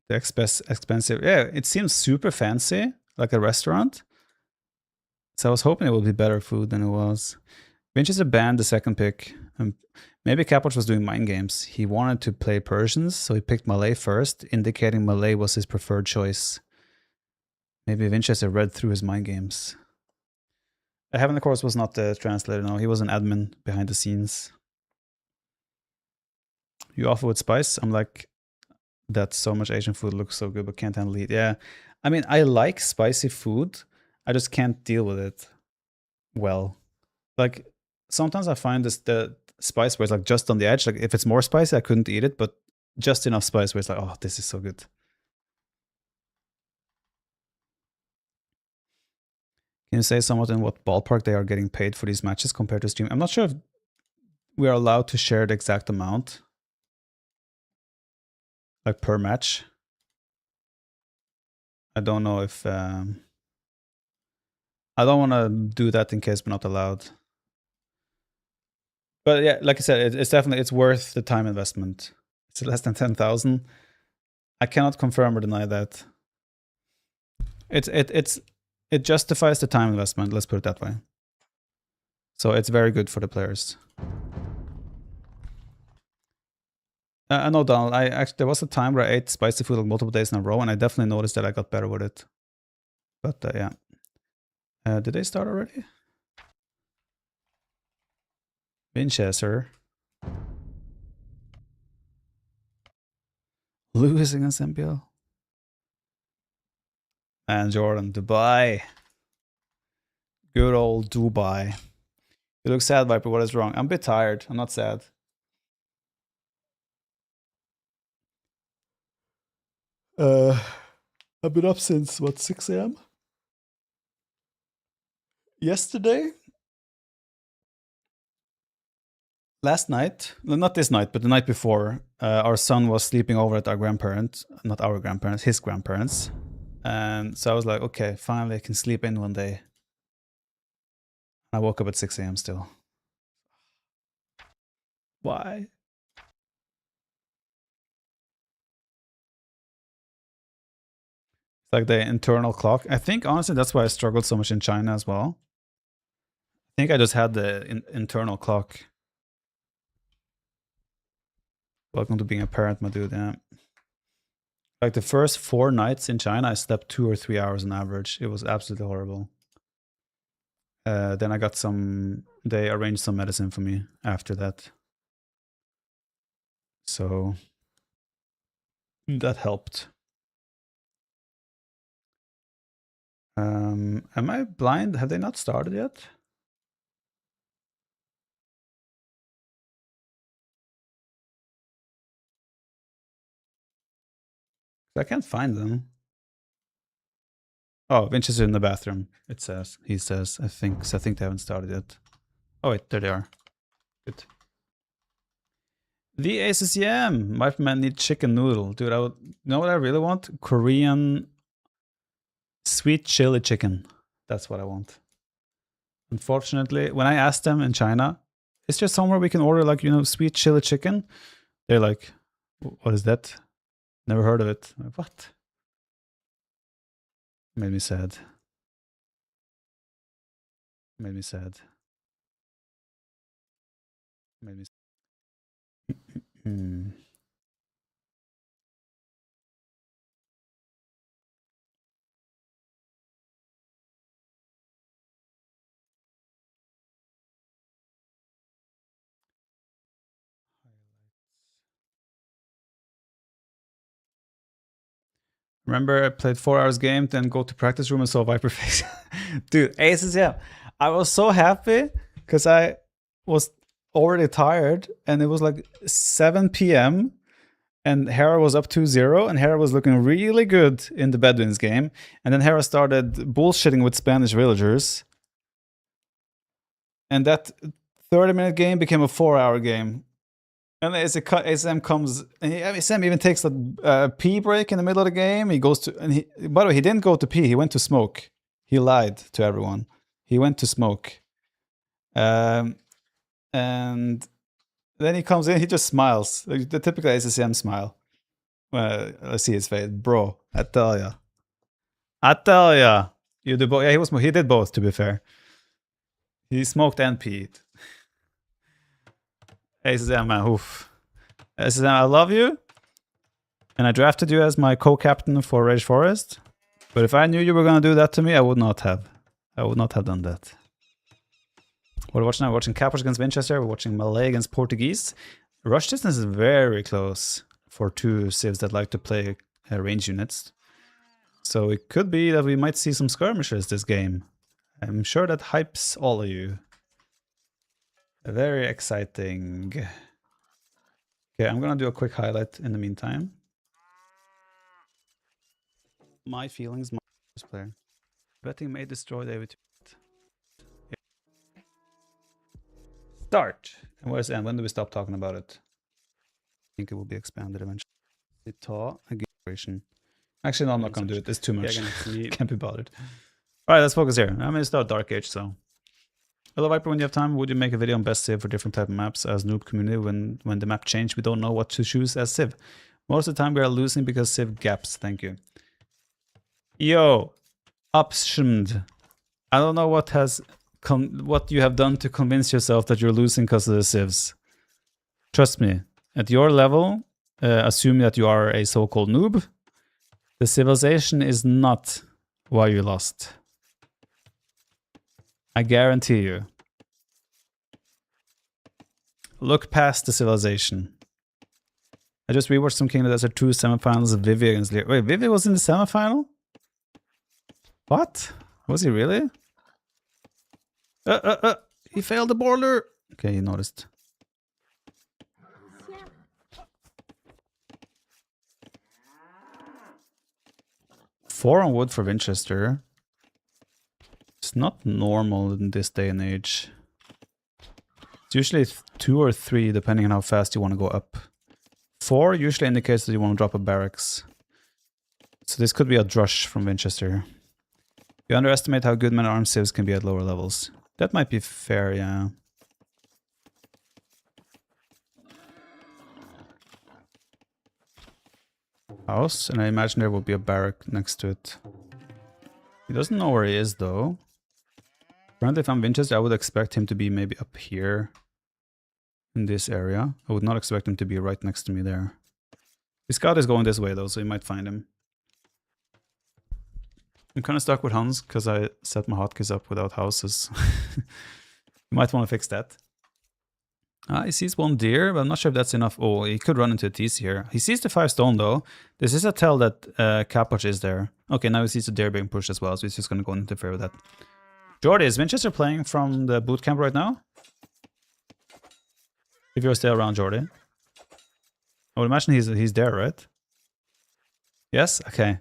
The expensive... Yeah, it seems super fancy, like a restaurant. So I was hoping it would be better food than it was. Winchester banned the second pick. Maybe Capwatch was doing mind games. He wanted to play Persians, so he picked Malay first, indicating Malay was his preferred choice. Maybe Winchester read through his mind games. Heaven, of course, was not the translator. No, he was an admin behind the scenes. You offer with spice? I'm like, that so much Asian food looks so good, but can't handle it. Yeah, I mean, I like spicy food. I just can't deal with it well. Like, sometimes I find the spice where it's like just on the edge. Like if it's more spicy, I couldn't eat it, but just enough spice where it's like, oh, this is so good. Can you say somewhat in what ballpark they are getting paid for these matches compared to stream? I'm not sure if we are allowed to share the exact amount, like per match. I don't know if I don't want to do that in case we're not allowed. But yeah, like I said, it's definitely, it's worth the time investment. It's less than 10,000. I cannot confirm or deny that. It justifies the time investment, let's put it that way. So it's very good for the players. I know, Donald, there was a time where I ate spicy food like multiple days in a row, and I definitely noticed that I got better with it. But yeah. Did they start already? Winchester. Lewis against MPL. And Jordan, Dubai. Good old Dubai. You look sad, Viper. What is wrong? I'm a bit tired. I'm not sad. I've been up since, what, 6 a.m.? Yesterday? Last night, not this night, but the night before, our son was sleeping over at our grandparents, not our grandparents, his grandparents. And so I was like, okay, finally I can sleep in one day. I woke up at 6 a.m. still. Why? It's like the internal clock. I think, honestly, that's why I struggled so much in China as well. I think I just had the internal clock. Welcome to being a parent, my dude, yeah. Like the first 4 nights in China, I slept 2 or 3 hours on average. It was absolutely horrible. Then I got they arranged some medicine for me after that. So that helped. Am I blind? Have they not started yet? I can't find them. Oh, Vinch is in the bathroom. It says. He says. I think. So I think they haven't started yet. Oh wait, there they are. Good. The ACCM. My man need chicken noodle, dude. You know what I really want? Korean sweet chili chicken. That's what I want. Unfortunately, when I asked them in China, is there somewhere we can order like, you know, sweet chili chicken? They're like, what is that? Never heard of it. What? Made me sad. Made me sad. Made me. Hmm. Remember, I played 4 hours game, then go to practice room and saw Viper face. Dude, aces, yeah. I was so happy because I was already tired, and it was like 7 p.m. and Hera was up 2-0, and Hera was looking really good in the Bedouins game. And then Hera started bullshitting with Spanish villagers. And that 30-minute game became a 4-hour game. And ASM comes, and ASM even takes a pee break in the middle of the game. He goes to, and by the way, he didn't go to pee. He went to smoke. He lied to everyone. He went to smoke. And then he comes in. He just smiles, like the typical ASM smile. Let's see his face, bro. I tell ya, you do both. Yeah, he did both. To be fair, he smoked and peed. ASM, man, oof. ASM, I love you. And I drafted you as my co-captain for Rage Forest. But if I knew you were going to do that to me, I would not have. I would not have done that. What are we watching now? We're watching Capers against Winchester. We're watching Malay against Portuguese. Rush distance is very close for two civs that like to play range units. So it could be that we might see some skirmishes this game. I'm sure that hypes all of you. Very exciting. Okay, I'm going to do a quick highlight in the meantime. My feelings, my player. Betting may destroy the AoE2. Start. And where's the end? When do we stop talking about it? I think it will be expanded eventually. Actually, no, I'm not going to do it. It's too much. Can't be bothered. All right, let's focus here. I'm going to start Dark Age, so. Hello, Viper. When you have time, would you make a video on best civ for different type of maps as noob community? When the map changed, we don't know what to choose as civ. Most of the time, we are losing because civ gaps. Thank you. Yo, Upshmd. I don't know what you have done to convince yourself that you're losing because of the civs. Trust me, at your level, assume that you are a so-called noob. The civilization is not why you lost. I guarantee you. Look past the civilization. I just rewatched some King of the Desert 2 semifinals of Vivi against Lear. Wait, Vivi was in the semifinal? What? Was he really? He failed the border. Okay, he noticed. Four on wood for Winchester. It's not normal in this day and age. It's usually 2 or 3, depending on how fast you want to go up. 4 usually indicates that you want to drop a barracks. So this could be a drush from Winchester. You underestimate how good man-at-arms civs can be at lower levels. That might be fair, yeah. House, and I imagine there will be a barrack next to it. He doesn't know where he is, though. Apparently, if I'm Winchester, I would expect him to be maybe up here. In this area. I would not expect him to be right next to me there. His scout is going this way, though, so you might find him. I'm kind of stuck with Hans, because I set my hotkeys up without houses. You might want to fix that. He sees one deer, but I'm not sure if that's enough. Oh, he could run into a TC here. He sees the 5 stone, though. This is a tell that Capoch is there. Okay, now he sees the deer being pushed as well, so he's just going to go and interfere with that. Jordy, is Winchester playing from the boot camp right now? If you're still around, Jordy. I would imagine he's there, right? Yes? Okay.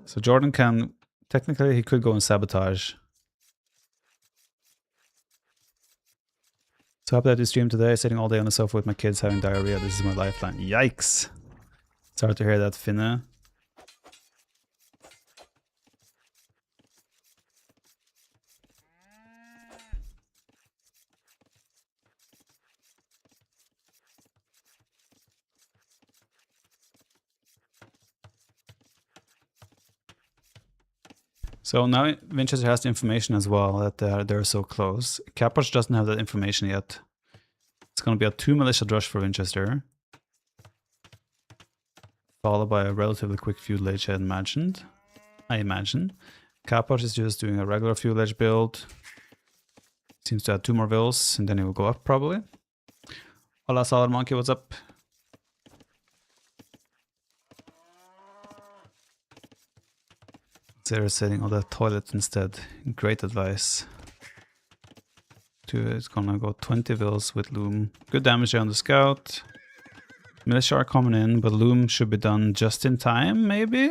So Jordan can... Technically, he could go and sabotage. So happy that you streamed today, sitting all day on the sofa with my kids having diarrhea. This is my lifeline. Yikes! Sorry to hear that, Finne. So now Winchester has the information as well that they're so close. Capoch doesn't have that information yet. It's going to be a 2 militia rush for Winchester. Followed by a relatively quick feudal age, I imagine. Capoch is just doing a regular feudal age build. Seems to have 2 more vills, and then he will go up probably. Hola Solid Monkey, what's up? They're sitting on the toilet instead. Great advice. It's gonna go 20 vills with Loom. Good damage there on the scout. Militia are coming in, but Loom should be done just in time, maybe?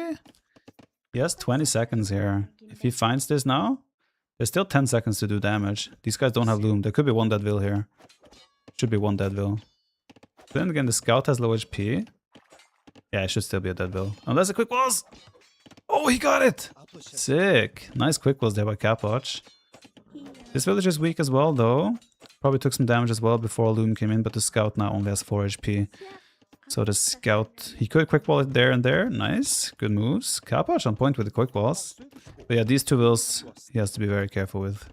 Yes, 20 seconds here. If he finds this now, there's still 10 seconds to do damage. These guys don't have Loom. There could be 1 dead vill here. Should be 1 dead vill. Then again, the scout has low HP. Yeah, it should still be a dead vill. Unless a quick walls! Oh, he got it! Sick. Nice quick walls there by Capoch. This village is weak as well, though. Probably took some damage as well before Loom came in, but the scout now only has 4 HP. So the scout, he could quick wall it there and there. Nice. Good moves. Capoch on point with the quick walls. But yeah, these 2 vills he has to be very careful with.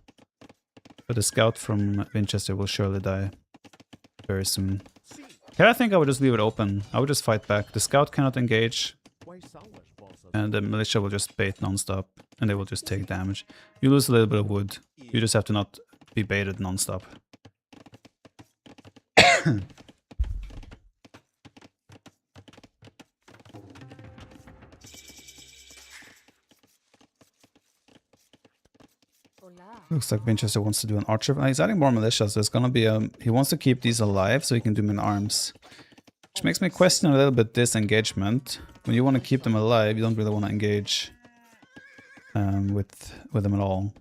But the scout from Winchester will surely die very soon. Here I think I would just leave it open. I would just fight back. The scout cannot engage. And the militia will just bait non-stop. And they will just take damage. You lose a little bit of wood. You just have to not be baited non-stop. Looks like Winchester wants to do an archer. He's adding more militia, so it's gonna be he wants to keep these alive so he can do men-arms. Which makes me question a little bit this engagement. When you want to keep them alive, you don't really want to engage with them at all.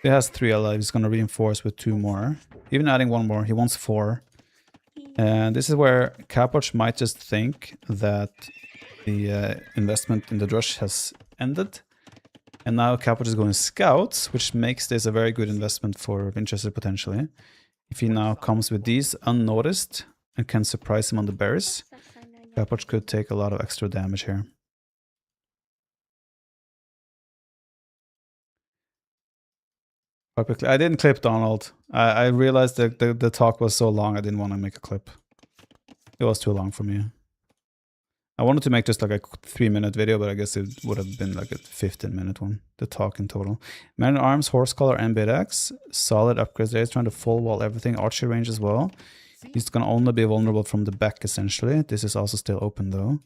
He has 3 alive, he's gonna reinforce with 2 more. Even adding 1 more, he wants 4. And this is where Capoch might just think that the investment in the Drush has ended. And now Capoch is going scouts, which makes this a very good investment for Winchester potentially. If he now comes with these unnoticed and can surprise him on the bears, Capoch could take a lot of extra damage here. I didn't clip Donald. I realized that the talk was so long I didn't want to make a clip. It was too long for me. I wanted to make just like a 3-minute video, but I guess it would have been like a 15-minute one, the talk in total. Man at Arms, Horse Collar, and Bid-Axe. Solid upgrades there. He's trying to full wall everything. Archery range as well. He's going to only be vulnerable from the back, essentially. This is also still open, though.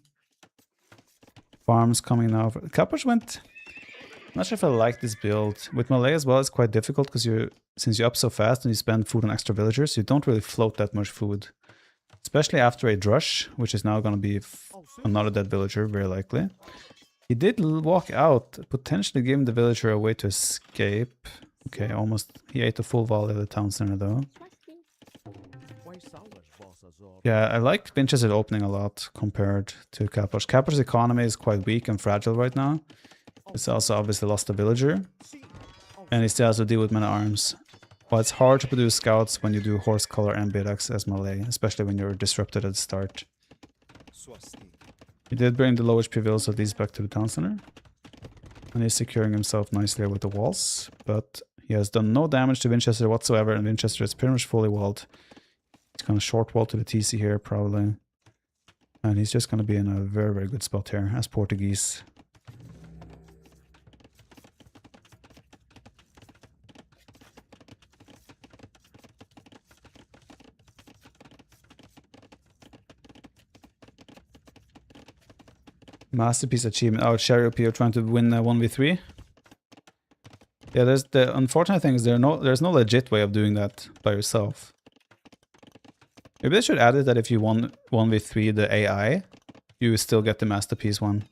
Farms coming now. Capoch went... I'm not sure if I like this build. With melee as well, it's quite difficult because since you're up so fast and you spend food on extra villagers, you don't really float that much food. Especially after a drush, which is now going to be another dead villager, very likely. He did walk out, potentially giving the villager a way to escape. Okay, almost. He ate a full volley of the town center, though. Yeah, I like Winchester opening a lot compared to Capoch. Capoch's economy is quite weak and fragile right now. It's also obviously lost a villager. And he still has to deal with men-at-arms. Well, it's hard to produce scouts when you do Horse Collar and Bid-Axe as melee, especially when you're disrupted at the start. He did bring the low HP vills of these back to the town center. And he's securing himself nicely with the walls. But he has done no damage to Winchester whatsoever, and Winchester is pretty much fully walled. He's going to short wall to the TC here, probably. And he's just going to be in a very, very good spot here as Portuguese. Masterpiece achievement. Oh, Cherry OP are trying to win 1v3. Yeah, there's the unfortunate thing is there's no legit way of doing that by yourself. Maybe they should add it that if you won 1v3 the AI, you still get the masterpiece one.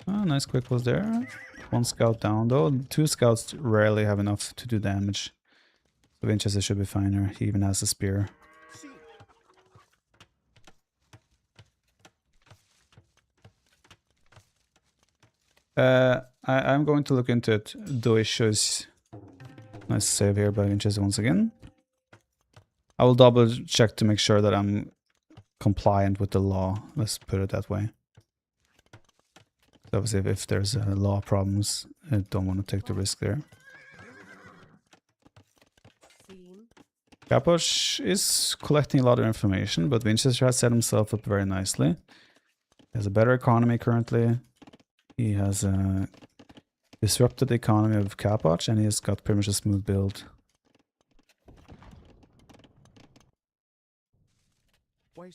Oh, nice quick was there. 1 scout down though. 2 scouts rarely have enough to do damage. So Winchester should be fine here. He even has a spear. I'm going to look into it. Doisho's nice save here by Winchester once again. I will double check to make sure that I'm compliant with the law. Let's put it that way. Obviously, if there's law problems, I don't want to take the risk there. Kaposh is collecting a lot of information, but Winchester has set himself up very nicely. He has a better economy currently. He has disrupted the economy of Kaposh, and he has got pretty much a smooth build.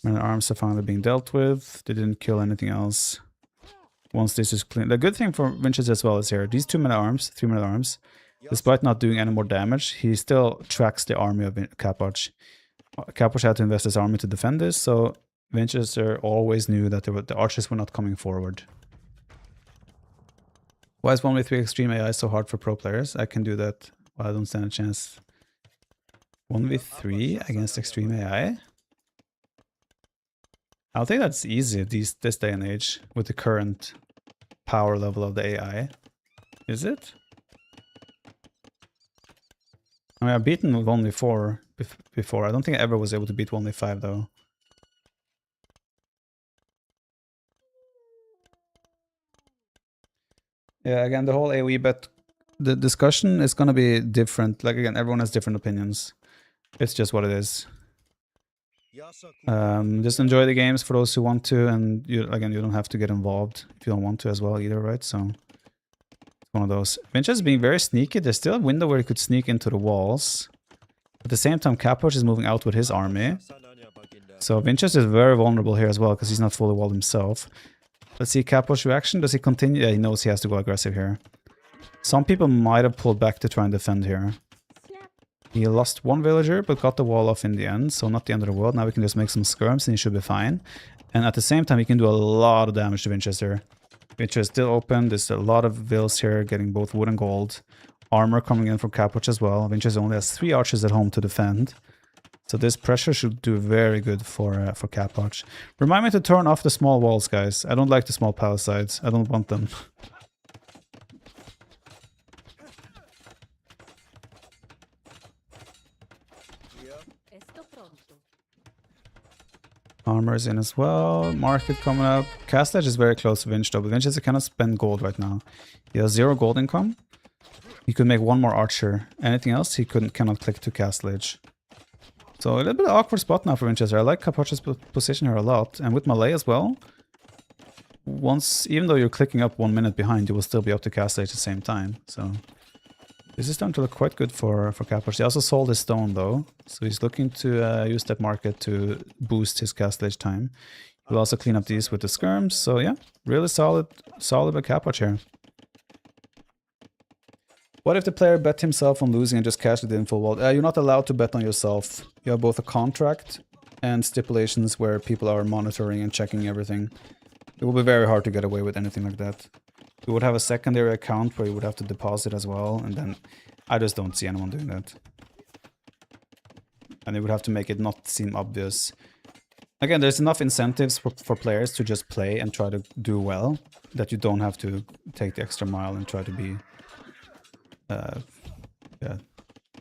Men at arms are finally being dealt with. They didn't kill anything else. Once this is clean. The good thing for Winchester as well is here, these 2 men at arms, 3 men at arms, despite not doing any more damage, he still tracks the army of Kaposh. Kaposh had to invest his army to defend this, so Winchester always knew that the archers were not coming forward. Why is 1v3 extreme AI so hard for pro players? I can do that. Well, I don't stand a chance. 1v3 against extreme AI? I don't think that's easy this day and age with the current power level of the AI. Is it? I mean, I've beaten with only 4 before. I don't think I ever was able to beat only 5 though. Yeah, again, the whole AoE bet, the discussion is going to be different. Like, again, everyone has different opinions. It's just what it is. Just enjoy the games for those who want to, and you don't have to get involved if you don't want to as well either, right? So it's one of those. Vinch is being very sneaky. There's still a window where he could sneak into the walls. At the same time, Kaposh is moving out with his army. So Vinches is very vulnerable here as well because he's not fully walled himself. Let's see Kaposh's reaction. Does he continue? Yeah, he knows he has to go aggressive here. Some people might have pulled back to try and defend here. He lost 1 villager, but got the wall off in the end, so not the end of the world. Now we can just make some skirms and he should be fine. And at the same time, he can do a lot of damage to Winchester. Winchester is still open. There's a lot of vills here, getting both wood and gold. Armor coming in from Kaposh as well. Winchester only has 3 archers at home to defend. So this pressure should do very good for Kaposh. Remind me to turn off the small walls, guys. I don't like the small palisades. I don't want them. Armor's in as well. Market coming up. Castle Edge is very close to Vinch though, but Vinch cannot spend gold right now. He has 0 gold income. He could make 1 more archer. Anything else, he cannot click to Castle Edge. So a little bit of awkward spot now for Winchester. I like Kaposh's position here a lot. And with Malay as well, even though you're clicking up 1 minute behind, you will still be up to Castle Edge at the same time. So this is starting to look quite good for Kaposh. He also sold his stone though, so he's looking to use that market to boost his Castle Edge time. He'll also clean up these with the skirms. So yeah, really solid by Kaposh here. What if the player bet himself on losing and just cashed it in full wall? You're not allowed to bet on yourself. You have both a contract and stipulations where people are monitoring and checking everything. It will be very hard to get away with anything like that. You would have a secondary account where you would have to deposit as well, and then I just don't see anyone doing that. And you would have to make it not seem obvious. Again, there's enough incentives for players to just play and try to do well, that you don't have to take the extra mile and try to be yeah,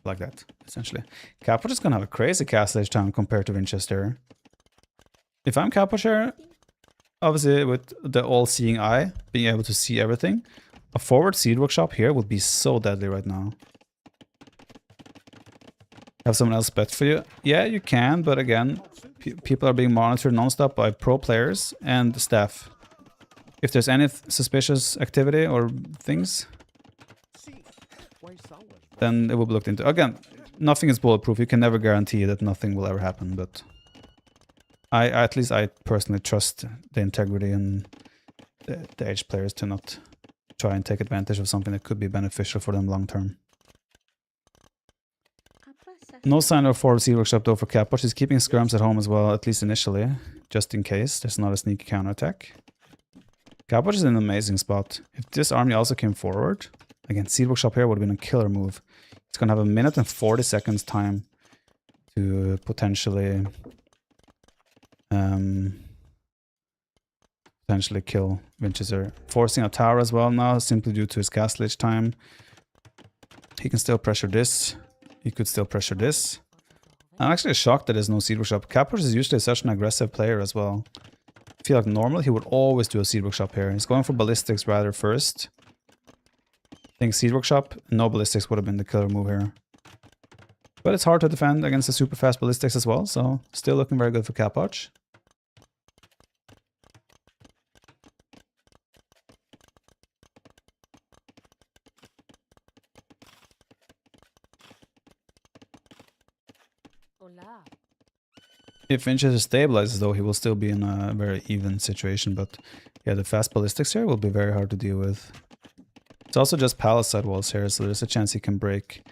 like that, essentially. Kaposh is gonna have a crazy Castle Edge time compared to Winchester. If I'm Kaposh here, obviously with the all-seeing eye, being able to see everything, a forward seed workshop here would be so deadly right now. Have someone else bet for you? Yeah, you can, but again, people are being monitored non-stop by pro players and staff. If there's any suspicious activity or things, then it will be looked into. Again, nothing is bulletproof. You can never guarantee that nothing will ever happen, but at least I personally trust the integrity and the edge players to not try and take advantage of something that could be beneficial for them long term. No sign of forward seed workshop though for Kaposh. He's keeping skirms at home as well, at least initially, just in case there's not a sneaky counterattack. Kaposh is in an amazing spot. If this army also came forward, again, seed workshop here would have been a killer move. It's gonna have 1 minute and 40 seconds time to potentially kill Winchester. Forcing a tower as well now, simply due to his Castle Edge time. He can still pressure this. He could still pressure this. I'm actually shocked that there's no seed workshop. Kaposh is usually such an aggressive player as well. feel like normally he would always do a Seed Workshop here. He's going for Ballistics rather first. I think Seed Workshop, no Ballistics would have been the killer move here. But it's hard to defend against the super fast Ballistics as well, so still looking very good for Capoch. If Winchester stabilizes though, he will still be in a very even situation, but yeah, the fast Ballistics here will be very hard to deal with. It's also just palisade walls here, so there's a chance he can break.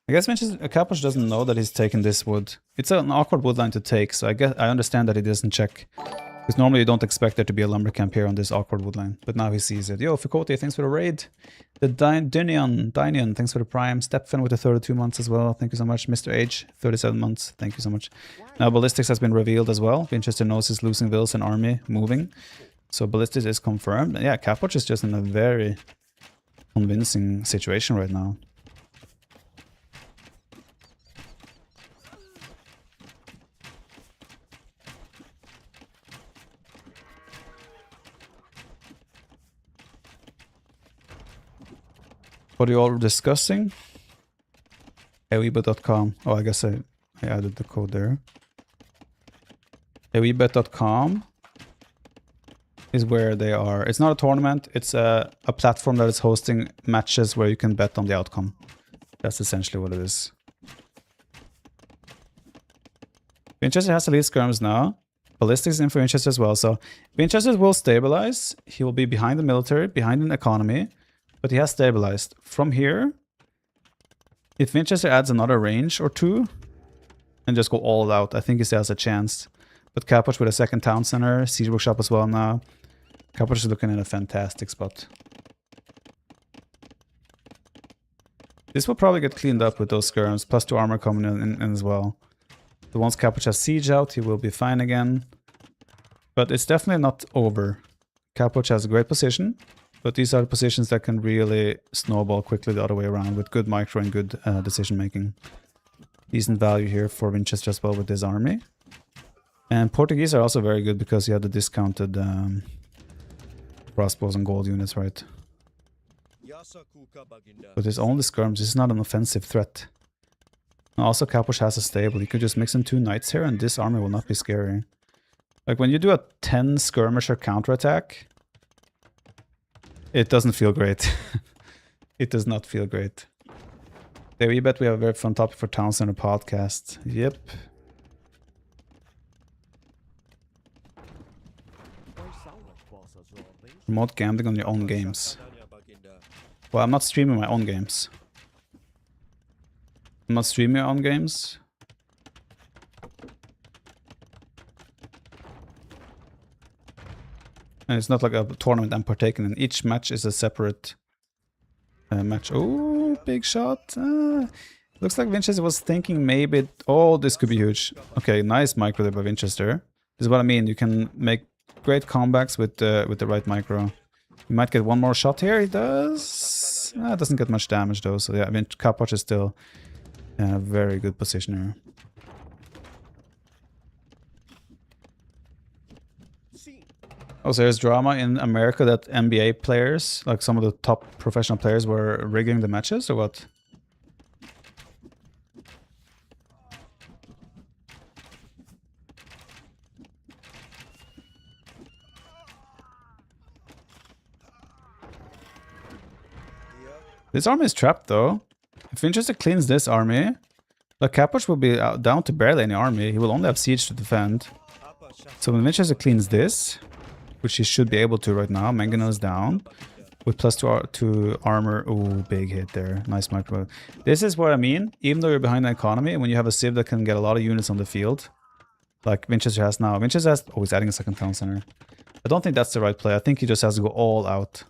I guess Capoch doesn't know that he's taken this wood. It's an awkward wood line to take, so I understand that he doesn't check. Because normally you don't expect there to be a lumber camp here on this awkward wood line. But now he sees it. Yo, Fikote, thanks for the raid. The Dynion, thanks for the prime. Stepfen with the 32 months as well. Thank you so much. Mr. H, 37 months. Thank you so much. Now Ballistics has been revealed as well. Winchester knows he's losing Wills and army moving. So Ballistics is confirmed. And yeah, Capoch is just in a very convincing situation right now. What are you all discussing? AoEbet.com. Oh, I guess I added the code there. AoEbet.com is where they are. It's not a tournament. It's a platform that is hosting matches where you can bet on the outcome. That's essentially what it is. Winchester has the lead skirms now. Ballistics in for Winchester as well. So Winchester will stabilize. He will be behind the military, behind an economy. But he has stabilized. From here, if Winchester adds another range or two and just go all out, I think he still has a chance. But Capoch with a second town center, Siege Workshop as well now. Capoch is looking in a fantastic spot. This will probably get cleaned up with those skirms, plus 2 armor coming in as well. So once Capoch has siege out, he will be fine again. But it's definitely not over. Capoch has a great position. But these are the positions that can really snowball quickly the other way around with good micro and good decision making. Decent value here for Winchester as well with this army. And Portuguese are also very good because you have the discounted crossbows and gold units, right? But it's only skirms, this is not an offensive threat. And also Capoch has a stable, you could just mix in 2 knights here and this army will not be scary. Like when you do a 10 skirmisher counterattack, it doesn't feel great. It does not feel great. There we bet we have a very fun topic for Town Center podcast. Yep. Remote gambling on your own games. Well, I'm not streaming my own games. I'm not streaming my own games. And it's not like a tournament I'm partaking in. Each match is a separate match. Oh, big shot. Looks like Winchester was thinking maybe... Oh, this could be huge. Okay, nice micro there by Winchester. This is what I mean. You can make great comebacks with the right micro. He might get one more shot here. He does. It doesn't get much damage though. So yeah, I mean, Capoch is still in a very good position here. Oh, so there's drama in America that NBA players, like some of the top professional players, were rigging the matches, or what? This army is trapped, though. If Winchester cleans this army, like Capoch will be down to barely any army. He will only have siege to defend. So when Winchester cleans this, which he should be able to right now. Mangonel is down with plus 2 armor. Oh, big hit there. Nice micro. This is what I mean. Even though you're behind the economy, when you have a civ that can get a lot of units on the field, like Winchester has now. Winchester has... Oh, he's adding a second town center. I don't think that's the right play. I think he just has to go all out.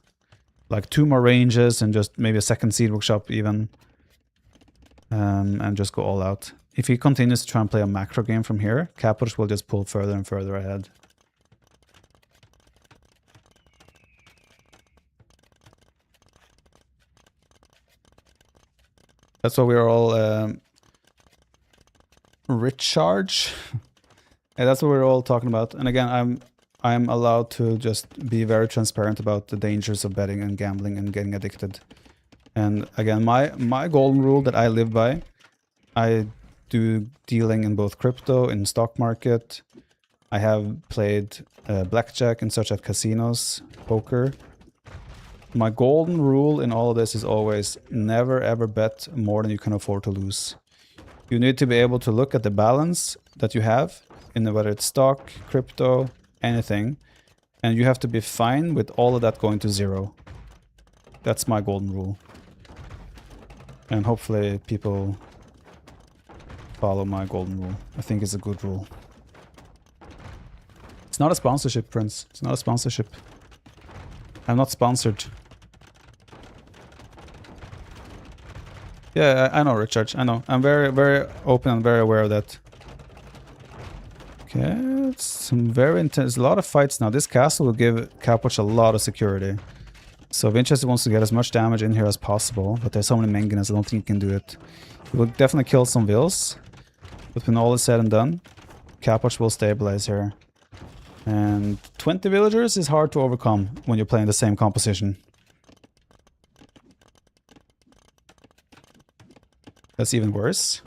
Like 2 more ranges and just maybe a second seed workshop even. And just go all out. If he continues to try and play a macro game from here, Capoch will just pull further and further ahead. That's why we're all recharge. And that's what we're all talking about. And again, I'm allowed to just be very transparent about the dangers of betting and gambling and getting addicted. And again, my golden rule that I live by, I do dealing in both crypto, in stock market. I have played blackjack and such at casinos, poker. My golden rule in all of this is always never ever bet more than you can afford to lose. You need to be able to look at the balance that you have in whether it's stock, crypto, anything, and you have to be fine with all of that going to zero. That's my golden rule. And hopefully people follow my golden rule. I think it's a good rule. It's not a sponsorship, Prince. It's not a sponsorship. I'm not sponsored. Yeah, I know, Richard. I know. I'm very, very open and very aware of that. Okay, it's some very intense. A lot of fights now. This castle will give Capwatch a lot of security. So Winchester wants to get as much damage in here as possible, but there's so many manganese, I don't think he can do it. He will definitely kill some vills, but when all is said and done, Capwatch will stabilize here. And 20 villagers is hard to overcome when you're playing the same composition. That's even worse.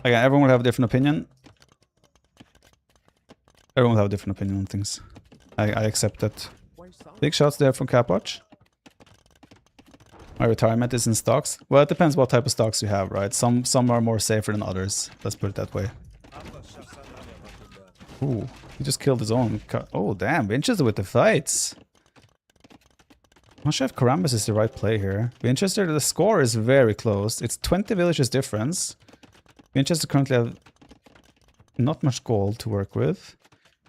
Again, everyone will have a different opinion. Everyone will have a different opinion on things. I accept that. Big shots there from Capwatch. My retirement is in stocks. Well, it depends what type of stocks you have, right? Some are more safer than others. Let's put it that way. Ooh, he just killed his own. Oh, damn. Winchester with the fights. I'm not sure if Karambas is the right play here. Winchester, the score is very close. It's 20 villages difference. Winchester currently have not much gold to work with.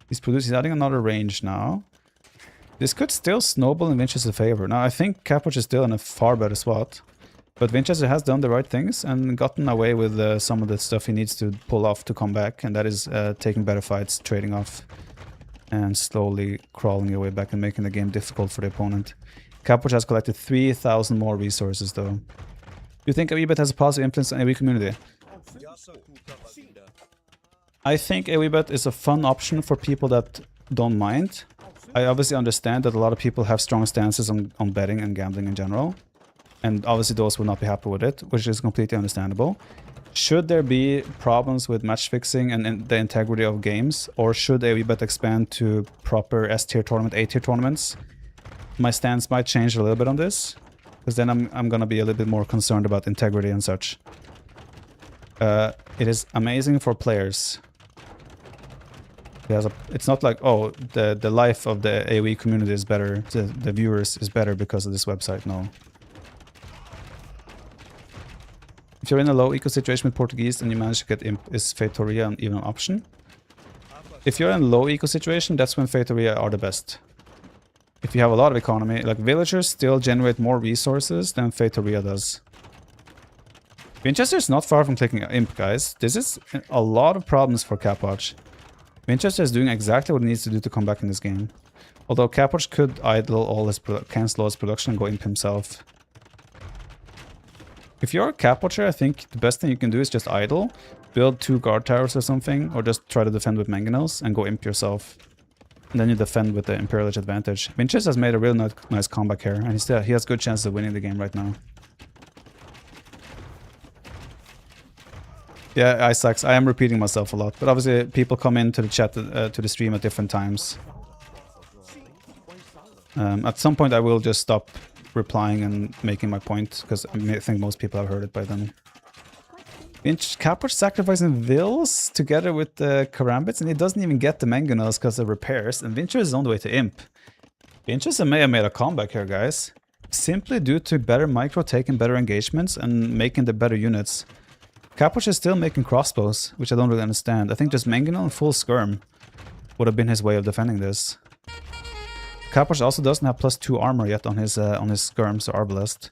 He's adding another range now. This could still snowball in Winchester's favor. Now, I think Capwatch is still in a far better spot. But Winchester has done the right things and gotten away with some of the stuff he needs to pull off to come back. And that is taking better fights, trading off, and slowly crawling your way back and making the game difficult for the opponent. Capwatch has collected 3,000 more resources, though. Do you think AoE bet has a positive influence on AoE community? I think AoE bet is a fun option for people that don't mind. I obviously understand that a lot of people have strong stances on betting and gambling in general. And obviously those will not be happy with it, which is completely understandable. Should there be problems with match fixing and the integrity of games, or should AoE bet expand to proper S-tier tournament, A-tier tournaments? My stance might change a little bit on this, because then I'm gonna be a little bit more concerned about integrity and such. It is amazing for players. It's not like, oh, the life of the AoE community is better, the viewers is better because of this website. No. If you're in a low eco situation with Portuguese and you manage to get imp, is Feitoria even an option? If you're in a low eco situation, that's when Feitoria are the best. If you have a lot of economy, like villagers still generate more resources than Feitoria does. Winchester is not far from clicking imp, guys. This is a lot of problems for Capwatch. Winchester is doing exactly what he needs to do to come back in this game. Although Capwatch could idle all his cancel all his production and go imp himself. If you're a Capwatcher, I think the best thing you can do is just idle, build 2 guard towers or something, or just try to defend with mangonels and go imp yourself. And then you defend with the Imperial Edge advantage. Winchester has made a real nice comeback here, and he has good chances of winning the game right now. Yeah, Isaacs, I am repeating myself a lot, but obviously people come into the chat, to the stream at different times. At some point I will just stop replying and making my point, because I think most people have heard it by then. Capwatch sacrificing Vills together with the Karambits, and he doesn't even get the mangonels because of repairs, and Winchester is on the way to imp. Winchester may have made a comeback here, guys. Simply due to better micro taking better engagements and making the better units. Capwatch is still making crossbows, which I don't really understand. I think just mangonel and full skirm would have been his way of defending this. Capwatch also doesn't have +2 armor yet on his skirms or arbalest.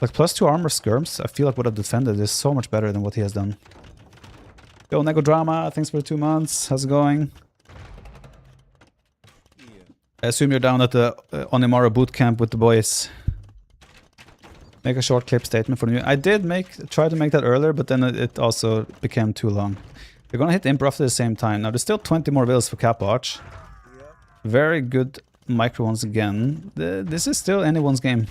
Like +2 armor skirms, I feel like would have defended this so much better than what he has done. Yo, Nego Drama, thanks for the 2 months. How's it going? I assume you're down at the Onimara bootcamp with the boys. Make a short clip statement for you. I did try to make that earlier, but then it also became too long. They're gonna hit Imp roughly at the same time. Now there's still 20 more villas for Cap Arch. Very good micro once again. This is still anyone's game.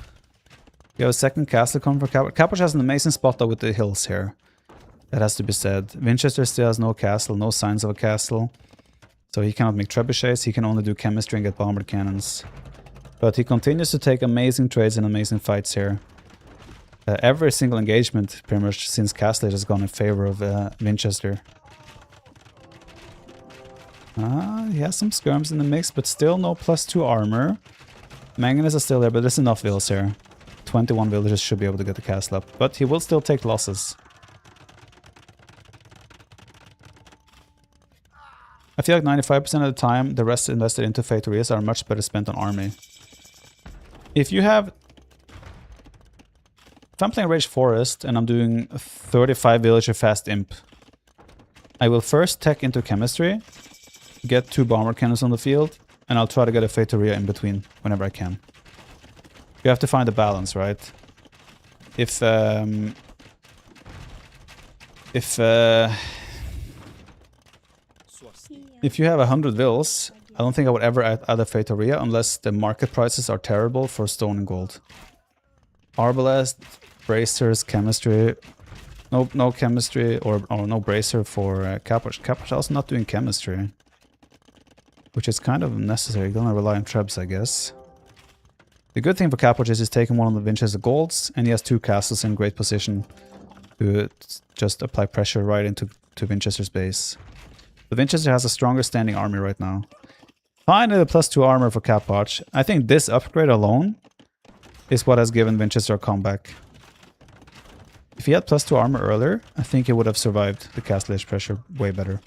You have a second castle coming for Cap Arch. Cap Arch has an amazing spot though with the hills here. That has to be said. Winchester still has no castle, no signs of a castle. So he cannot make trebuchets, he can only do chemistry and get bomber cannons. But he continues to take amazing trades and amazing fights here. Every single engagement, pretty much since Castle Age, has gone in favor of Winchester. He has some skirms in the mix, but still no +2 armor. Manganese is still there, but there's enough villas here. 21 villagers should be able to get the castle up, but he will still take losses. I feel like 95% of the time, the rest invested into factories are much better spent on army. If I'm playing Rage Forest and I'm doing 35 villager fast imp, I will first tech into chemistry, get 2 bomber cannons on the field, and I'll try to get a Factoria in between whenever I can. You have to find a balance, right? If you have 100 vills, I don't think I would ever add a Factoria unless the market prices are terrible for stone and gold. Arbalest, bracers, chemistry. No chemistry or no bracer for Cap Arch. Cap Arch also not doing chemistry, which is kind of necessary. You're gonna rely on trebs, I guess. The good thing for Cap Arch is he's taking one of the Winchester golds, and he has 2 castles in great position to just apply pressure right into Winchester's base. The Winchester has a stronger standing army right now. Finally, the +2 armor for Cap Arch. I think this upgrade alone is what has given Winchester a comeback. If he had +2 armor earlier, I think he would have survived the Castle Age pressure way better.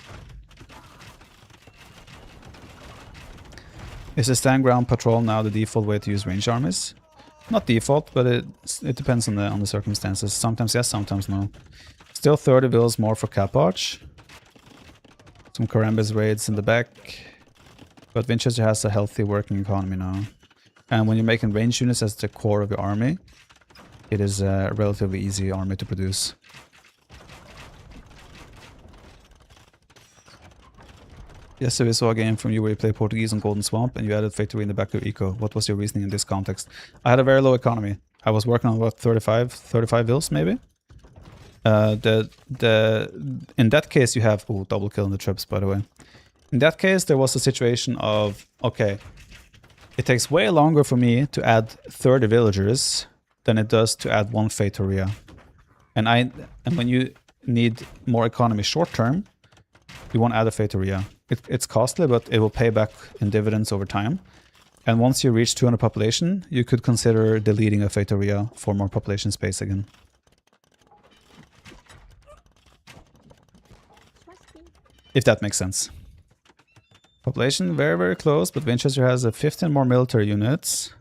Is the stand ground patrol now the default way to use range armies? Not default, but it depends on the circumstances. Sometimes yes, sometimes no. Still 30 vills more for Cap Arch. Some Karambis raids in the back. But Winchester has a healthy working economy now. And when you're making range units as the core of your army, it is a relatively easy army to produce. Yesterday we saw a game from you where you played Portuguese on Golden Swamp and you added Factory in the back of your eco. What was your reasoning in this context? I had a very low economy. I was working on about 35 vills maybe. In that case you have... Oh, double kill in the trips, by the way. In that case there was a situation of, okay, it takes way longer for me to add 30 villagers than it does to add 1 Factoria. And when you need more economy short term, you want to add a Factoria. It's costly, but it will pay back in dividends over time. And once you reach 200 population, you could consider deleting a Factoria for more population space again. If that makes sense. Population very, very close, but Winchester has 15 more military units.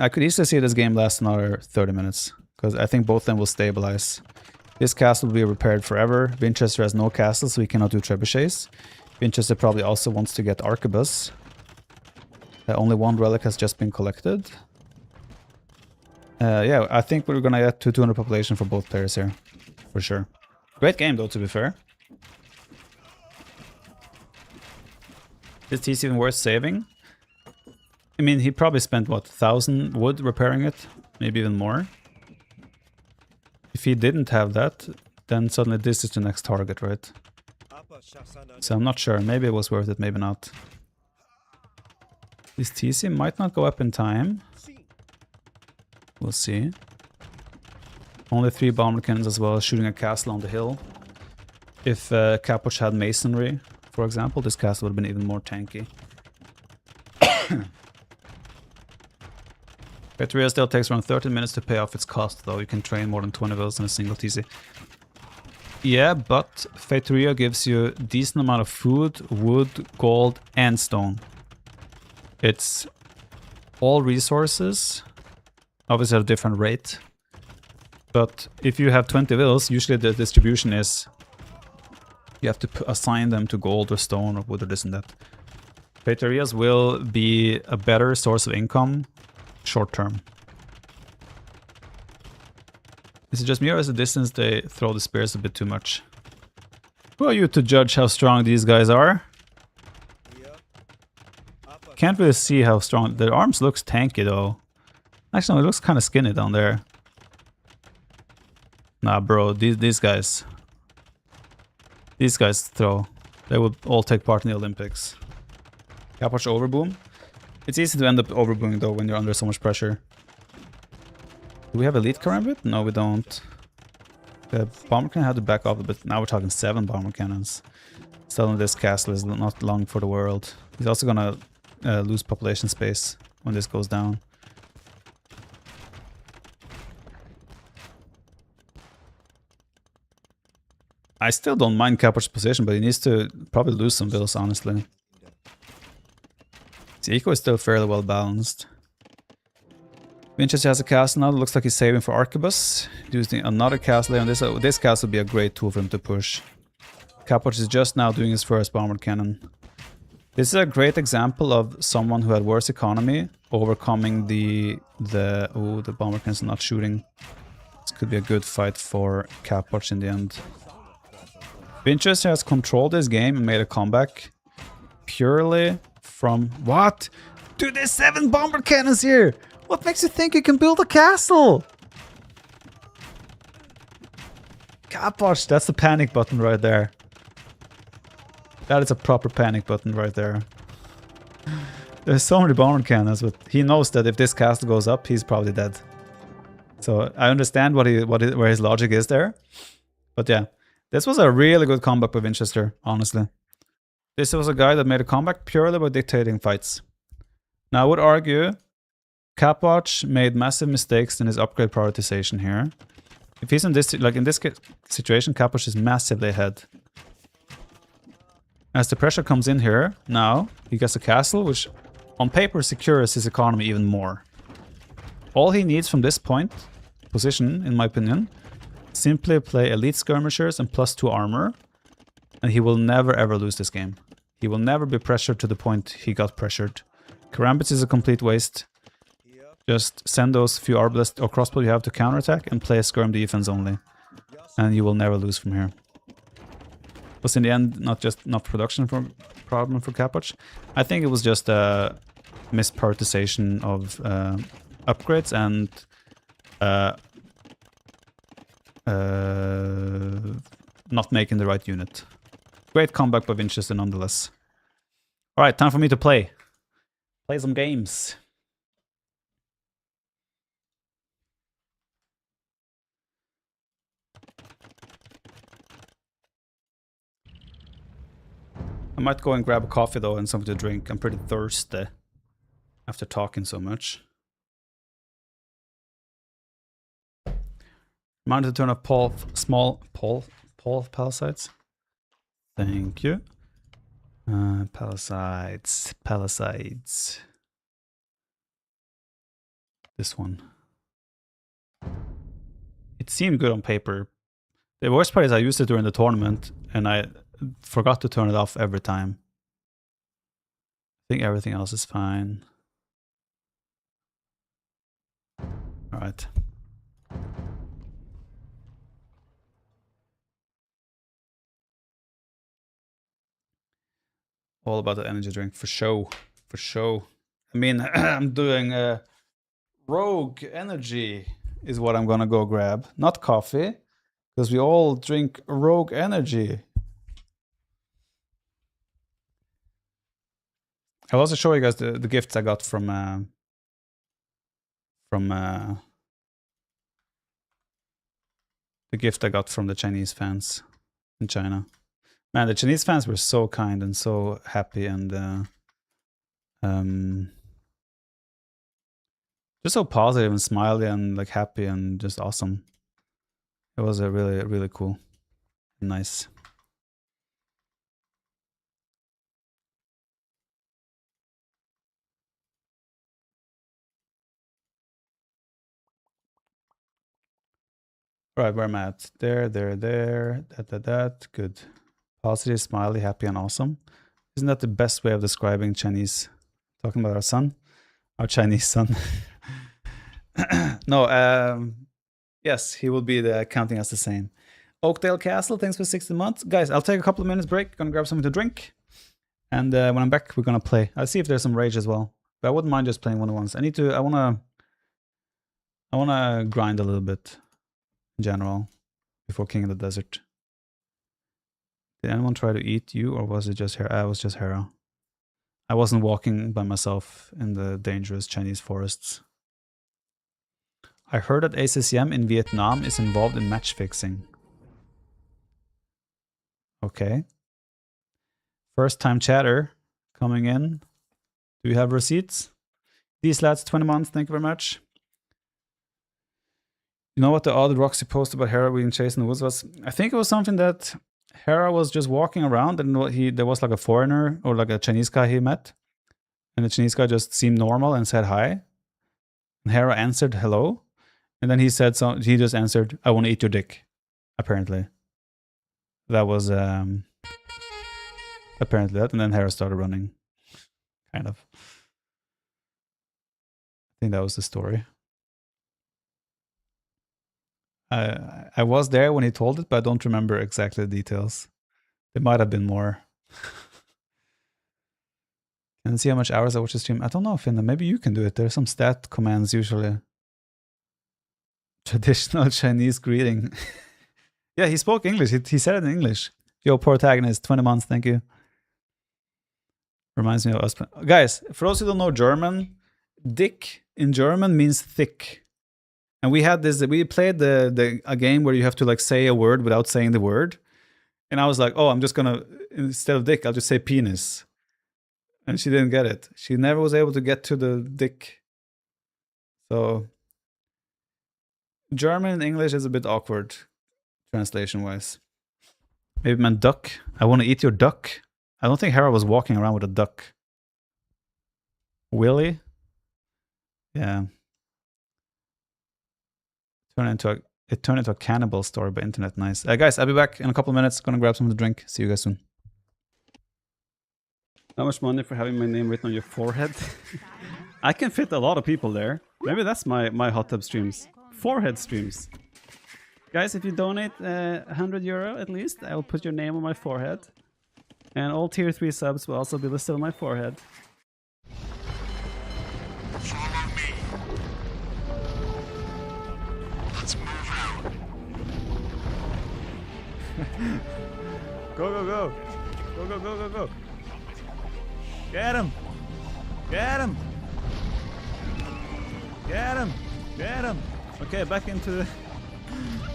I could easily see this game last another 30 minutes, because I think both of them will stabilize. This castle will be repaired forever. Winchester has no castle, so he cannot do trebuchets. Winchester probably also wants to get arquebus. Only 1 relic has just been collected. Yeah, I think we're gonna get to 200 population for both players here, for sure. Great game though, to be fair. Is TC even worth saving? I mean, he probably spent, what, 1,000 wood repairing it? Maybe even more? If he didn't have that, then suddenly this is the next target, right? So I'm not sure. Maybe it was worth it, maybe not. This TC might not go up in time. We'll see. Only 3 bomber cannons as well, shooting a castle on the hill. If Cap Arch had masonry, for example, this castle would have been even more tanky. Factoria still takes around 13 minutes to pay off its cost, though. You can train more than 20 vills in a single TC. Yeah, but Factoria gives you a decent amount of food, wood, gold, and stone. It's all resources, obviously at a different rate. But if you have 20 vills, usually the distribution is you have to assign them to gold or stone or wood or this and that. Factorias will be a better source of income short term. Is it just me or is the distance they throw the spears a bit too much? Who are you to judge how strong these guys are? Can't really see how strong. Their arms looks tanky though. Actually, no, it looks kind of skinny down there. Nah, bro, these guys throw. They would all take part in the Olympics. Capwatch overboom. It's easy to end up overbooming though when you're under so much pressure. Do we have elite karambit? No, we don't. The bomber cannon had to back off a bit. Now we're talking 7 bomber cannons. Still, this castle is not long for the world. He's also gonna lose population space when this goes down. I still don't mind Capwatch's position, but he needs to probably lose some bills, honestly. His eco is still fairly well balanced. Winchester has a castle now. It looks like he's saving for Arquebus. Using another castle on this. This castle would be a great tool for him to push. Capwatch is just now doing his first bomber cannon. This is a great example of someone who had worse economy overcoming the bomber cannons not shooting. This could be a good fight for Capwatch in the end. Winchester has controlled this game and made a comeback purely from what? Dude, there's 7 bomber cannons here! What makes you think you can build a castle? Capwatch, that's the panic button right there. That is a proper panic button right there. There's so many bomber cannons, but he knows that if this castle goes up, he's probably dead. So I understand where his logic is there. But yeah, this was a really good comeback by Winchester, honestly. This was a guy that made a comeback purely by dictating fights. Now I would argue Capwatch made massive mistakes in his upgrade prioritization here. If he's in this, like in this situation, Capwatch is massively ahead. As the pressure comes in here, now he gets a castle, which on paper secures his economy even more. All he needs from this position, in my opinion, simply play elite skirmishers and +2 armor, and he will never ever lose this game. He will never be pressured to the point he got pressured. Karambits is a complete waste. Just send those few arbalists or crossbow you have to counterattack and play a skirm defense only. And you will never lose from here. Was in the end not production problem for Capwatch. I think it was just a misprioritization of upgrades and not making the right unit. Great comeback by Winchester nonetheless. Alright, time for me to play. Play some games. I might go and grab a coffee though and something to drink. I'm pretty thirsty after talking so much. Reminder to turn off small palisades. Thank you. Palisades. This one. It seemed good on paper. The worst part is I used it during the tournament and I forgot to turn it off every time. I think everything else is fine. Alright. All about the energy drink, for show. For show. I mean, I'm doing Rogue Energy is what I'm gonna go grab. Not coffee, because we all drink Rogue Energy. I'll also show you guys the gifts I got from the gift I got from the Chinese fans in China. Man, the Chinese fans were so kind and so happy and just so positive and smiley and like happy and just awesome. It was a really cool and nice. Right, where am I at? There, that, good. Positive, smiley, happy, and awesome. Isn't that the best way of describing Chinese? Talking about our son? Our Chinese son. No, yes, he will be counting as the same. Oakdale Castle, thanks for 16 months. Guys, I'll take a couple of minutes break. Gonna grab something to drink. And when I'm back, we're gonna play. I'll see if there's some rage as well. But I wouldn't mind just playing one-on-ones. I wanna grind a little bit in general before King of the Desert. Did anyone try to eat you, or was it just Hera? I was just Hera. I wasn't walking by myself in the dangerous Chinese forests. I heard that ACCM in Vietnam is involved in match fixing. Okay. First time chatter coming in. Do you have receipts? These lads, 20 months, thank you very much. You know what the odd Roxy post about Hera being chased in the woods was? I think it was something that Hera was just walking around and there was like a foreigner or like a Chinese guy he met. And the Chinese guy just seemed normal and said hi. And Hera answered hello. And then he said he just answered, I want to eat your dick. Apparently. That was apparently that. And then Hera started running. Kind of. I think that was the story. I was there when he told it, but I don't remember exactly the details. There might have been more. Can I see how much hours I watch the stream? I don't know, Finna. Maybe you can do it. There's some stat commands usually. Traditional Chinese greeting. Yeah, he spoke English. He said it in English. Yo, protagonist, 20 months, thank you. Reminds me of us. Guys, for those who don't know German, dick in German means thick. And we had this, we played a game where you have to like say a word without saying the word. And I was like, oh, I'm just gonna, instead of dick, I'll just say penis. And she didn't get it. She never was able to get to the dick. So German and English is a bit awkward, translation-wise. Maybe it meant duck. I want to eat your duck. I don't think Hera was walking around with a duck. Willy? Yeah. It turned into a cannibal story by internet. Nice. Guys, I'll be back in a couple of minutes. Gonna grab something to drink. See you guys soon. How much money for having my name written on your forehead? I can fit a lot of people there. Maybe that's my hot tub streams. Forehead streams. Guys, if you donate €100 at least, I will put your name on my forehead. And all tier 3 subs will also be listed on my forehead. Follow me. Let's move out. Go, go, go. Go, go, go, go, go. Get him. Get him. Get him. Get him. Okay, back into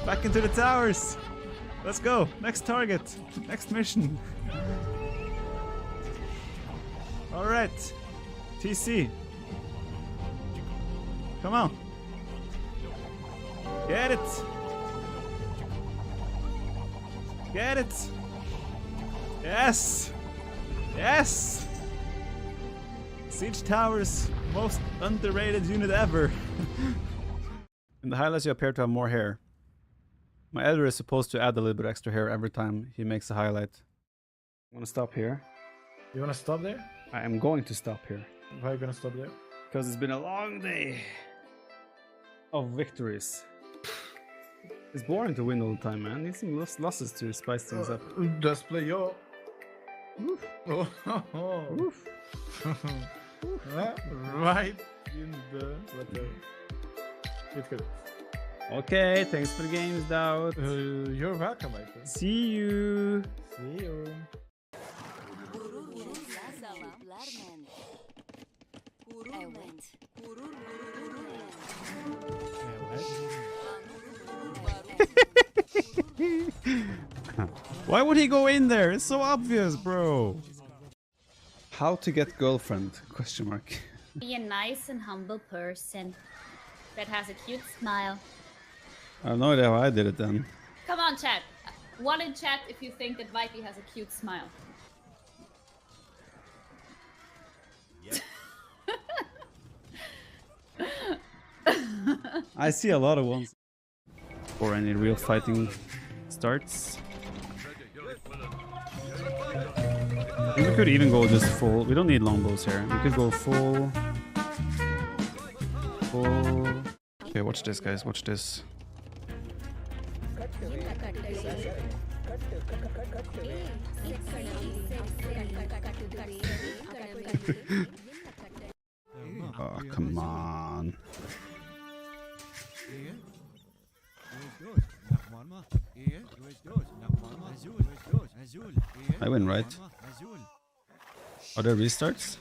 the towers. Let's go. Next target. Next mission. All right. TC. Come on. Get it. Get it. Yes. Yes. Siege Towers, most underrated unit ever. In the highlights, you appear to have more hair. My editor is supposed to add a little bit extra hair every time he makes a highlight. I'm gonna stop here. You wanna stop there? I am going to stop here. Why are you gonna stop there? Because it's been a long day of victories. It's boring to win all the time, man. Need some losses to spice things up. Just play yo. Oof. Oh. Oof. Right in the letter. It's good. Okay, thanks for the games, Daud. You're welcome, I think. See you. See you. Why would he go in there? It's so obvious, bro. How to get girlfriend? Question mark. Be a nice and humble person that has a cute smile. I have no idea how I did it then. Come on, chat. One in chat if you think that Vipey has a cute smile. I see a lot of ones. Before any real fighting starts. We could even go just full. We don't need longbows here. We could go full. Full. Okay, watch this, guys. Watch this. Oh, come on. I win, right? Are there restarts?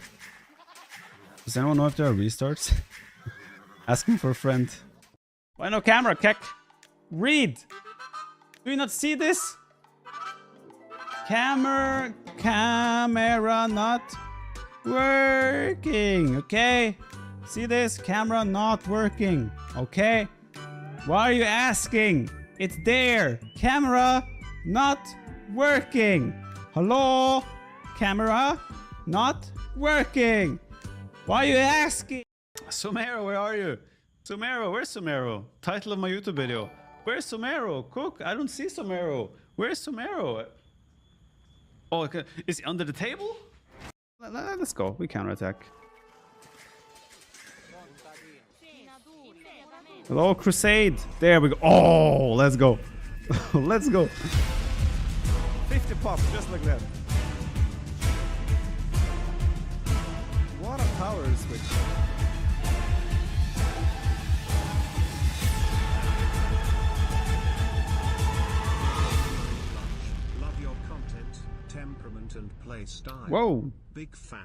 Does anyone know if there are restarts? Asking for a friend. Why no camera, Keck? Read! Do you not see this? Camera not working, okay? See this? Camera not working, okay? Why are you asking? It's there. Camera not working. Hello? Camera not working. Why are you asking? Sumero, where are you? Sumero, where's Sumero? Title of my YouTube video. Where's Sumero? Cook, I don't see Sumero. Where's Sumero? Oh, okay. Is he under the table? Let's go. We counterattack. Hello, Crusade. There we go. Oh, let's go. Let's go. 50 pop, just like that. What a power switch. Love your content, temperament and play style. Whoa. Big fan.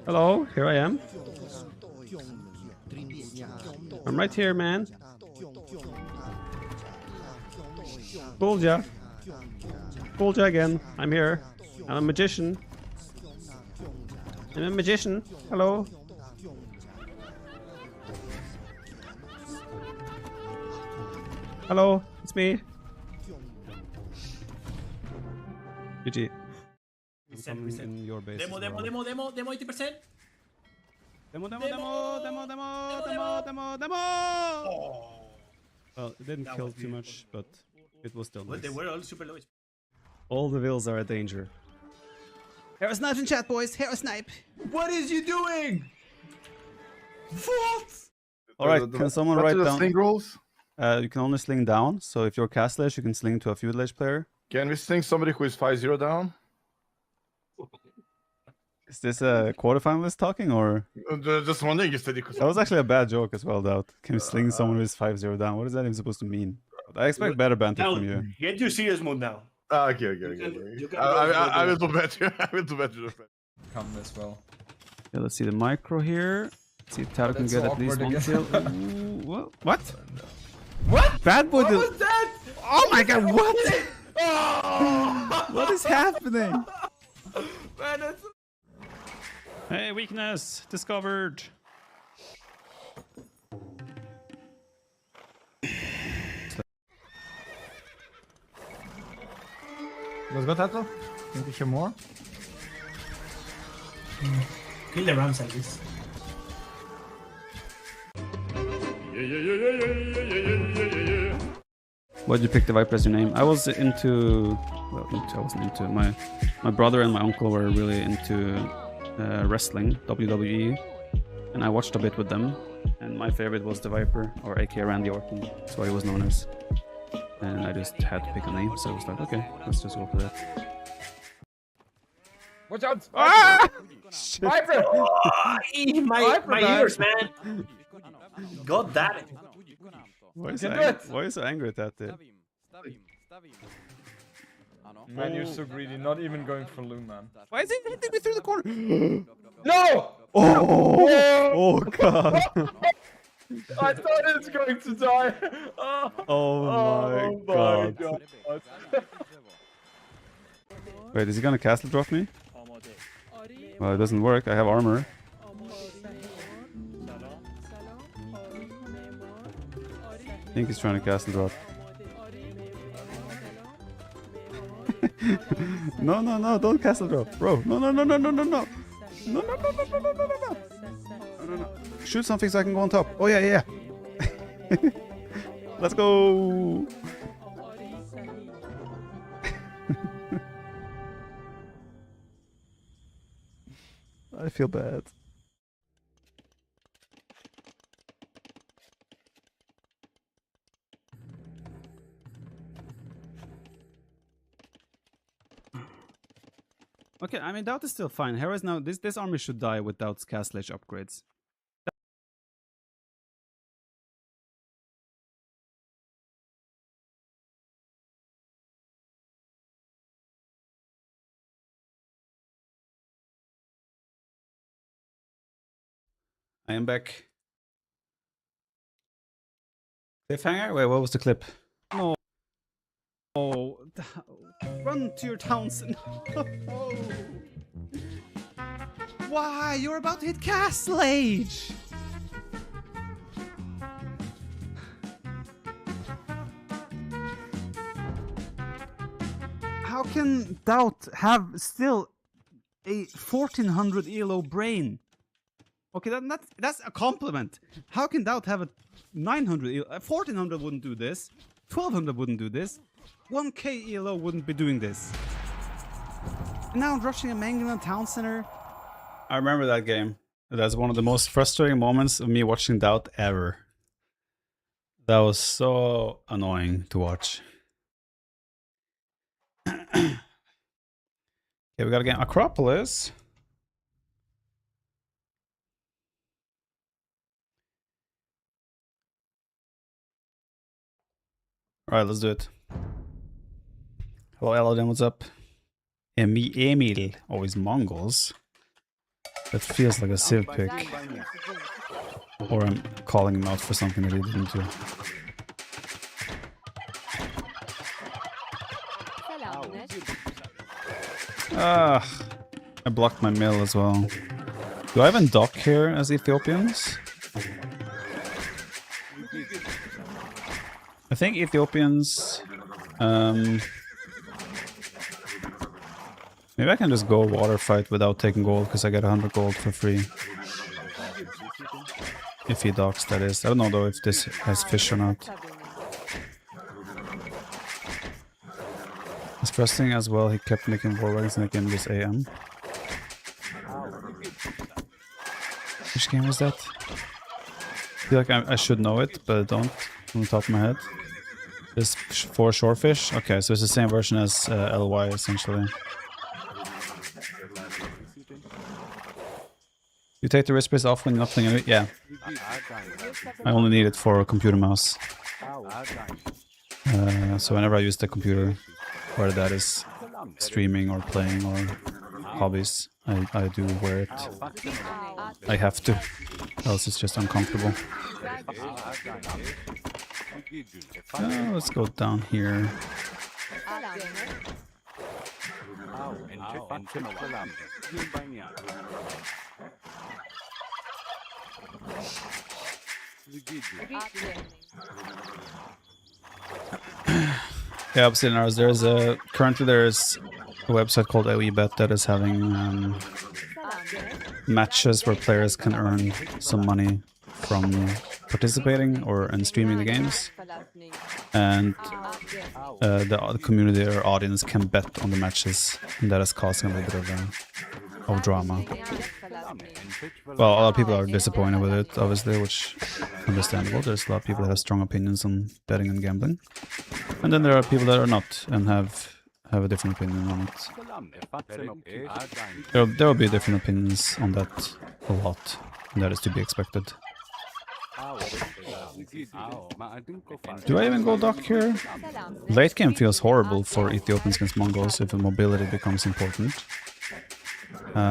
Hello, here I am. I'm right here, man. Fooled ya. Fooled ya again. I'm here. I'm a magician. I'm a magician. Hello. Hello, it's me. GG. I'm coming in your base. Demo, as demo, well. demo, demo, demo 80%. Demo. Well, it didn't That kill was too much, but it was still But nice. they were all super low. All the vills are a danger. Hero snipe in chat, boys. Hero snipe. What is you doing? What? All right, can someone write down? Sling rules? You can only sling down. So if you're castless, you can sling to a feudal age player. Can we sling somebody who is 5-0 down? Is this a quarterfinalist talking, or Just wondering, you said you could. that was actually a bad joke as well, Doubt. Can you sling someone who is 5-0 down? What is that even supposed to mean? I expect better banter from you. Get your serious mode now. Okay. you can I will do better. I will do better. Come as well. Yeah, let's see the micro here. See if Taro can That's get so at least awkward one again. kill. Ooh, what? What? Bad boy. What was that? Oh my god! What? What is happening? Man, that's... Hey, weakness discovered. Let's go, Tato. Think we hear more? Kill the Rams at least. Why'd you pick the Viper as your name? I was into... Well, I wasn't into... My brother and my uncle were really into wrestling, WWE. And I watched a bit with them. And my favorite was TheViper, or aka Randy Orton. That's what he was known as. And I just had to pick a name, so I was like, okay, let's just go for that. Watch out! Ah! Viper! My ears, man. God damn it. Why is Can he do it. why is he angry at that? Dude? Man, you're so greedy. Not even going for Loom, man. Why is he hitting me through the corner? No! Oh! Oh god! I thought it was going to die. Oh my god! Wait, is he gonna castle drop me? Well, it doesn't work. I have armor. I think he's trying to castle drop. No, don't castle drop, bro. No. No. Shoot something so I can go on top. Oh yeah. Let's go. I feel bad. Okay, I mean, Doubt is still fine. Hera is now... This army should die with Doubt's Castle Age upgrades. I am back. Cliffhanger? Wait, what was the clip? No. Oh, run to your towns. No. Why? You're about to hit Castle Age. How can Doubt have still a 1400 ELO brain? Okay, that's a compliment. How can Doubt have a 900 ELO? 1400 wouldn't do this. 1200 wouldn't do this. 1k ELO wouldn't be doing this. And now rushing a Mangala town center. I remember that game. That's one of the most frustrating moments of me watching Doubt ever. That was so annoying to watch. Okay, we gotta get Acropolis. Alright, let's do it. Hello, Eladin, what's up? Emil. Always Mongols. That feels like a civ pick. Or I'm calling him out for something that he didn't do. Ah, I blocked my mill as well. Do I even dock here as Ethiopians? I think Ethiopians... maybe I can just go water fight without taking gold, because I get 100 gold for free. If he docks, that is. I don't know though if this has fish or not. It's frustrating as well, he kept making war wagons and I gave him this AM. Which game was that? I feel like I should know it, but I don't on the top of my head. This 4 shorefish? Okay, so it's the same version as LY essentially. You take the wrist brace off when you're not playing it? Yeah. I only need it for a computer mouse. So whenever I use the computer, whether that is streaming or playing or hobbies, I do wear it. I have to, else it's just uncomfortable. Let's go down here. Yeah, Obsidian Arrows, currently there's a website called AoE that is having matches where players can earn some money from participating or and streaming the games, and the community or audience can bet on the matches, and that is causing a little bit of drama. Well, a lot of people are disappointed with it, obviously, which is understandable. There's a lot of people that have strong opinions on betting and gambling, and then there are people that are not and have a different opinion on it. There will be different opinions on that a lot, and that is to be expected. Do I even go dock here? Late game feels horrible for Ethiopians against Mongols if the mobility becomes important. I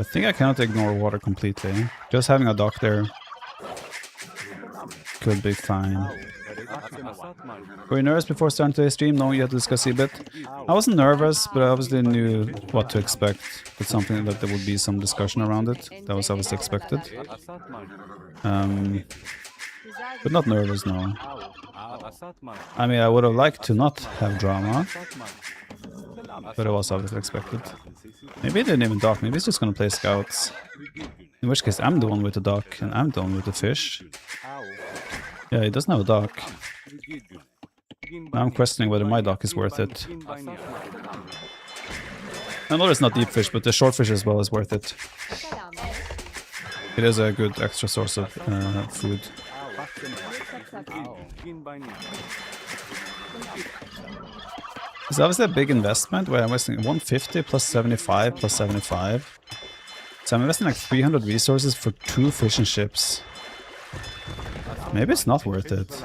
think I cannot ignore water completely. Just having a dock there could be fine. Were you nervous before starting today's stream? No, you had to discuss a bit. I wasn't nervous, but I obviously knew what to expect. It's something that there would be some discussion around it. That was obviously expected. But not nervous, no. I mean, I would have liked to not have drama, but it was obviously expected. Maybe he didn't even dock, maybe he's just gonna play scouts. In which case, I'm the one with the dock, and I'm the one with the fish. Yeah, he doesn't have a dock. Now I'm questioning whether my dock is worth it. I know it's not deep fish, but the short fish as well is worth it. It is a good extra source of food. It's obviously a big investment where I'm investing 150 plus 75 plus 75. So I'm investing like 300 resources for 2 fishing ships. Maybe it's not worth it.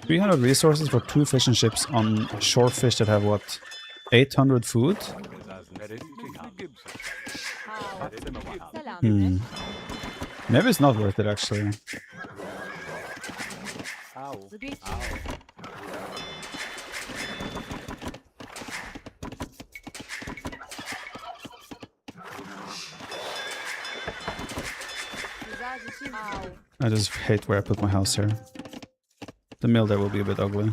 300 resources for 2 fishing ships on shore fish that have what? 800 food? Maybe it's not worth it actually. I just hate where I put my house here. The mill there will be a bit ugly.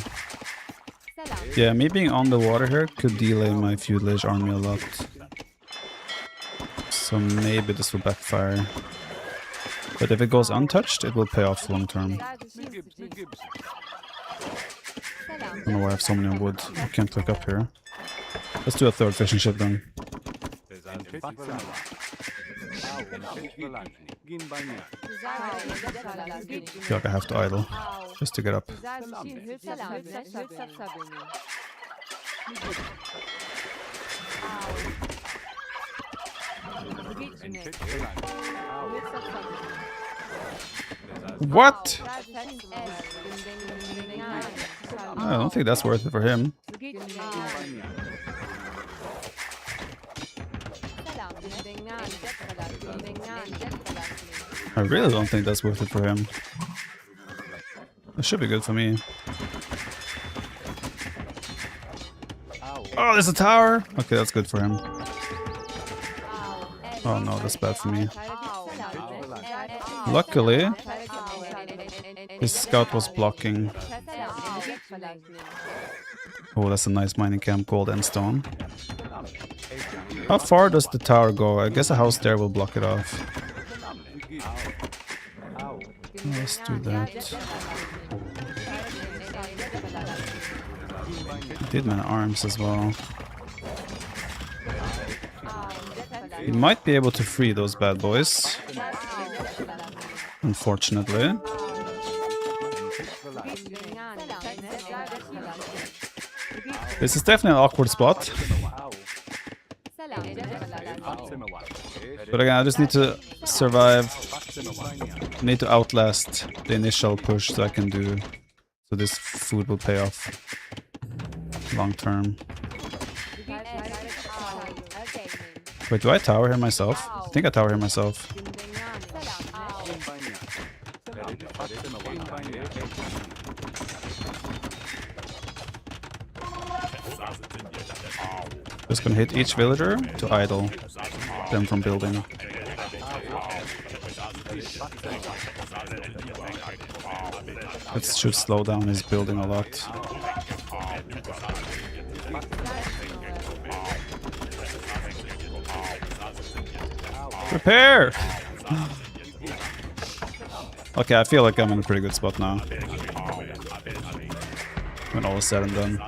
Yeah, me being on the water here could delay my feudalage army a lot. So maybe this will backfire. But if it goes untouched, it will pay off long term. I don't know why I have so many on wood. I can't click up here. Let's do a 3rd fishing ship then. feel like I have to idle just to get up. What? I don't think that's worth it for him. I really don't think that's worth it for him. That should be good for me. Oh, there's a tower! Okay, that's good for him. Oh no, that's bad for me. Luckily, his scout was blocking. Oh, that's a nice mining camp, gold and stone. How far does the tower go? I guess a house there will block it off. Let's do that. He did man arms as well. He might be able to free those bad boys. Unfortunately. This is definitely an awkward spot. But again, I just need to survive. I need to outlast the initial push so I can do... So this food will pay off long term. Wait, do I tower here myself? I think I tower here myself. Just gonna hit each villager to idle them from building. It should slow down his building a lot. Prepare! Okay, I feel like I'm in a pretty good spot now. When all is said and done.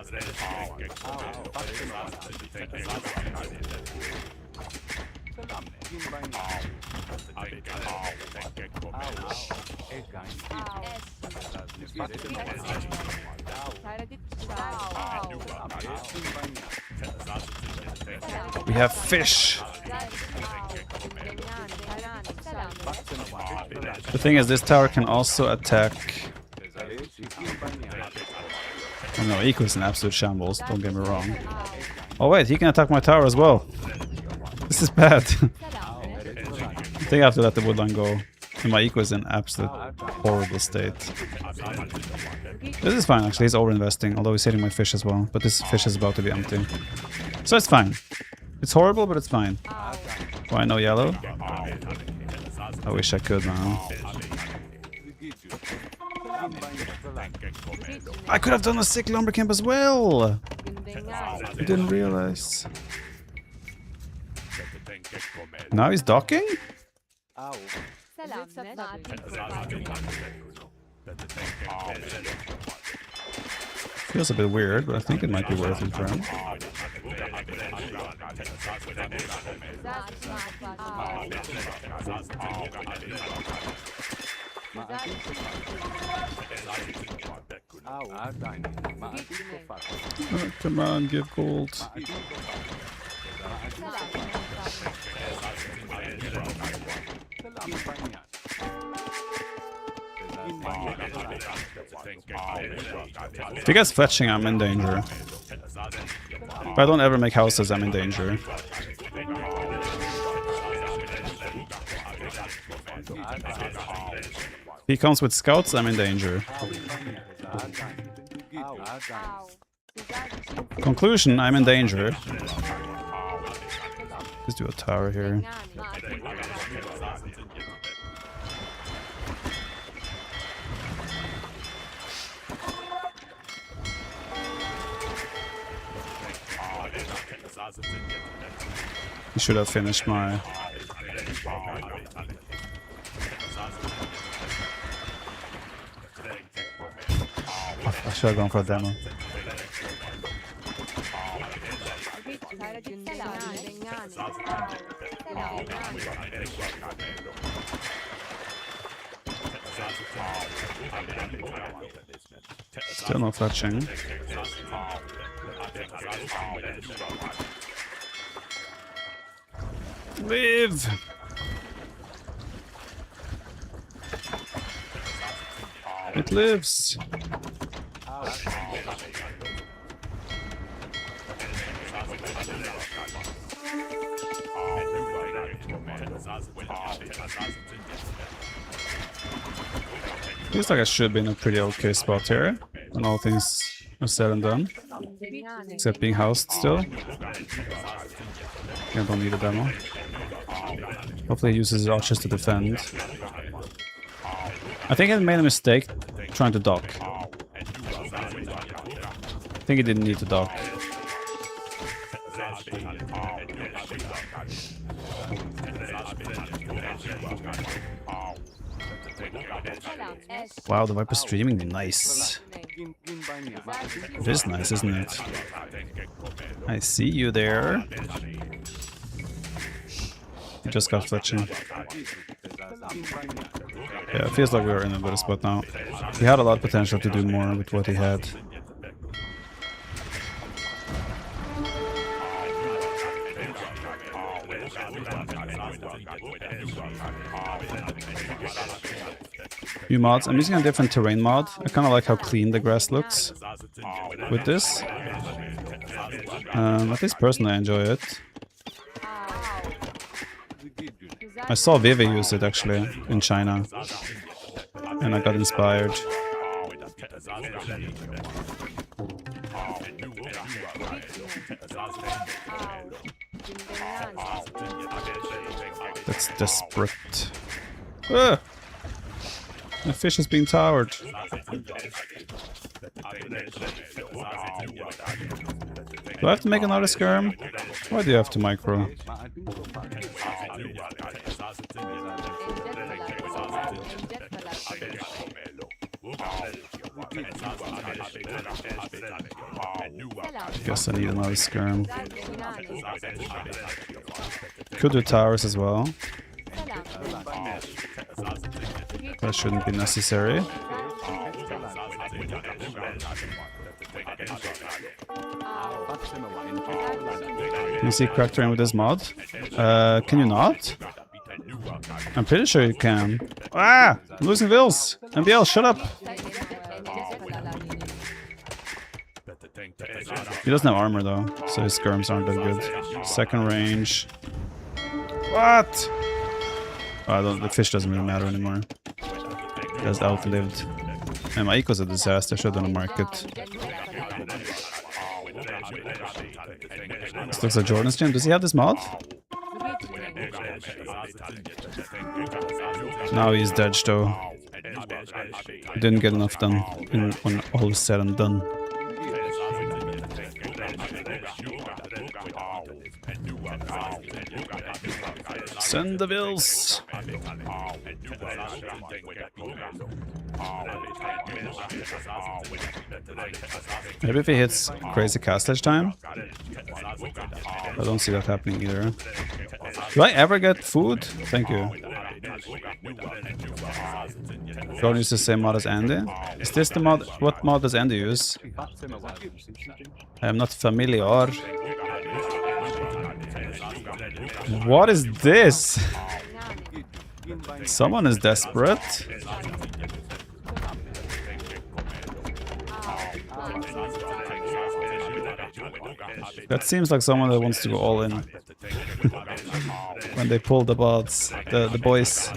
We have fish! The thing is, this tower can also attack... Oh no, Eco is an absolute shambles, don't get me wrong. Oh wait, he can attack my tower as well. This is bad. I think I have to let the woodline go. And my Eco is in absolute horrible state. This is fine actually, he's over-investing, although he's hitting my fish as well. But this fish is about to be empty. So it's fine. It's horrible, but it's fine. Why no yellow? I wish I could, man. I could have done a sick lumber camp as well! I didn't realize. Now he's docking? Feels a bit weird, but I think it might be worth it for him. Come on, give gold. If he gets fletching, I'm in danger. If I don't ever make houses, I'm in danger. If he comes with scouts, I'm in danger. Conclusion, I'm in danger. Let's do a tower here. I should have finished my... I should have gone for a demo. Still no fletching. Live! It lives! Feels like I should be in a pretty okay spot here, when all things are said and done. Except being housed still. I don't need a demo. Hopefully he uses his archers to defend. I think I made a mistake trying to dock. I think he didn't need to dock. Wow, the Viper streaming, nice. It is nice, isn't it? I see you there. He just got fletching. Yeah, it feels like we are in a better spot now. He had a lot of potential to do more with what he had. New mods. I'm using a different terrain mod. I kind of like how clean the grass looks with this. At least personally I enjoy it. I saw Vivi use it actually in China, and I got inspired. That's desperate. Ah! The fish is being towered. Do I have to make another skirm? Why do you have to micro? Guess I need another skirm. Could do towers as well. That shouldn't be necessary. Can you see crack terrain with this mod? Can you not? I'm pretty sure you can. Ah! I'm losing vills! MBL, shut up! He doesn't have armor though, so his skirms aren't that good. Second range. What? Oh, the fish doesn't really matter anymore. He has outlived. And my eco's a disaster, should have done a market. This looks like Jordan's gym. Does he have this mod? Now he's dead though. He didn't get enough done when all is said and done. Send the vills! Maybe if he hits crazy castage time? I don't see that happening either. Do I ever get food? Thank you. Don't use the same mod as Andy. Is this the mod? What mod does Andy use? I am not familiar. What is this? Someone is desperate. That seems like someone that wants to go all in. When they pull the bots, the boys.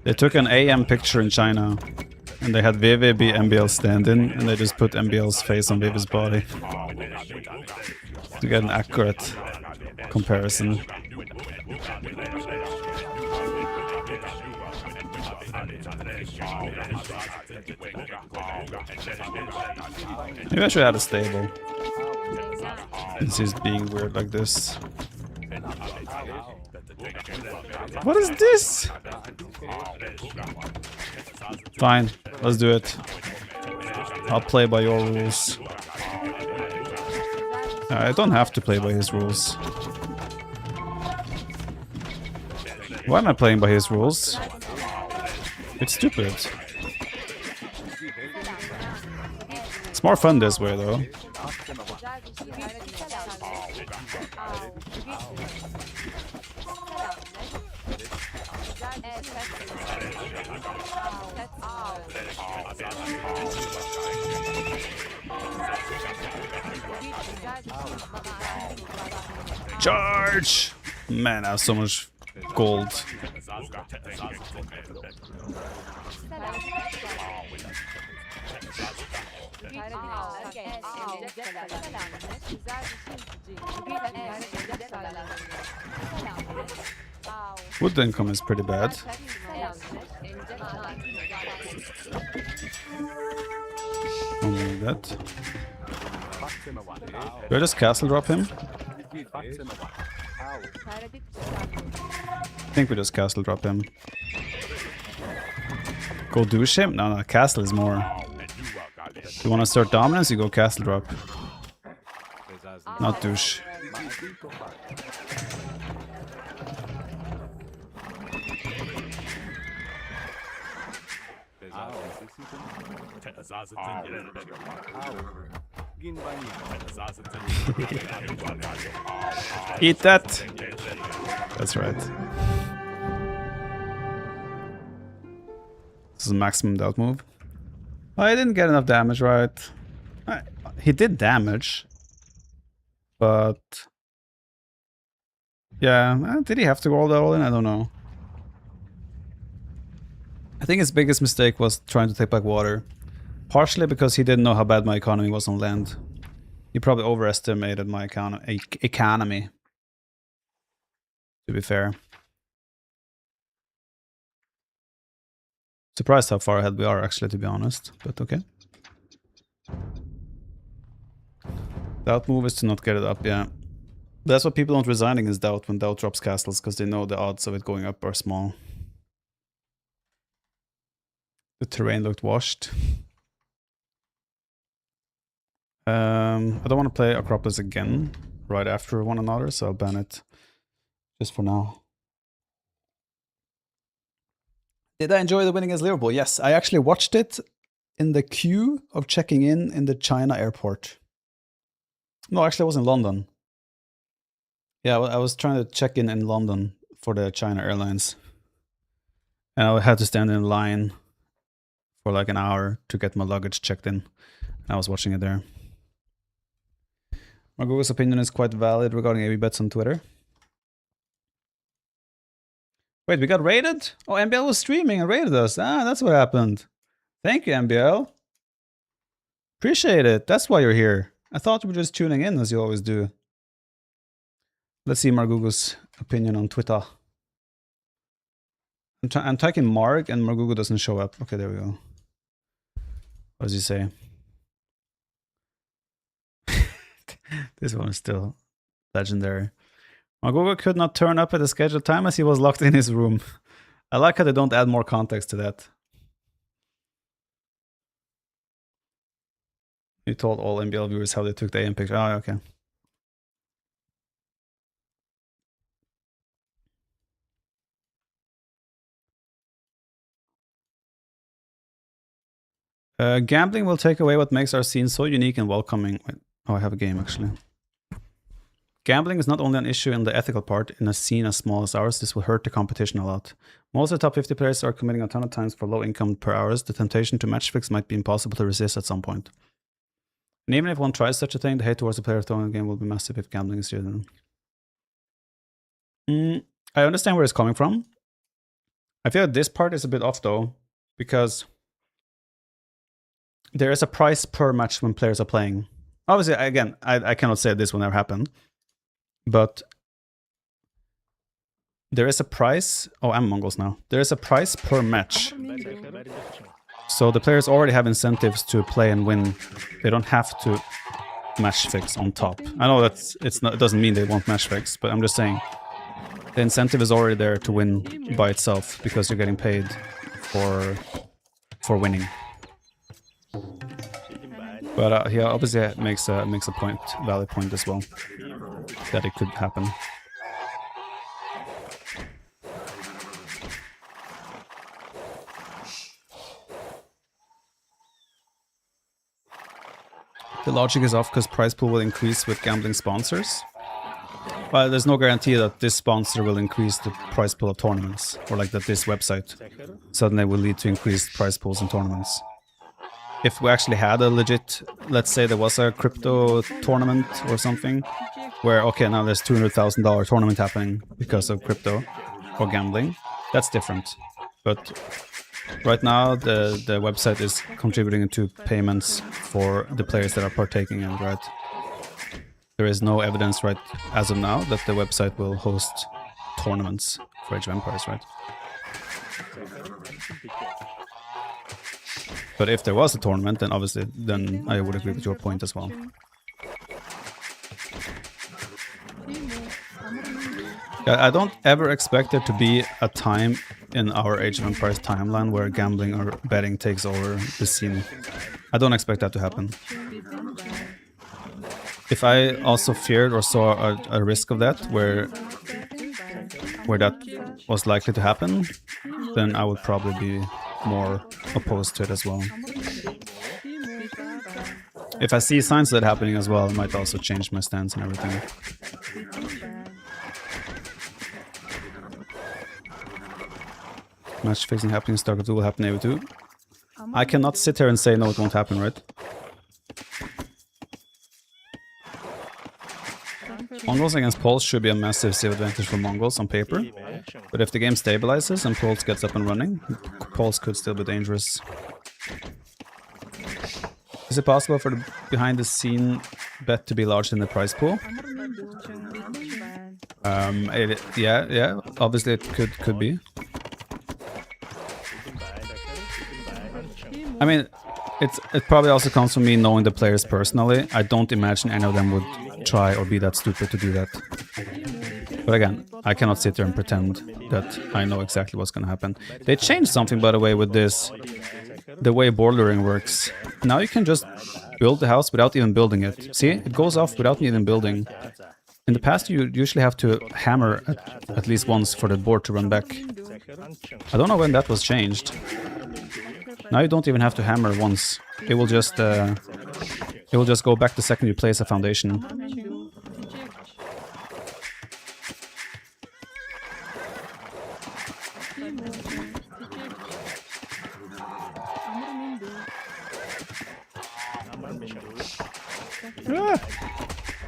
They took an AM picture in China and they had VV be MBL stand-in and they just put MBL's face on VV's body to get an accurate comparison. Maybe I should add a stable. Since he's being weird like this. What is this? Fine, let's do it. I'll play by your rules. I don't have to play by his rules. Why am I playing by his rules? It's stupid. It's more fun this way though. Charge! Man, I have so much gold. Wood income is pretty bad. Only that. Do I just castle drop him? I think we just castle drop him. Go douche him? No, castle is more. If you want to start dominance, you go castle drop. Not douche. Eat that! That's right. This is a maximum doubt move. I didn't get enough damage, right? He did damage. But... yeah, did he have to go all in? I don't know. I think his biggest mistake was trying to take back water. Partially because he didn't know how bad my economy was on land. He probably overestimated my economy. To be fair. Surprised how far ahead we are actually, to be honest. But okay. Doubt move is to not get it up, yeah. That's what people don't resigning is doubt when doubt drops castles, because they know the odds of it going up are small. The terrain looked washed. I don't want to play Acropolis again right after one another, so I'll ban it just for now. Did I enjoy the win against Liverpool? Yes, I actually watched it in the queue of checking in the China airport. No, actually I was in London. Yeah, I was trying to check in London for the China Airlines. And I had to stand in line for like an hour to get my luggage checked in. I was watching it there. Margo's opinion is quite valid regarding AV bets on Twitter. Wait, we got raided? Oh, MBL was streaming and raided us. Ah, that's what happened. Thank you, MBL. Appreciate it. That's why you're here. I thought you were just tuning in, as you always do. Let's see Margo's opinion on Twitter. I'm typing Marg and Margugo doesn't show up. Okay, there we go. What does he say? This one is still legendary. Margugo could not turn up at the scheduled time as he was locked in his room. I like how they don't add more context to that. He told all MBL viewers how they took the AM picture. Oh, okay. Gambling will take away what makes our scene so unique and welcoming. Wait, oh, I have a game actually. Gambling is not only an issue in the ethical part. In a scene as small as ours, this will hurt the competition a lot. Most of the top 50 players are committing a ton of times for low income per hours. The temptation to match fix might be impossible to resist at some point. And even if one tries such a thing, the hate towards the player throwing the game will be massive if gambling is used. I understand where it's coming from. I feel like this part is a bit off though, because there is a price per match when players are playing. Obviously, again, I cannot say this will never happen, but there is a price. Oh, I'm Mongols now. There is a price per match. So the players already have incentives to play and win. They don't have to match fix on top. I know that it doesn't mean they won't match fix, but I'm just saying the incentive is already there to win by itself because you're getting paid for winning. But he obviously makes a point, valid point as well, that it could happen. The logic is off because prize pool will increase with gambling sponsors. Well, there's no guarantee that this sponsor will increase the prize pool of tournaments, or like that this website suddenly will lead to increased prize pools in tournaments. If we actually had a legit, let's say there was a crypto tournament or something, where, okay, now there's $200,000 tournament happening because of crypto or gambling, that's different. But right now, the website is contributing to payments for the players that are partaking in it, right? There is no evidence right as of now that the website will host tournaments for Age of Empires, right? But if there was a tournament, then obviously, then I would agree with your point as well. I don't ever expect there to be a time in our Age of Empires timeline where gambling or betting takes over the scene. I don't expect that to happen. If I also feared or saw a risk of that, where that was likely to happen, then I would probably be more opposed to it as well. If I see signs of that happening as well, it might also change my stance and everything. Match fixing happening in StarCraft 2 will happen in AoE2. I cannot sit here and say no, it won't happen, right? Mongols against Poles should be a massive save advantage for Mongols on paper, but if the game stabilizes and Poles gets up and running, Poles could still be dangerous. Is it possible for the behind-the-scene bet to be larger than the prize pool? Yeah, obviously it could be. I mean, it probably also comes from me knowing the players personally. I don't imagine any of them would try or be that stupid to do that. But again, I cannot sit there and pretend that I know exactly what's gonna happen. They changed something, by the way, with this, the way bordering works. Now you can just build the house without even building it. See, it goes off without even building. In the past, you usually have to hammer at least once for the board to run back. I don't know when that was changed. Now you don't even have to hammer once. It will just go back the second you place a foundation.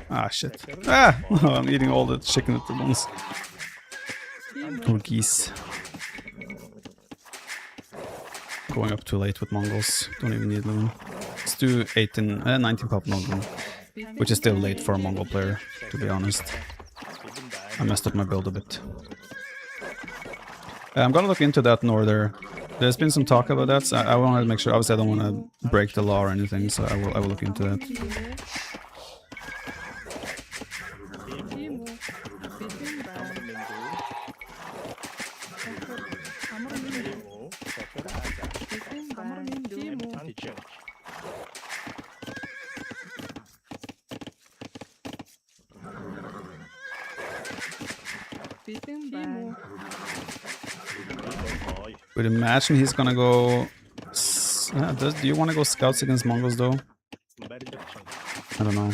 Ah, shit. Ah! I'm eating all the chicken at once. Or geese. Going up too late with Mongols. Don't even need them. Let's do 19 pop Mongol, which is still late for a Mongol player, to be honest. I messed up my build a bit. I'm gonna look into that Norther. There's been some talk about that, so I want to make sure. Obviously, I don't want to break the law or anything, so I will look into that. Would imagine he's gonna go Do you want to go scouts against Mongols though? I don't know.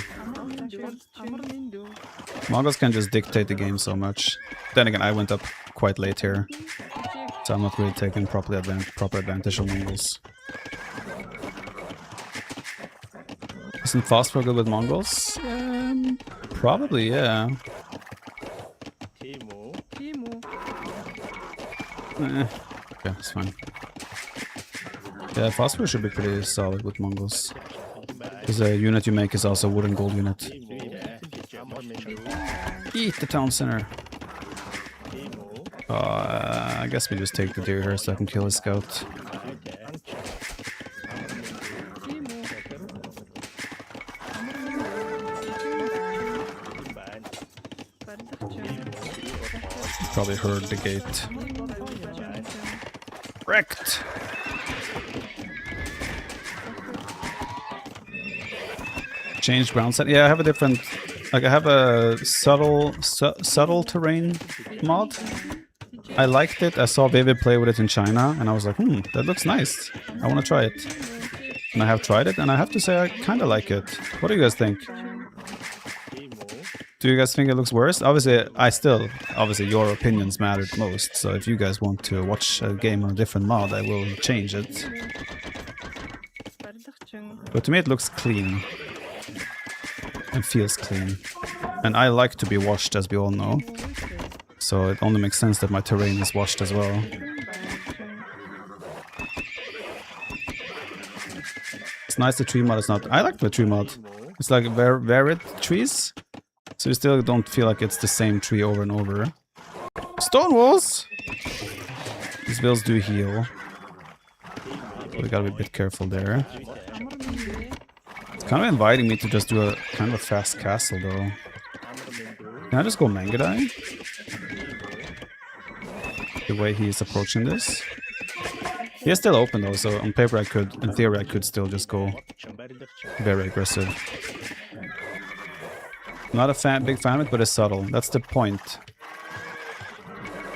Mongols can just dictate the game so much. Then again, I went up quite late here, so I'm not really taking proper advantage of Mongols. Isn't Phosphor good with Mongols? Probably, yeah. Okay, that's fine. Yeah, Phosphor should be pretty solid with Mongols. Because the unit you make is also a wood and gold unit. Eat the town center. I guess we just take the deer here so I can kill his scout. Probably heard the gate. Wrecked! Change ground set. Yeah, I have a different... Like, I have a subtle terrain mod. I liked it. I saw Vivid play with it in China, and I was like, that looks nice. I want to try it. And I have tried it, and I have to say I kind of like it. What do you guys think? Do you guys think it looks worse? Obviously your opinions matter most, so if you guys want to watch a game on a different mod, I will change it. But to me it looks clean. And feels clean. And I like to be washed, as we all know. So it only makes sense that my terrain is washed as well. It's nice the tree mod is not... I like the tree mod. It's like varied trees. So you still don't feel like it's the same tree over and over. Stone walls! These bills do heal. So we gotta be a bit careful there. It's kind of inviting me to just do a kind of a fast castle though. Can I just go Mangadai? The way he's approaching this. He is still open though, so on paper I could, in theory I could still just go very aggressive. Not a big fan of it, but it's subtle. That's the point.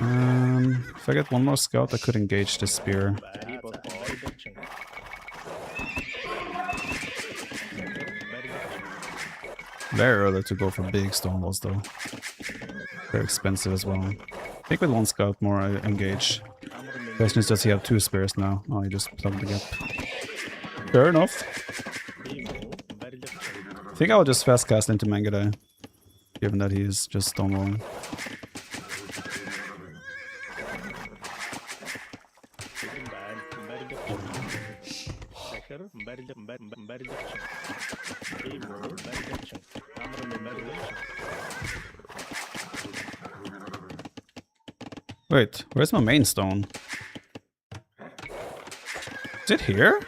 If I get one more scout, I could engage this spear. Very early to go for big stone walls, though. Very expensive as well. I think with one scout more, I engage. Question is, does he have 2 spears now? Oh, he just plugged the gap. Fair enough. I think I will just fast cast into Mangadai, given that he is just stonewalling. Wait, where's my main stone? Is it here?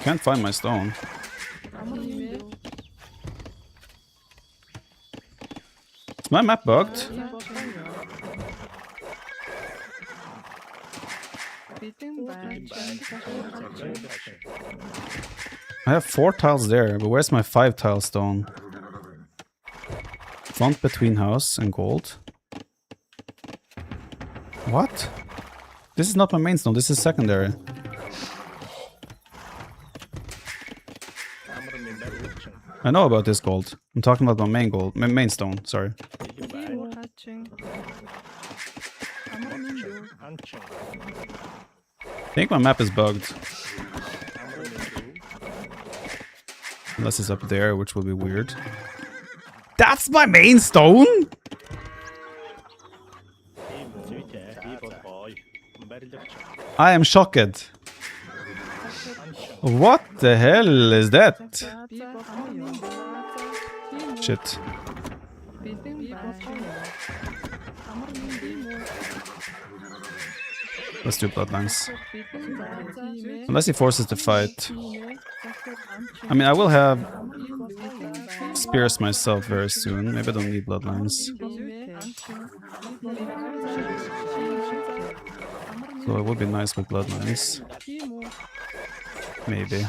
Can't find my stone. Is my map bugged? I have 4 tiles there, but where's my 5 tile stone? Front between house and gold. What? This is not my main stone, this is secondary. I know about this gold. I'm talking about my main gold, my main stone, sorry. I think my map is bugged. Unless it's up there, which will be weird. That's my main stone?! I am shocked. What the hell is that? Shit. Let's do bloodlines. Unless he forces the fight. I mean, I will have spears myself very soon. Maybe I don't need bloodlines. So it would be nice with bloodlines. Maybe.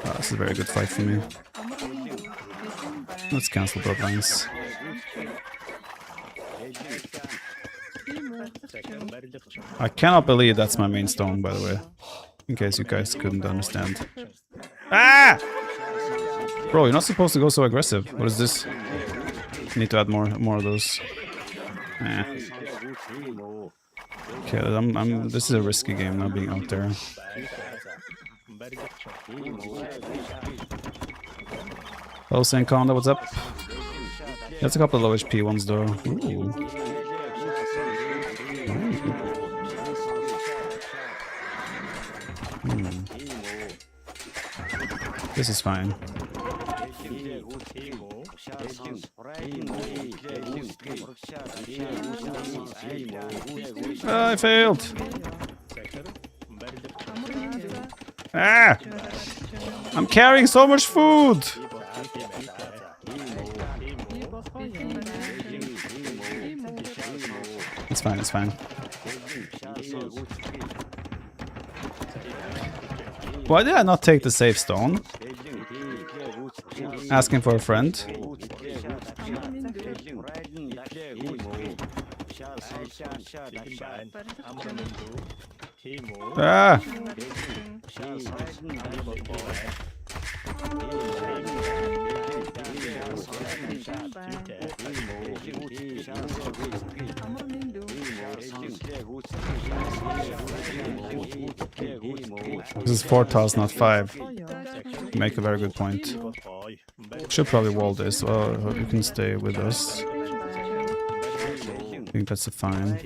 Oh, this is a very good fight for me. Let's cancel bloodlines. I cannot believe that's my main stone, by the way. In case you guys couldn't understand. Ah! Bro, you're not supposed to go so aggressive. What is this? Need to add more of those. Okay, this is a risky game, not being out there. Hello, Sankonda, what's up? That's a couple of low HP ones, though. Ooh. This is fine. I failed. Ah! I'm carrying so much food. It's fine, it's fine. Why did I not take the safe stone? Asking for a friend. Ah! This is 4 tiles, not 5. You make a very good point. Should probably wall this. Well, you can stay with us. I think that's a fine.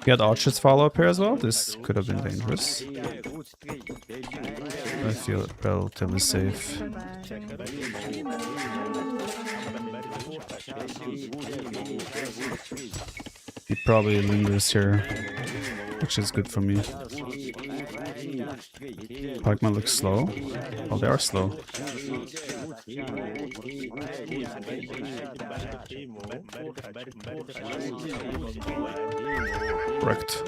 Get Archer's follow up here as well. This could have been dangerous. I feel relatively safe. He probably lingers here, which is good for me. Pikemen look slow. Oh, they are slow. Correct.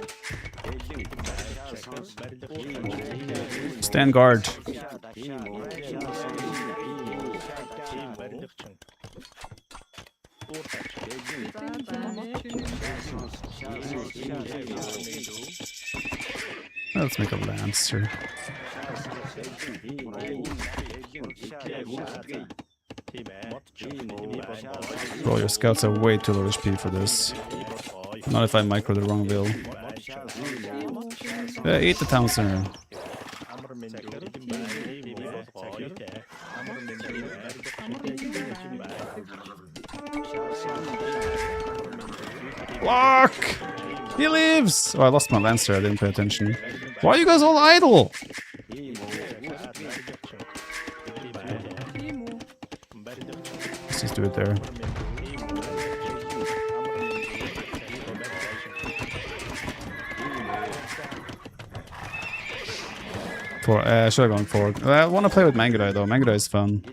Stand guard. Let's make a lance here. Bro, your scouts are way too low HP for this. Not if I micro the wrong bill. Yeah, eat the town center. Block! He lives! Oh, I lost my lancer, I didn't pay attention. Why are you guys all idle? Let's just do it there. Should have gone forward. I want to play with Mangudai though. Mangudai is fun.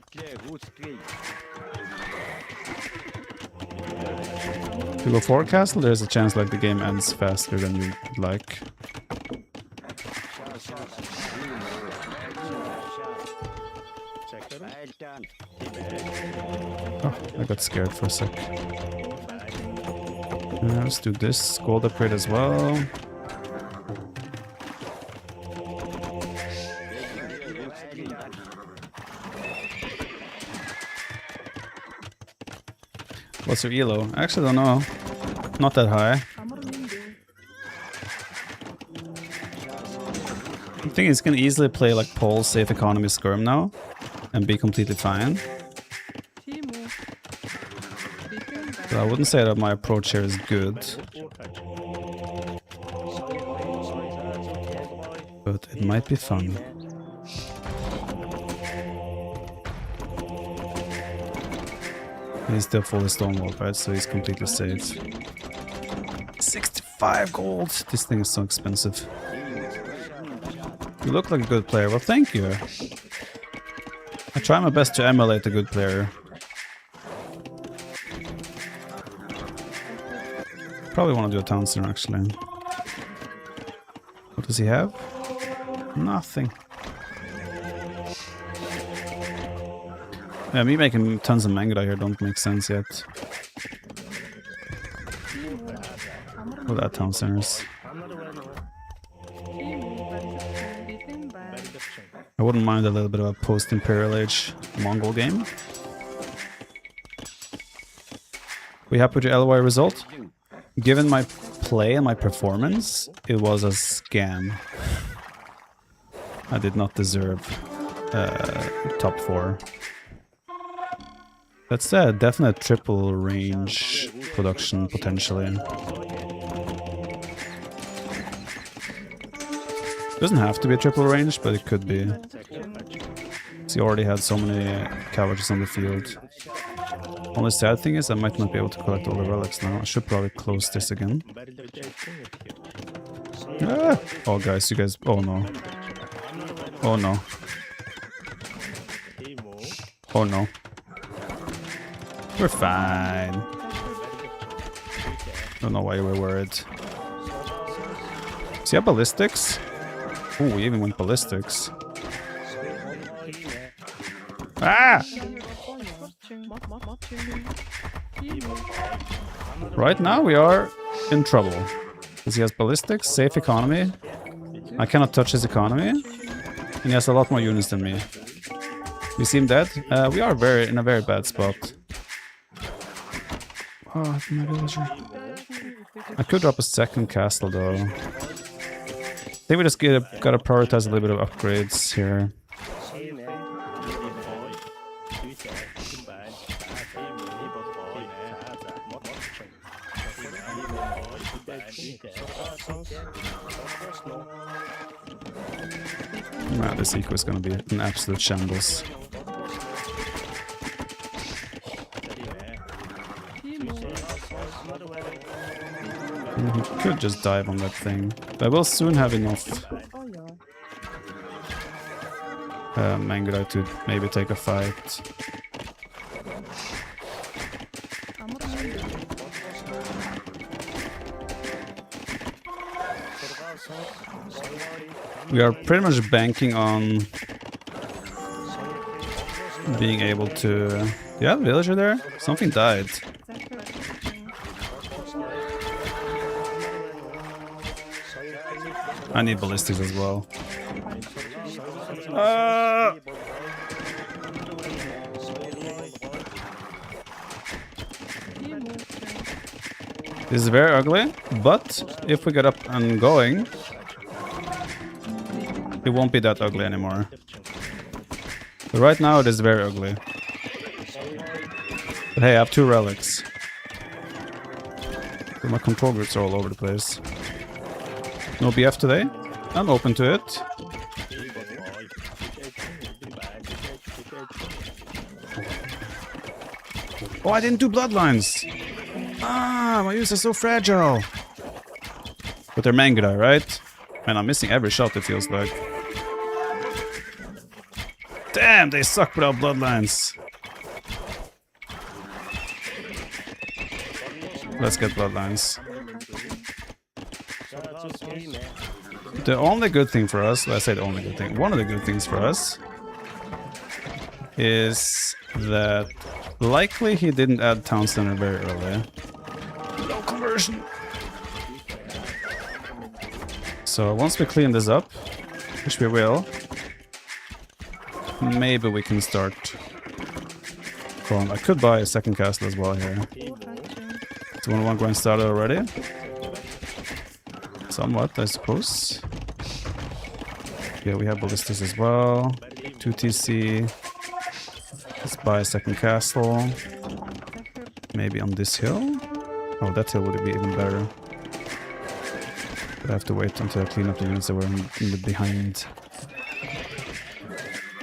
If you go forward castle, there's a chance like the game ends faster than you'd like. Oh, I got scared for a sec. Let's do this. Gold upgrade as well. What's your elo? I actually don't know. Not that high. I think it's gonna easily play like Paul's safe economy skirm now and be completely fine. So I wouldn't say that my approach here is good. But it might be fun. He's still fully stonewalled, right? So he's completely safe. 65 gold! This thing is so expensive. You look like a good player. Well, thank you. I try my best to emulate a good player. Probably want to do a town center, actually. What does he have? Nothing. Yeah, me making tons of manga here don't make sense yet. Without town centers. I wouldn't mind a little bit of a post-Imperial Age Mongol game. We happy with your LY result? Given my play and my performance, it was a scam. I did not deserve top 4. That's a definite triple range production potentially. Doesn't have to be a triple range, but it could be. So you already had so many cavalries on the field. Only sad thing is I might not be able to collect all the relics now. I should probably close this again. Ah! Oh guys, you guys... Oh no. Oh no. Oh no. We're fine. Don't know why you were worried. See, I have ballistics. Oh, we even went ballistics. Ah! Right now we are in trouble. Because he has ballistics, safe economy. I cannot touch his economy. And he has a lot more units than me. We seem dead. We are in a very bad spot. Oh, my villager. I could drop a second castle though. I think we just gotta prioritize a little bit of upgrades here. Nah, this eco is gonna be an absolute shambles. He could just dive on that thing. But I will soon have enough Mangudai to maybe take a fight. We are pretty much banking on being able to... Yeah, villager there? Something died. I need ballistics as well. This is very ugly, but if we get up and going, it won't be that ugly anymore. But right now it is very ugly. But hey, I have 2 relics. But my control groups are all over the place. No BF today? I'm open to it. Oh, I didn't do bloodlines! Ah, my use is so fragile! But they're Mangudai, right? Man, I'm missing every shot, it feels like. Damn, they suck without bloodlines! Let's get bloodlines. The only good thing for us, let's say the only good thing, one of the good things for us is that likely he didn't add town center very early. No conversion. So once we clean this up, which we will, maybe we can start growing. I could buy a second castle as well here. So 1-1 grind started already. Somewhat, I suppose. Yeah, we have ballistas as well. 2 TC. Let's buy a second castle. Maybe on this hill. Oh, that hill would be even better. But I have to wait until I clean up the units that were in the behind.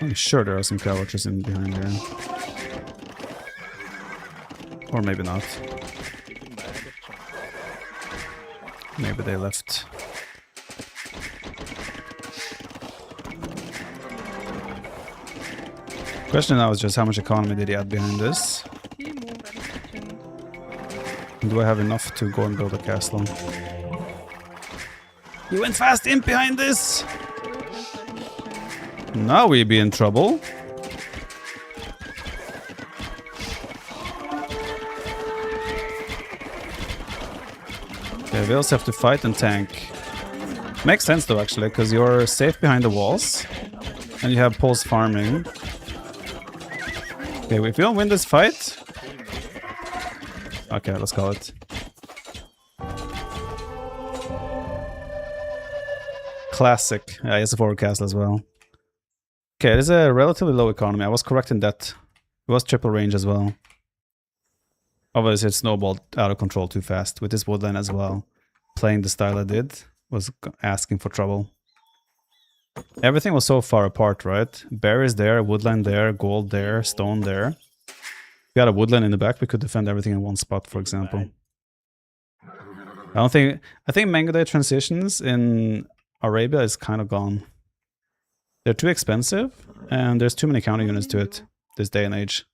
I'm sure there are some cavalries in behind here. Or maybe not. Maybe they left. Question now is just how much economy did he add behind this? Do I have enough to go and build a castle? You went fast in behind this! Now we be in trouble. Okay, we also have to fight and tank. Makes sense though, actually, because you're safe behind the walls and you have pulse farming. Okay, if we don't win this fight... Okay, let's call it. Classic. Yeah, he has a forward cast as well. Okay, it is a relatively low economy. I was correct in that. It was triple range as well. Obviously, it snowballed out of control too fast with this woodland as well. Playing the style I did was asking for trouble. Everything was so far apart, right? Berries there, woodland there, gold there, stone there. If we had a woodland in the back, we could defend everything in one spot, for example. I think Mango Day transitions in Arabia is kind of gone. They're too expensive, and there's too many counter units to it this day and age.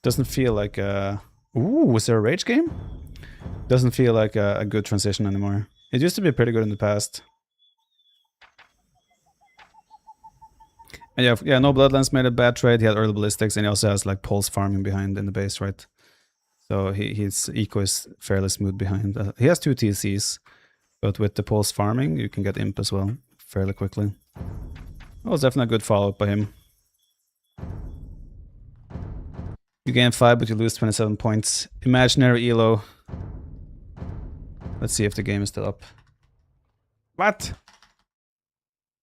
Doesn't feel like a... Ooh, was there a rage game? Doesn't feel like a good transition anymore. It used to be pretty good in the past. And yeah, no Bloodlands made a bad trade. He had early ballistics, and he also has like pulse farming behind in the base, right? So his eco is fairly smooth behind. He has 2 TCs, but with the pulse farming, you can get imp as well fairly quickly. That was definitely a good follow-up by him. You gain 5, but you lose 27 points. Imaginary elo. Let's see if the game is still up. What?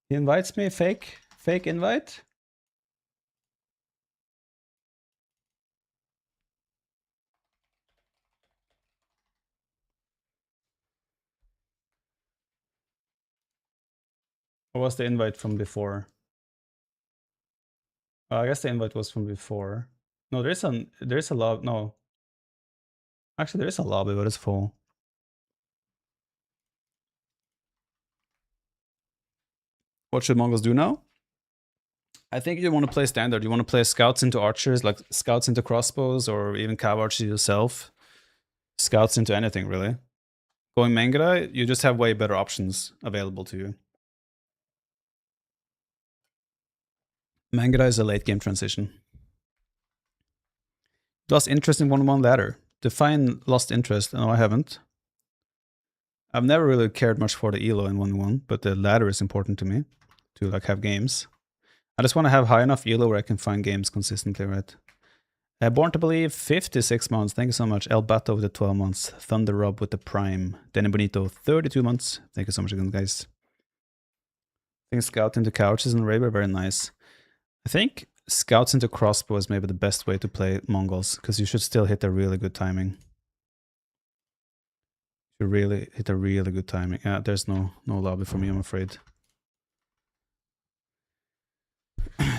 He invites me? Fake invite? Or was the invite from before? I guess the invite was from before. No, there is a lobby. No. Actually, there is a lobby, but it's full. What should Mongols do now? I think you want to play standard. You want to play scouts into archers, like scouts into crossbows, or even cav archers yourself. Scouts into anything, really. Going Mangara, you just have way better options available to you. Mangara is a late game transition. Lost interest in 1-1 ladder. Define lost interest. No, I haven't. I've never really cared much for the elo in 1-1, but the ladder is important to me to like have games. I just want to have high enough elo where I can find games consistently, right? Born to Believe, 56 months. Thank you so much. El Bato with the 12 months. Thunder Rob with the Prime. Danny Bonito, 32 months. Thank you so much again, guys. I think Scout into Couches in Arabia, very nice. I think Scouts into Crossbow is maybe the best way to play Mongols, because you should still hit a really good timing. You really hit a really good timing. Yeah, there's no lobby for me, I'm afraid.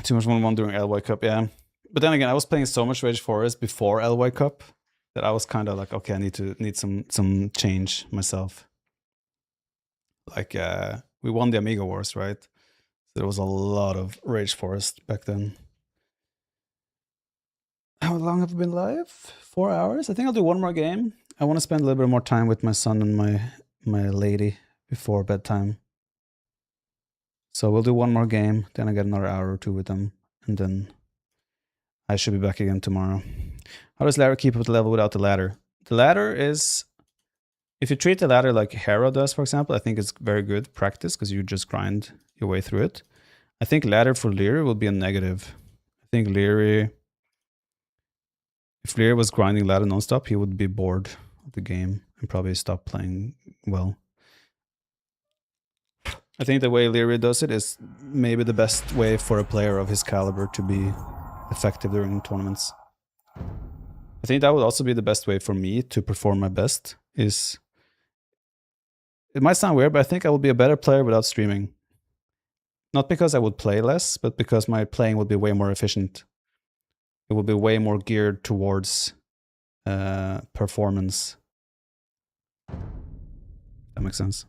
Too much 1-1 during LY Cup, yeah. But then again, I was playing so much Rage Forest before LY Cup that I was kind of like, okay, I need some change myself. Like, we won the Amiga Wars, right? So there was a lot of Rage Forest back then. How long have I been live? 4 hours? I think I'll do one more game. I want to spend a little bit more time with my son and my lady before bedtime. So we'll do one more game, then I get another hour or 2 with them, and then I should be back again tomorrow. How does ladder keep up the level without the ladder? The ladder is, if you treat the ladder like Hero does, for example, I think it's very good practice because you just grind your way through it. I think ladder for Leary will be a negative. I think Leary, if Leary was grinding ladder nonstop, he would be bored of the game and probably stop playing well. I think the way Leary does it is maybe the best way for a player of his caliber to be effective during tournaments. I think that would also be the best way for me to perform my best. It might sound weird, but I think I would be a better player without streaming. Not because I would play less, but because my playing would be way more efficient. It would be way more geared towards performance. That makes sense.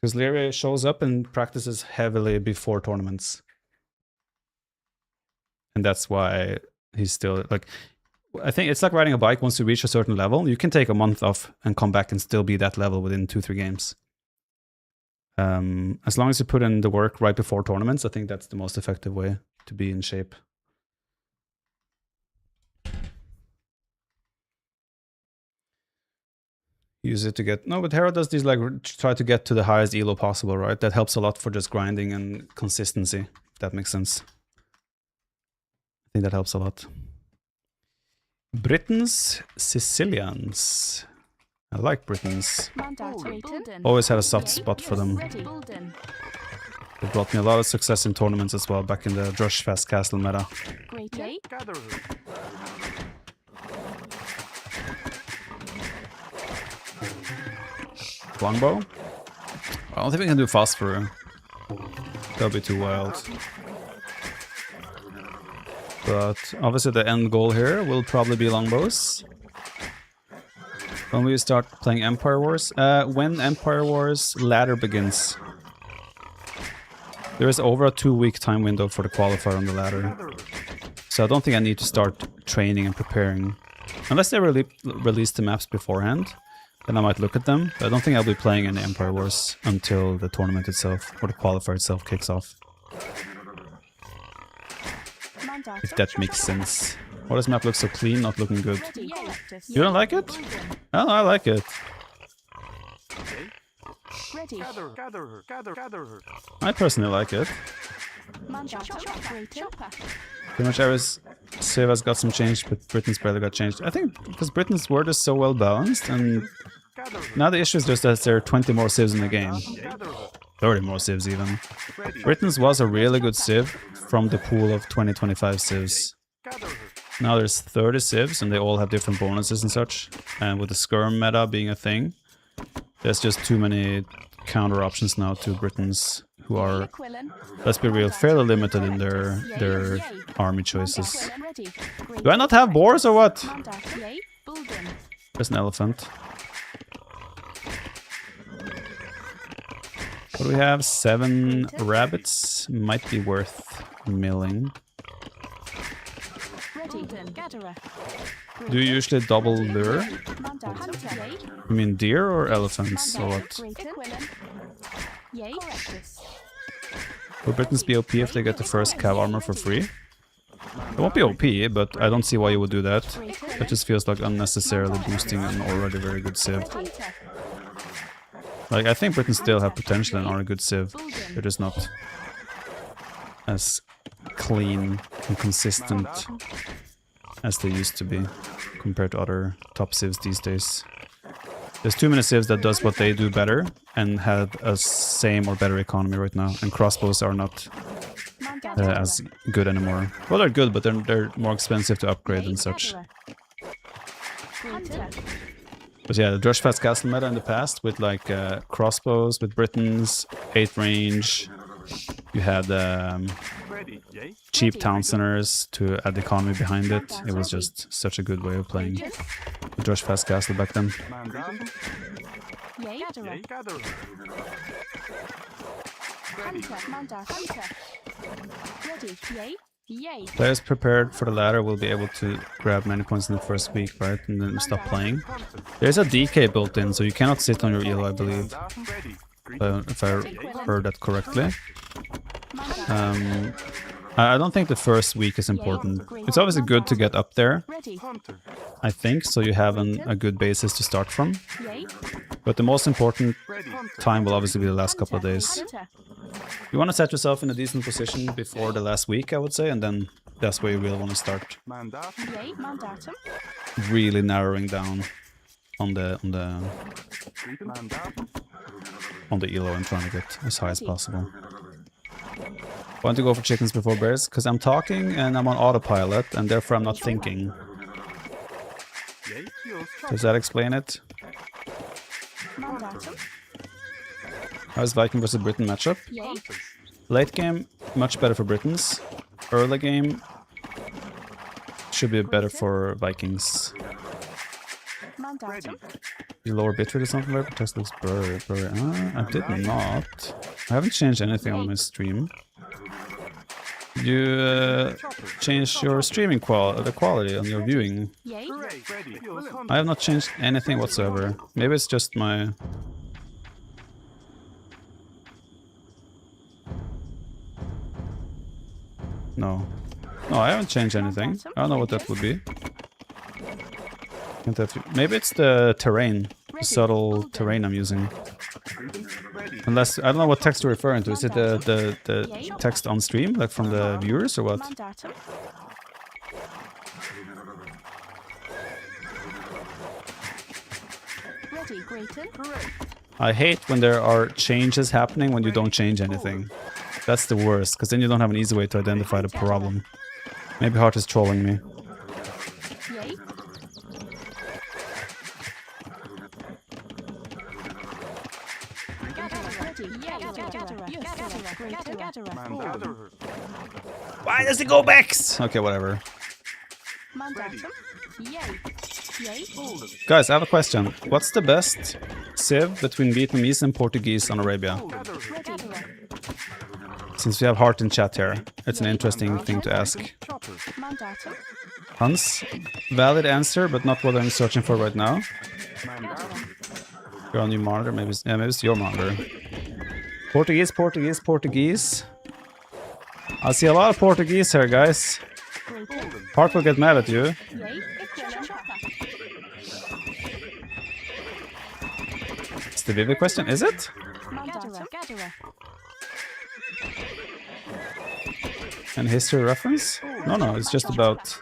Because Leary shows up and practices heavily before tournaments. And that's why he's still like, I think it's like riding a bike. Once you reach a certain level, you can take a month off and come back and still be that level within 2-3 games. As long as you put in the work right before tournaments, I think that's the most effective way to be in shape. use it to get... No, but Hera does these, like, try to get to the highest elo possible, right? That helps a lot for just grinding and consistency. If that makes sense. I think that helps a lot. Britons, Sicilians. I like Britons. Always had a soft spot for them. They brought me a lot of success in tournaments as well, back in the Drushfast Castle meta. Longbow? I don't think we can do phosphor. That'll be too wild. But obviously the end goal here will probably be longbows. When we start playing Empire Wars? When Empire Wars ladder begins. There is over a 2-week time window for the qualifier on the ladder. So I don't think I need to start training and preparing. Unless they release the maps beforehand, then I might look at them. But I don't think I'll be playing any Empire Wars until the tournament itself, or the qualifier itself kicks off. If that makes sense. Why does map look so clean, not looking good? You don't like it? Oh, I like it. I personally like it. Pretty much every civ has got some change, but Britain's barely got changed. I think because Britain's word is so well balanced, and now the issue is just that there are 20 more civs in the game. 30 more civs even. Britain's was a really good civ from the pool of 20-25 civs. Now there's 30 civs and they all have different bonuses and such. And with the skirm meta being a thing, there's just too many counter options now to Britons who are, let's be real, fairly limited in their army choices. Do I not have boars or what? There's an elephant. What do we have? 7 rabbits. Might be worth milling. Do you usually double lure? You mean deer or elephants or what? Will Britons be OP if they get the first cav armor for free? It won't be OP, but I don't see why you would do that. It just feels like unnecessarily boosting an already very good civ. Like, I think Britons still have potential and are a good civ. They're just not as clean and consistent as they used to be compared to other top civs these days. There's too many civs that does what they do better and have a same or better economy right now, and crossbows are not as good anymore. Well, they're good, but they're more expensive to upgrade and such. But yeah, the Drushfast Castle meta in the past with like crossbows with Britons, 8 range. You had cheap town centers to add the economy behind it. It was just such a good way of playing the Drushfast Castle back then. Players prepared for the ladder will be able to grab many points in the first week, right? And then stop playing. There's a DK built in, so you cannot sit on your elo, I believe. If I heard that correctly. I don't think the first week is important. It's obviously good to get up there, I think, so you have a good basis to start from. But the most important time will obviously be the last couple of days. You want to set yourself in a decent position before the last week, I would say, and then that's where you really want to start. Really narrowing down on the elo and trying to get as high as possible. I want to go for chickens before bears because I'm talking and I'm on autopilot and therefore I'm not thinking. Does that explain it? How's Viking versus Britain matchup? Late game, much better for Britons. Early game should be better for Vikings. You lower bitrate or something like that? Text looks blurry. I did not. I haven't changed anything on my stream. You changed your streaming the quality on your viewing. I have not changed anything whatsoever. Maybe it's just my... No. No, I haven't changed anything. I don't know what that would be. Maybe it's the terrain. subtle terrain I'm using. Unless, I don't know what text you're referring to. Is it the text on stream, like from the viewers, or what? I hate when there are changes happening when you don't change anything. That's the worst, because then you don't have an easy way to identify the problem. Maybe Heart is trolling me. Why does it go back? Okay, whatever. Guys, I have a question. What's the best civ between Vietnamese and Portuguese on Arabia? Since we have Heart in chat here, it's an interesting thing to ask. Hans, valid answer, but not what I'm searching for right now. You're on your monitor, maybe it's your monitor. Portuguese, Portuguese, Portuguese. I see a lot of Portuguese here, guys. Heart will get mad at you. It's the Vivid question, is it? An history reference? No, it's just about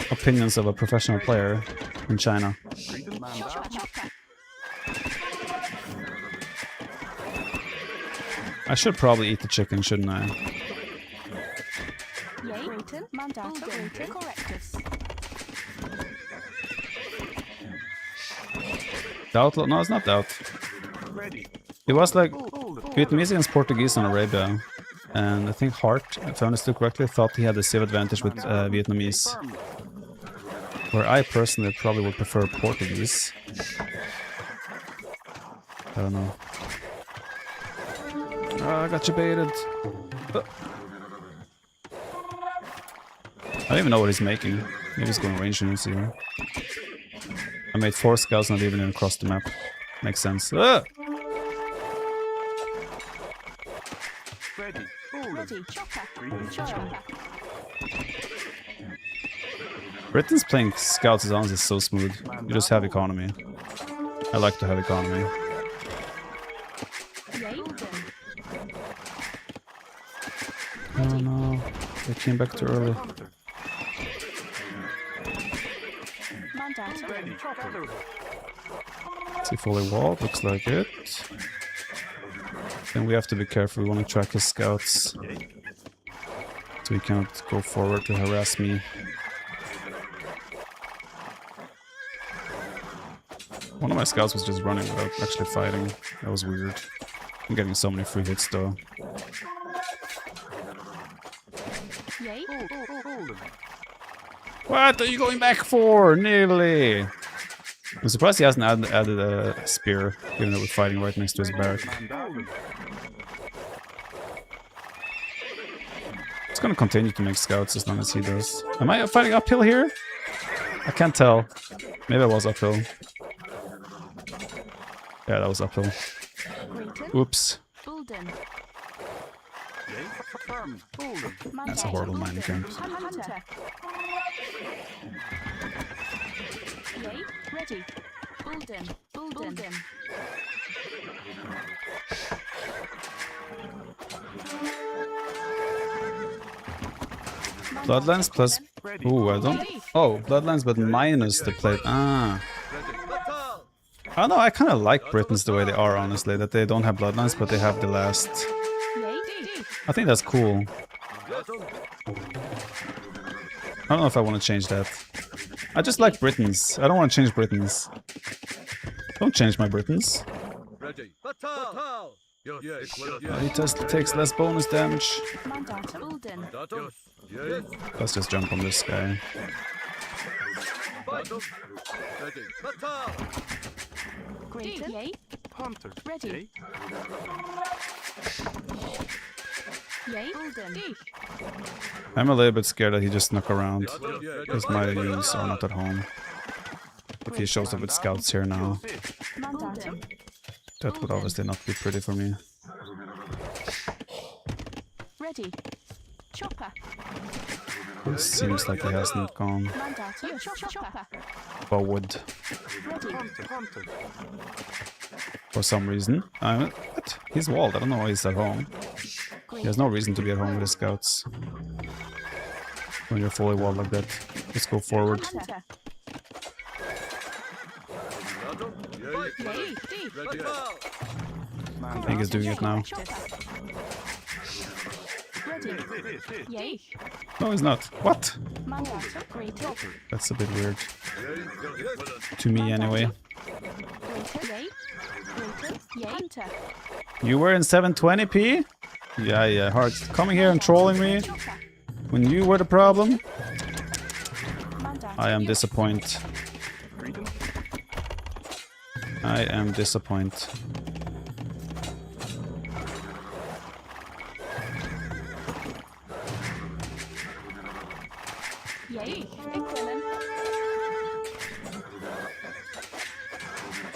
opinions of a professional player in China. I should probably eat the chicken, shouldn't I? Doubt? No, it's not doubt. It was like Vietnamese against Portuguese on Arabia. And I think Heart, if I understood correctly, thought he had the civ advantage with Vietnamese. Where I personally probably would prefer Portuguese. I don't know. I got you baited. I don't even know what he's making. Maybe he's going range units here. I made 4 scouts not even across the map. Makes sense. Ah! Britain's playing scouts is honestly so smooth. You just have economy. I like to have economy. Oh no, they came back too early. See fully walled, looks like it. Then we have to be careful, we want to track his scouts. So he cannot go forward to harass me. One of my scouts was just running without actually fighting. That was weird. I'm getting so many free hits though. What are you going back for? Nearly! I'm surprised he hasn't added a spear, even though we're fighting right next to his barrack. It's gonna continue to make scouts as long as he does. Am I fighting uphill here? I can't tell. Maybe I was uphill. Yeah, that was uphill. Oops. That's a horrible mining camp. Bloodlines plus... Ooh, I don't... Oh, Bloodlines but minus the plate. Ah. I don't know, I kind of like Britons the way they are, honestly. That they don't have Bloodlines, but they have the last... I think that's cool. I don't know if I want to change that. I just like Britons. I don't want to change Britons. Don't change my Britons. He just takes less bonus damage. Let's just jump on this guy. I'm a little bit scared that he just snuck around, because my units are not at home. If he shows up with scouts here now, that would obviously not be pretty for me. It seems like he hasn't gone forward for some reason. What? He's walled. I don't know why he's at home. He has no reason to be at home with his scouts. When you're fully walled like that, just go forward. I think he's doing it now. No, he's not. What? That's a bit weird. To me, anyway. You were in 720p? Yeah, hard. Coming here and trolling me when you were the problem? I am disappointed. I am disappointed.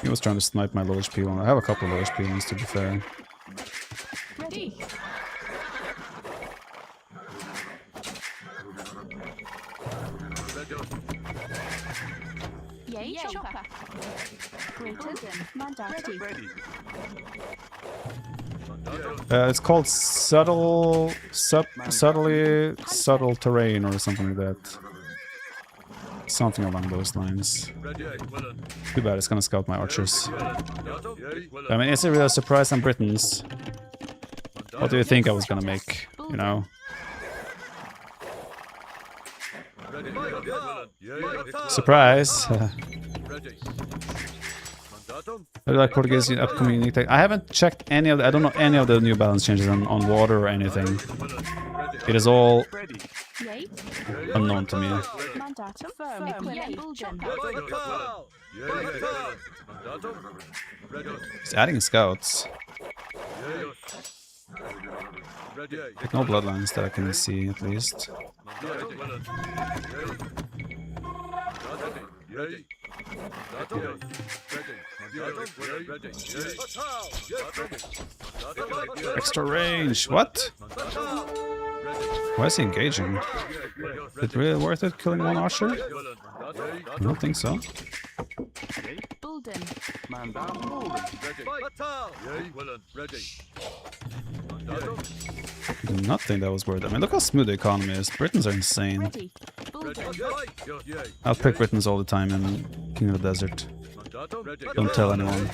He was trying to snipe my low HP one. I have a couple of low HP ones, to be fair. It's called subtly subtle terrain or something like that. Something along those lines. Too bad, it's gonna scout my archers. I mean, is it really a surprise I'm Britons? What do you think I was gonna make, you know? Surprise! I like Portuguese in upcoming unique tech. I haven't checked any of the, I don't know any of the new balance changes on water or anything. It is all unknown to me. He's adding scouts. Like no bloodlines that I can see, at least. Extra range, what? Why is he engaging? Is it really worth it killing one archer? I don't think so. I do not think that was worth it. I mean, look how smooth the economy is. Britons are insane. I'll pick Britons all the time in King of the Desert. Don't tell anyone.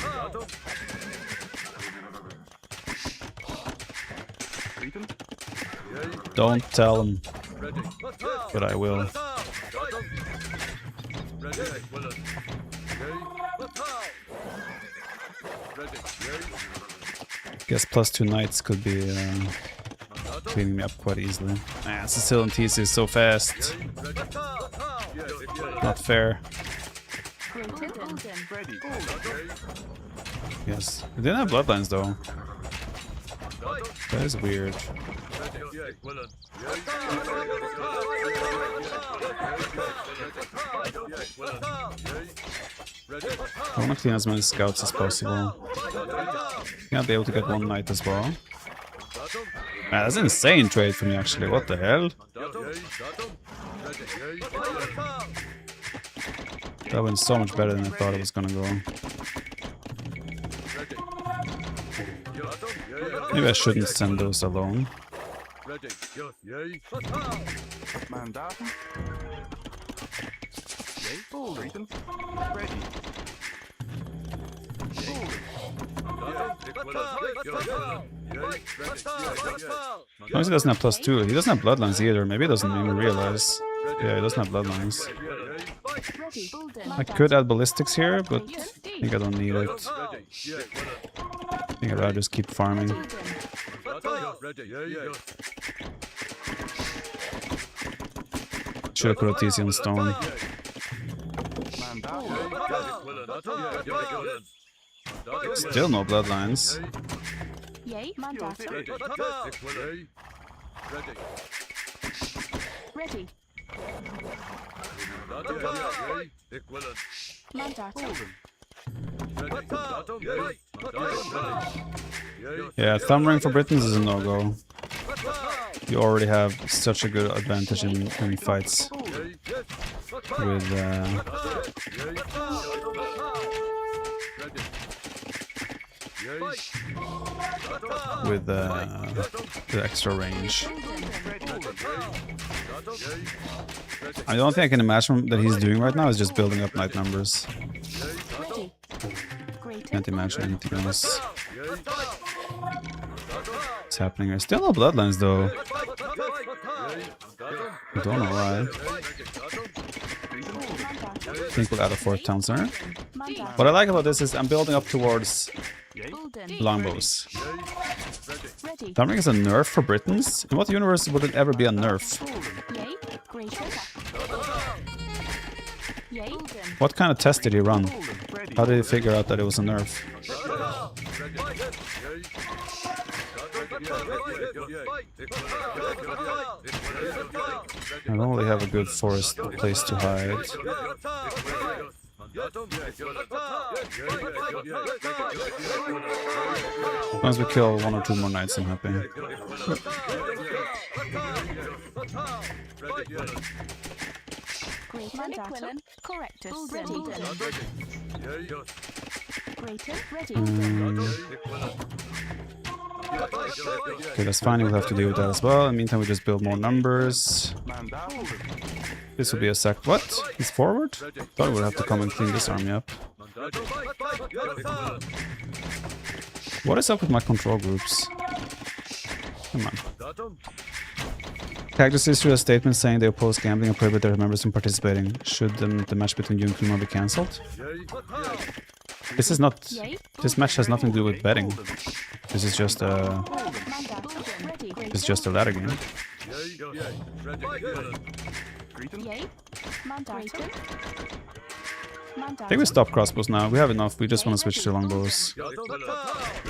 Don't tell them. But I will. Guess +2 knights could be cleaning me up quite easily. Man, Sicilian TC is so fast. Not fair. Yes. They didn't have bloodlines though. That is weird. I want to clean as many scouts as possible. Can't be able to get one knight as well. Man, that's an insane trade for me actually. What the hell? That went so much better than I thought it was gonna go. Maybe I shouldn't send those alone. No, he doesn't have +2. He doesn't have bloodlines either. Maybe he doesn't even realize. Yeah, he doesn't have bloodlines. I could add ballistics here, but I think I don't need it. I think I'd rather just keep farming. Should have put a TC on stone. Still no bloodlines. Yeah, thumb ring for Britons is a no-go. you already have such a good advantage in fights with the extra range. The only thing I can imagine that he's doing right now is just building up knight numbers. Can't imagine anything else. What's happening here? Still no bloodlines though. I don't know why. I think we'll add a 4th town center. What I like about this is I'm building up towards longbows. Thumbring is a nerf for Britons? In what universe would it ever be a nerf? What kind of test did he run? How did he figure out that it was a nerf? I don't really have a good forest place to hide. Once we kill 1 or 2 more knights, I'm happy. Okay, that's fine, we'll have to deal with that as well. In the meantime, we just build more numbers. This will be a sec. What? He's forward? Thought we would have to come and clean this army up. What is up with my control groups? Come on. Cactus issued a statement saying they oppose gambling and prohibit their members from participating. Should the match between you and Kuma be cancelled? This is not... This match has nothing to do with betting. This is just a... It's just a ladder game. I think we stop crossbows now. We have enough. We just want to switch to longbows.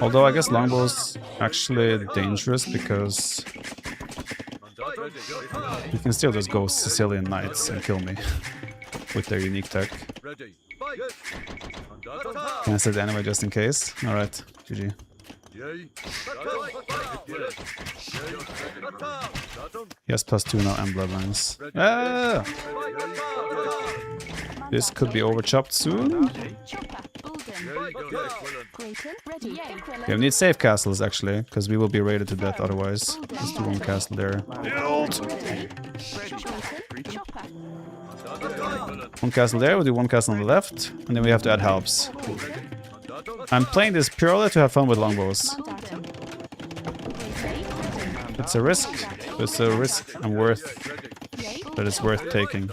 Although I guess longbows actually dangerous because you can still just go Sicilian Knights and kill me with their unique tech. Can I say it anyway just in case? Alright, GG. Yes, +2 now and bloodlines. Ah! This could be overchopped soon. Okay, we need safe castles actually, because we will be raided to death otherwise. Let's do 1 castle there. Build! 1 castle there, we'll do 1 castle on the left, and then we have to add helps. I'm playing this purely to have fun with longbows. It's a risk, but it's a risk and that it's worth taking.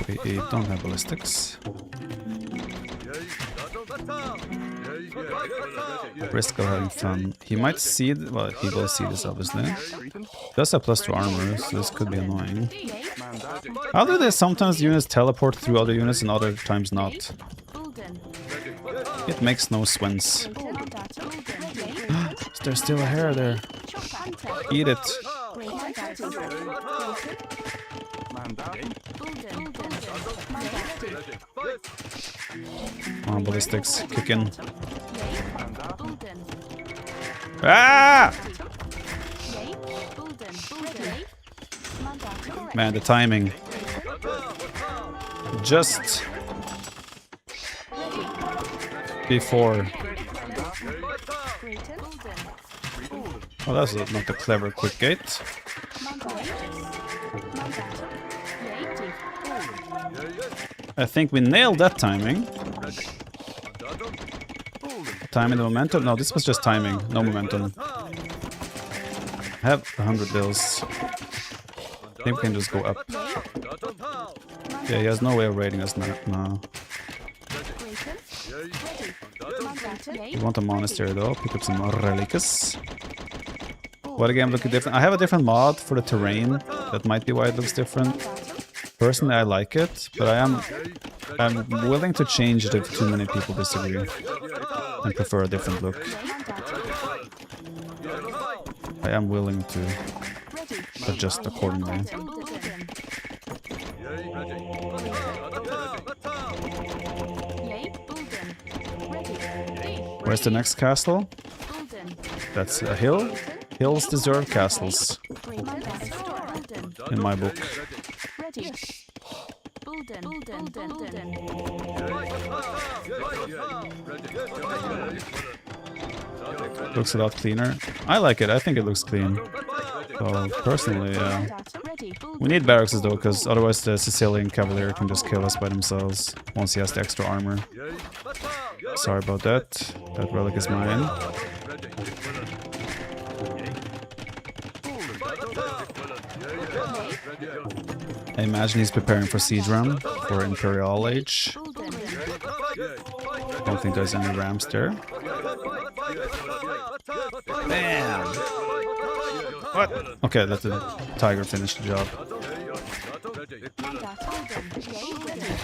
Okay, we don't have ballistics. Risk of having fun. He might see, well, he will see this obviously. Does have +2 armor, so this could be annoying. How do they sometimes units teleport through other units and other times not? It makes no sense. There's still a hair there. Eat it. Oh, ballistics, kick in. Ah! Man, the timing. Just before. Oh, that's not a clever quick gate. I think we nailed that timing. Timing the momentum? No, this was just timing, no momentum. I have 100 bills. I think we can just go up. Yeah, he has no way of raiding us now. No. We want a monastery though, pick up some relics. What again looking different? I have a different mod for the terrain. That might be why it looks different. Personally, I like it, but I'm willing to change it if too many people disagree and prefer a different look. I am willing to adjust accordingly. Where's the next castle? That's a hill. Hills deserve castles, in my book. Ready. Bulden. Looks a lot cleaner. I like it. I think it looks clean. So personally, we need barracks though, because otherwise the Sicilian Cavalier can just kill us by themselves once he has the extra armor. Sorry about that. That relic is mine. I imagine he's preparing for siege ram for Imperial Age. Don't think there's any rams there. Bam! What? Okay, let the tiger finish the job.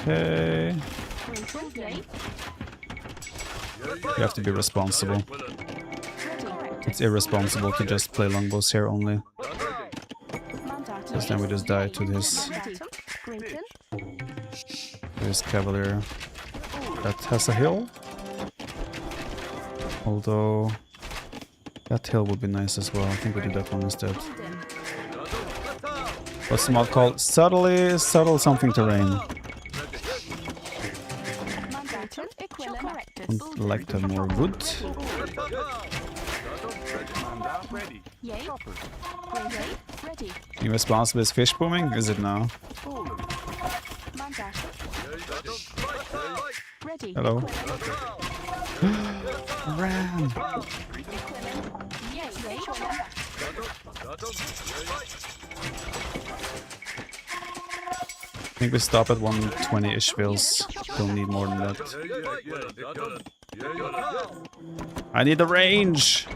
Okay. You have to be responsible. It's irresponsible to just play longbows here only. Because then we just die to this cavalier that has a hill. Although that hill would be nice as well. I think we do that one instead. What's the mod called? Subtle something terrain. Would like to have more wood. Irresponsible is fish booming? Is it now? Hello. Ram. I think we stop at 120-ish fills. Don't need more than that. I need the range!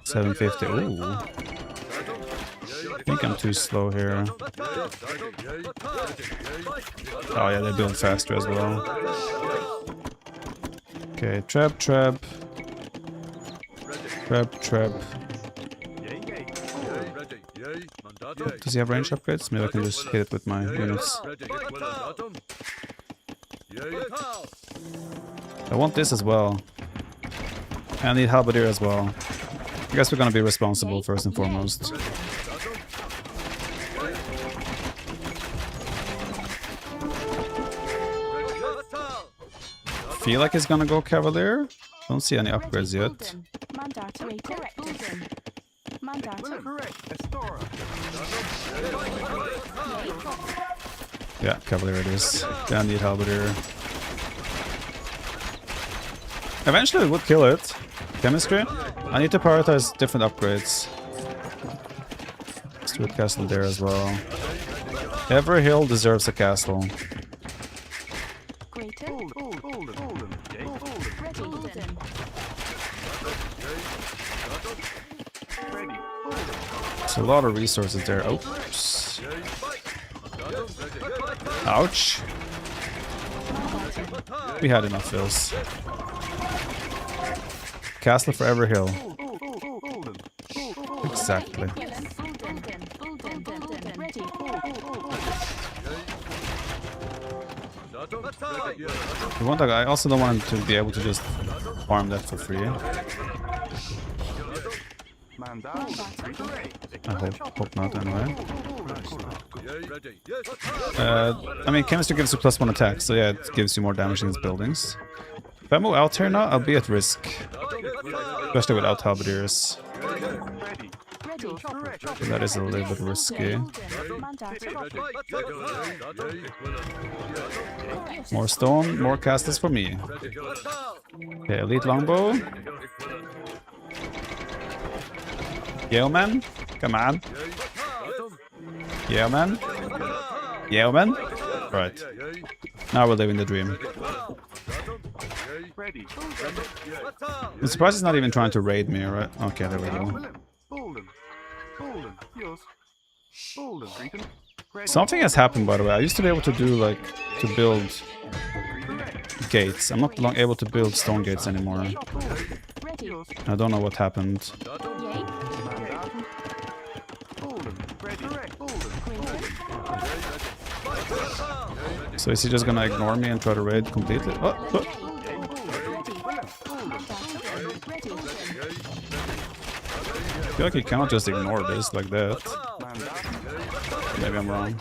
750. Ooh. I think I'm too slow here. Oh yeah, they build faster as well. Okay, trap. Does he have range upgrades? Maybe I can just hit it with my units. I want this as well. I need halberdier as well. I guess we're gonna be responsible first and foremost. Feel like he's gonna go cavalier. Don't see any upgrades yet. Yeah, cavalier it is. Then I need halberdier. Eventually it would kill it. Chemistry? I need to prioritize different upgrades. Let's do a castle there as well. Every hill deserves a castle. There's a lot of resources there. Oops. Ouch. We had enough fills. Castle for every hill. Exactly. We want that guy. I also don't want him to be able to just farm that for free. I hope not anyway. I mean, chemistry gives you +1 attack, so yeah, it gives you more damage against buildings. If I move out here now, I'll be at risk. Especially without halberdiers. So that is a little bit risky. More stone, more castles for me. Okay, elite longbow. Yeoman, come on. Yeoman. Yeoman. Right. Now we're living the dream. I'm surprised he's not even trying to raid me, right? Okay, there we go. Something has happened, by the way. I used to be able to do, like, to build gates. I'm not able to build stone gates anymore. I don't know what happened. So is he just gonna ignore me and try to raid completely? Oh, oh. I feel like you cannot just ignore this like that. Maybe I'm wrong.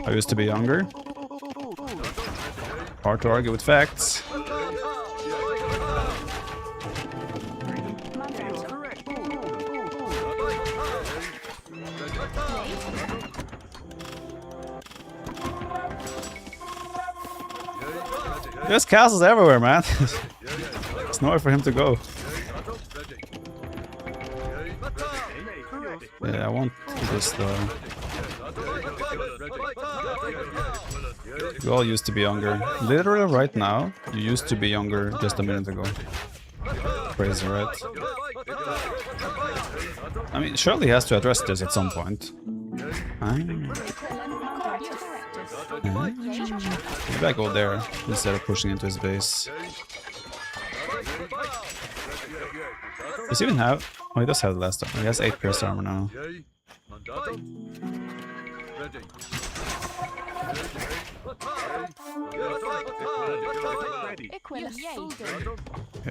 I used to be younger. Hard to argue with facts. There's castles everywhere, man. There's nowhere for him to go. Yeah, I want this though. You all used to be younger. Literally right now, you used to be younger just a minute ago. Crazy, right? I mean, surely he has to address this at some point. Maybe I go there instead of pushing into his base. Does he even have... Oh, he does have the last armor. He has 8 pierced armor now. Okay,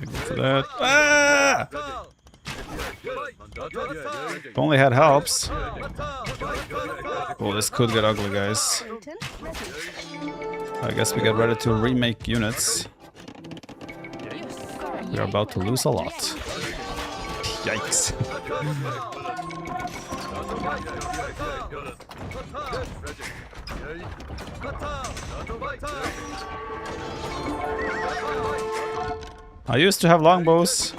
go for that. Ah! If only had helps. Oh, this could get ugly, guys. I guess we get ready to remake units. We're about to lose a lot. Yikes. I used to have longbows.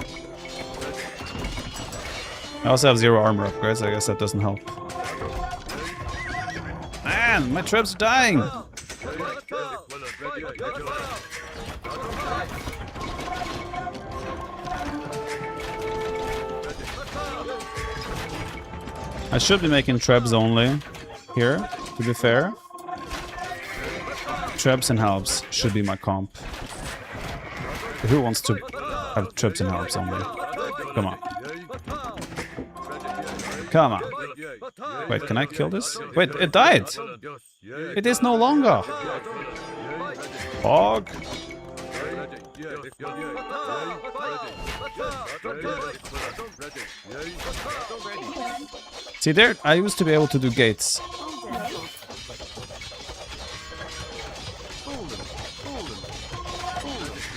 I also have 0 armor upgrades, I guess that doesn't help. Man, my troops are dying! I should be making trebs only here, to be fair. Trebs and halbs should be my comp. Who wants to have trebs and halbs only? Come on. Come on. Wait, can I kill this? Wait, it died! It is no longer! Fog. See there, I used to be able to do gates.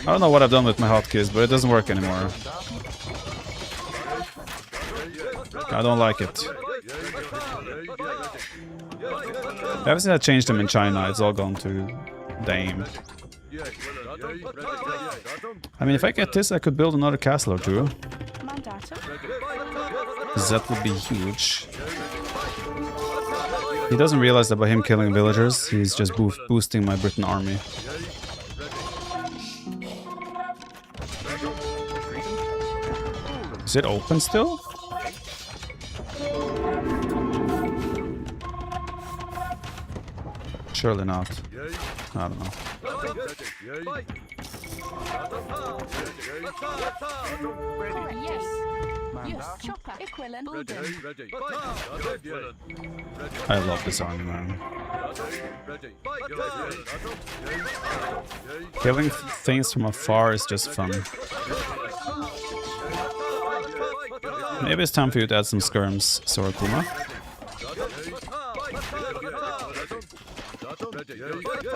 I don't know what I've done with my hotkeys, but it doesn't work anymore. I don't like it. Ever since I changed them in China, it's all gone to Dame. I mean, if I get this, I could build another castle or two. That would be huge. He doesn't realize that by him killing villagers, he's just boosting my Britain army. Is it open still? Surely not. I don't know. I love this army, man. Killing things from afar is just fun. Maybe it's time for you to add some skirms, Sorakuma.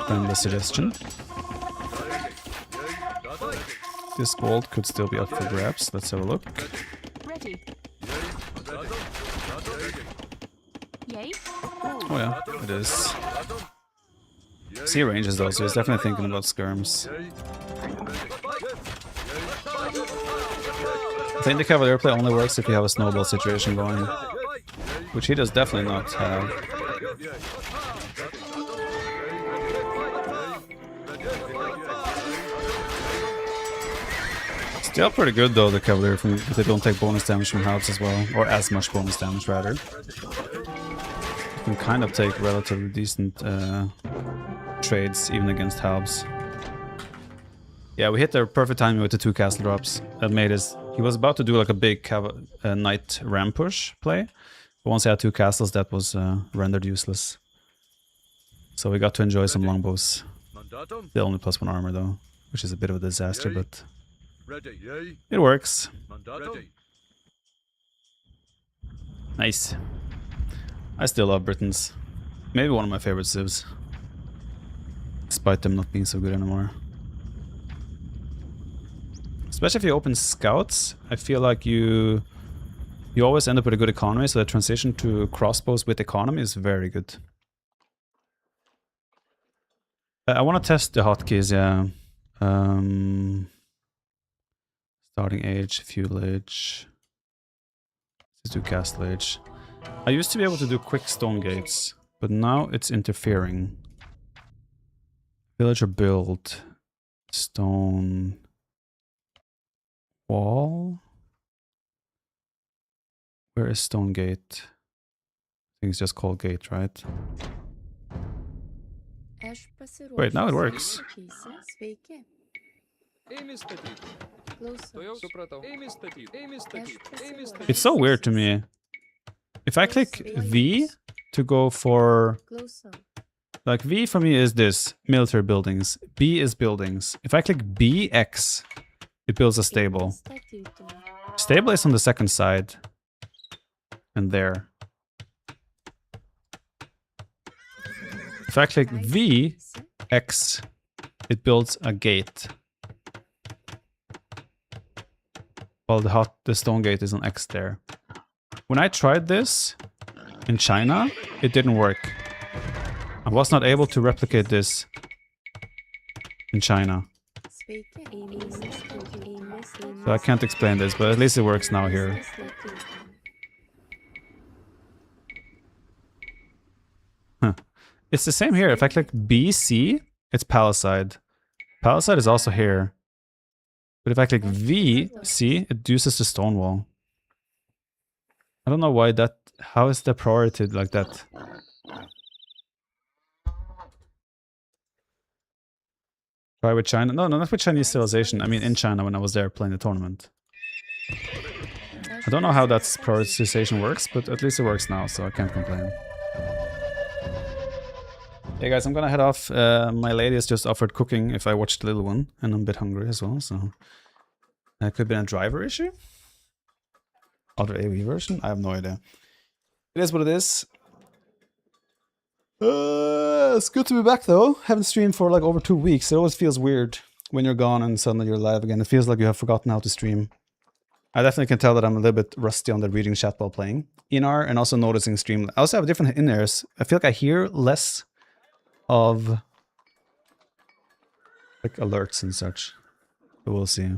And the suggestion. This gold could still be up for grabs. Let's have a look. Oh yeah, it is. Sea ranges though, so he's definitely thinking about skirms. I think the Cavalier play only works if you have a snowball situation going, which he does definitely not have. Still pretty good though, the Cavalier, if they don't take bonus damage from halves as well, or as much bonus damage rather. You can kind of take relatively decent trades even against halves. Yeah, we hit the perfect timing with the 2 castle drops. That made us... He was about to do like a big knight ram push play, but once he had 2 castles, that was rendered useless. So we got to enjoy some longbows. They only +1 armor though, which is a bit of a disaster, but it works. Nice. I still love Britons. Maybe one of my favorite civs. Despite them not being so good anymore. Especially if you open scouts, I feel like you always end up with a good economy, so the transition to crossbows with economy is very good. I want to test the hotkeys, yeah. Starting age, fuel age. Let's do castle age. I used to be able to do quick stone gates, but now it's interfering. Villager build. Stone wall. Where is stone gate? I think it's just called gate, right? Wait, now it works. It's so weird to me. If I click V to go for... Like V for me is this, military buildings. B is buildings. If I click B, X, it builds a stable. Stable is on the second side. And there. If I click V, X, it builds a gate. While the stone gate is on X there. When I tried this in China, it didn't work. I was not able to replicate this in China. So I can't explain this, but at least it works now here. Huh. It's the same here. If I click BC, it's Palisade. Palisade is also here. But if I click VC, it uses the stone wall. I don't know why that... How is the priority like that? Try with China? No, not with Chinese civilization. I mean in China when I was there playing the tournament. I don't know how that prioritization works, but at least it works now, so I can't complain. Hey guys, I'm gonna head off. My lady has just offered cooking if I watch the little one, and I'm a bit hungry as well, so... That could be a driver issue? Other AoE version? I have no idea. It is what it is. It's good to be back though. Haven't streamed for like over 2 weeks. It always feels weird when you're gone and suddenly you're live again. It feels like you have forgotten how to stream. I definitely can tell that I'm a little bit rusty on the reading chat while playing. In-R and also noticing stream. I also have different in-airs. I feel like I hear less of like alerts and such. But we'll see.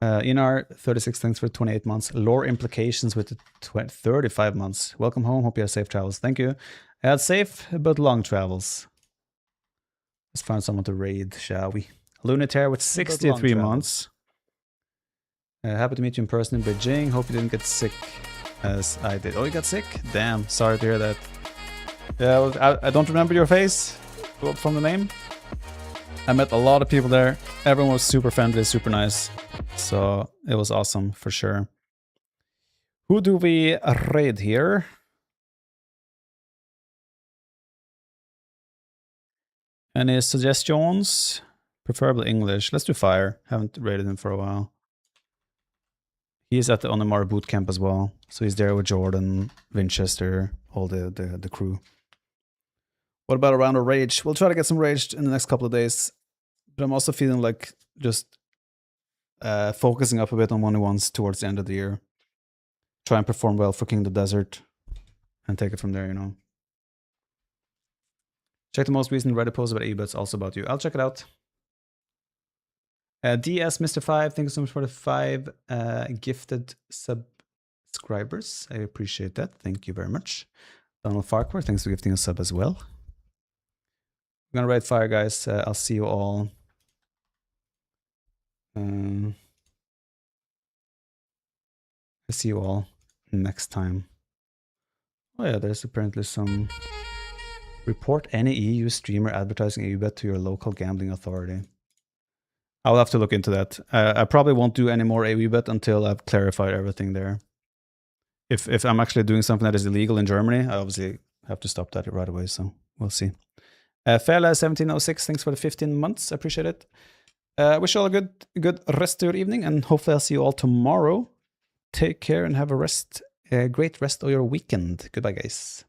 In-R 36, thanks for 28 months. Lore implications with the 35 months. Welcome home. Hope you have safe travels. Thank you. I had safe but long travels. Let's find someone to raid, shall we? Lunatar with 63 months. Happy to meet you in person in Beijing. Hope you didn't get sick as I did. Oh, you got sick? Damn, sorry to hear that. Yeah, I don't remember your face from the name. I met a lot of people there. Everyone was super friendly, super nice. So it was awesome for sure. Who do we raid here? Any suggestions? Preferably English. Let's do Fire. Haven't raided him for a while. He's at the Onimara boot camp as well. So he's there with Jordan, Winchester, all the crew. What about a round of Rage? We'll try to get some Rage in the next couple of days. But I'm also feeling like just focusing up a bit on 1v1s towards the end of the year. Try and perform well for King of the Desert. And take it from there, you know. Check the most recent Reddit post about AoE, but it's also about you. I'll check it out. DS Mr. 5, thank you so much for the 5 gifted subscribers. I appreciate that. Thank you very much. Donald Farquhar, thanks for gifting a sub as well. I'm gonna raid Fire, guys. I'll see you all. I'll see you all next time. Oh yeah, there's apparently some... Report any EU streamer advertising AoE to your local gambling authority. I'll have to look into that. I probably won't do any more AoE until I've clarified everything there. If I'm actually doing something that is illegal in Germany, I obviously have to stop that right away, so we'll see. Fela1706, thanks for the 15 months. I appreciate it. Wish you all a good rest of your evening, and hopefully I'll see you all tomorrow. Take care and have a rest great rest of your weekend. Goodbye, guys.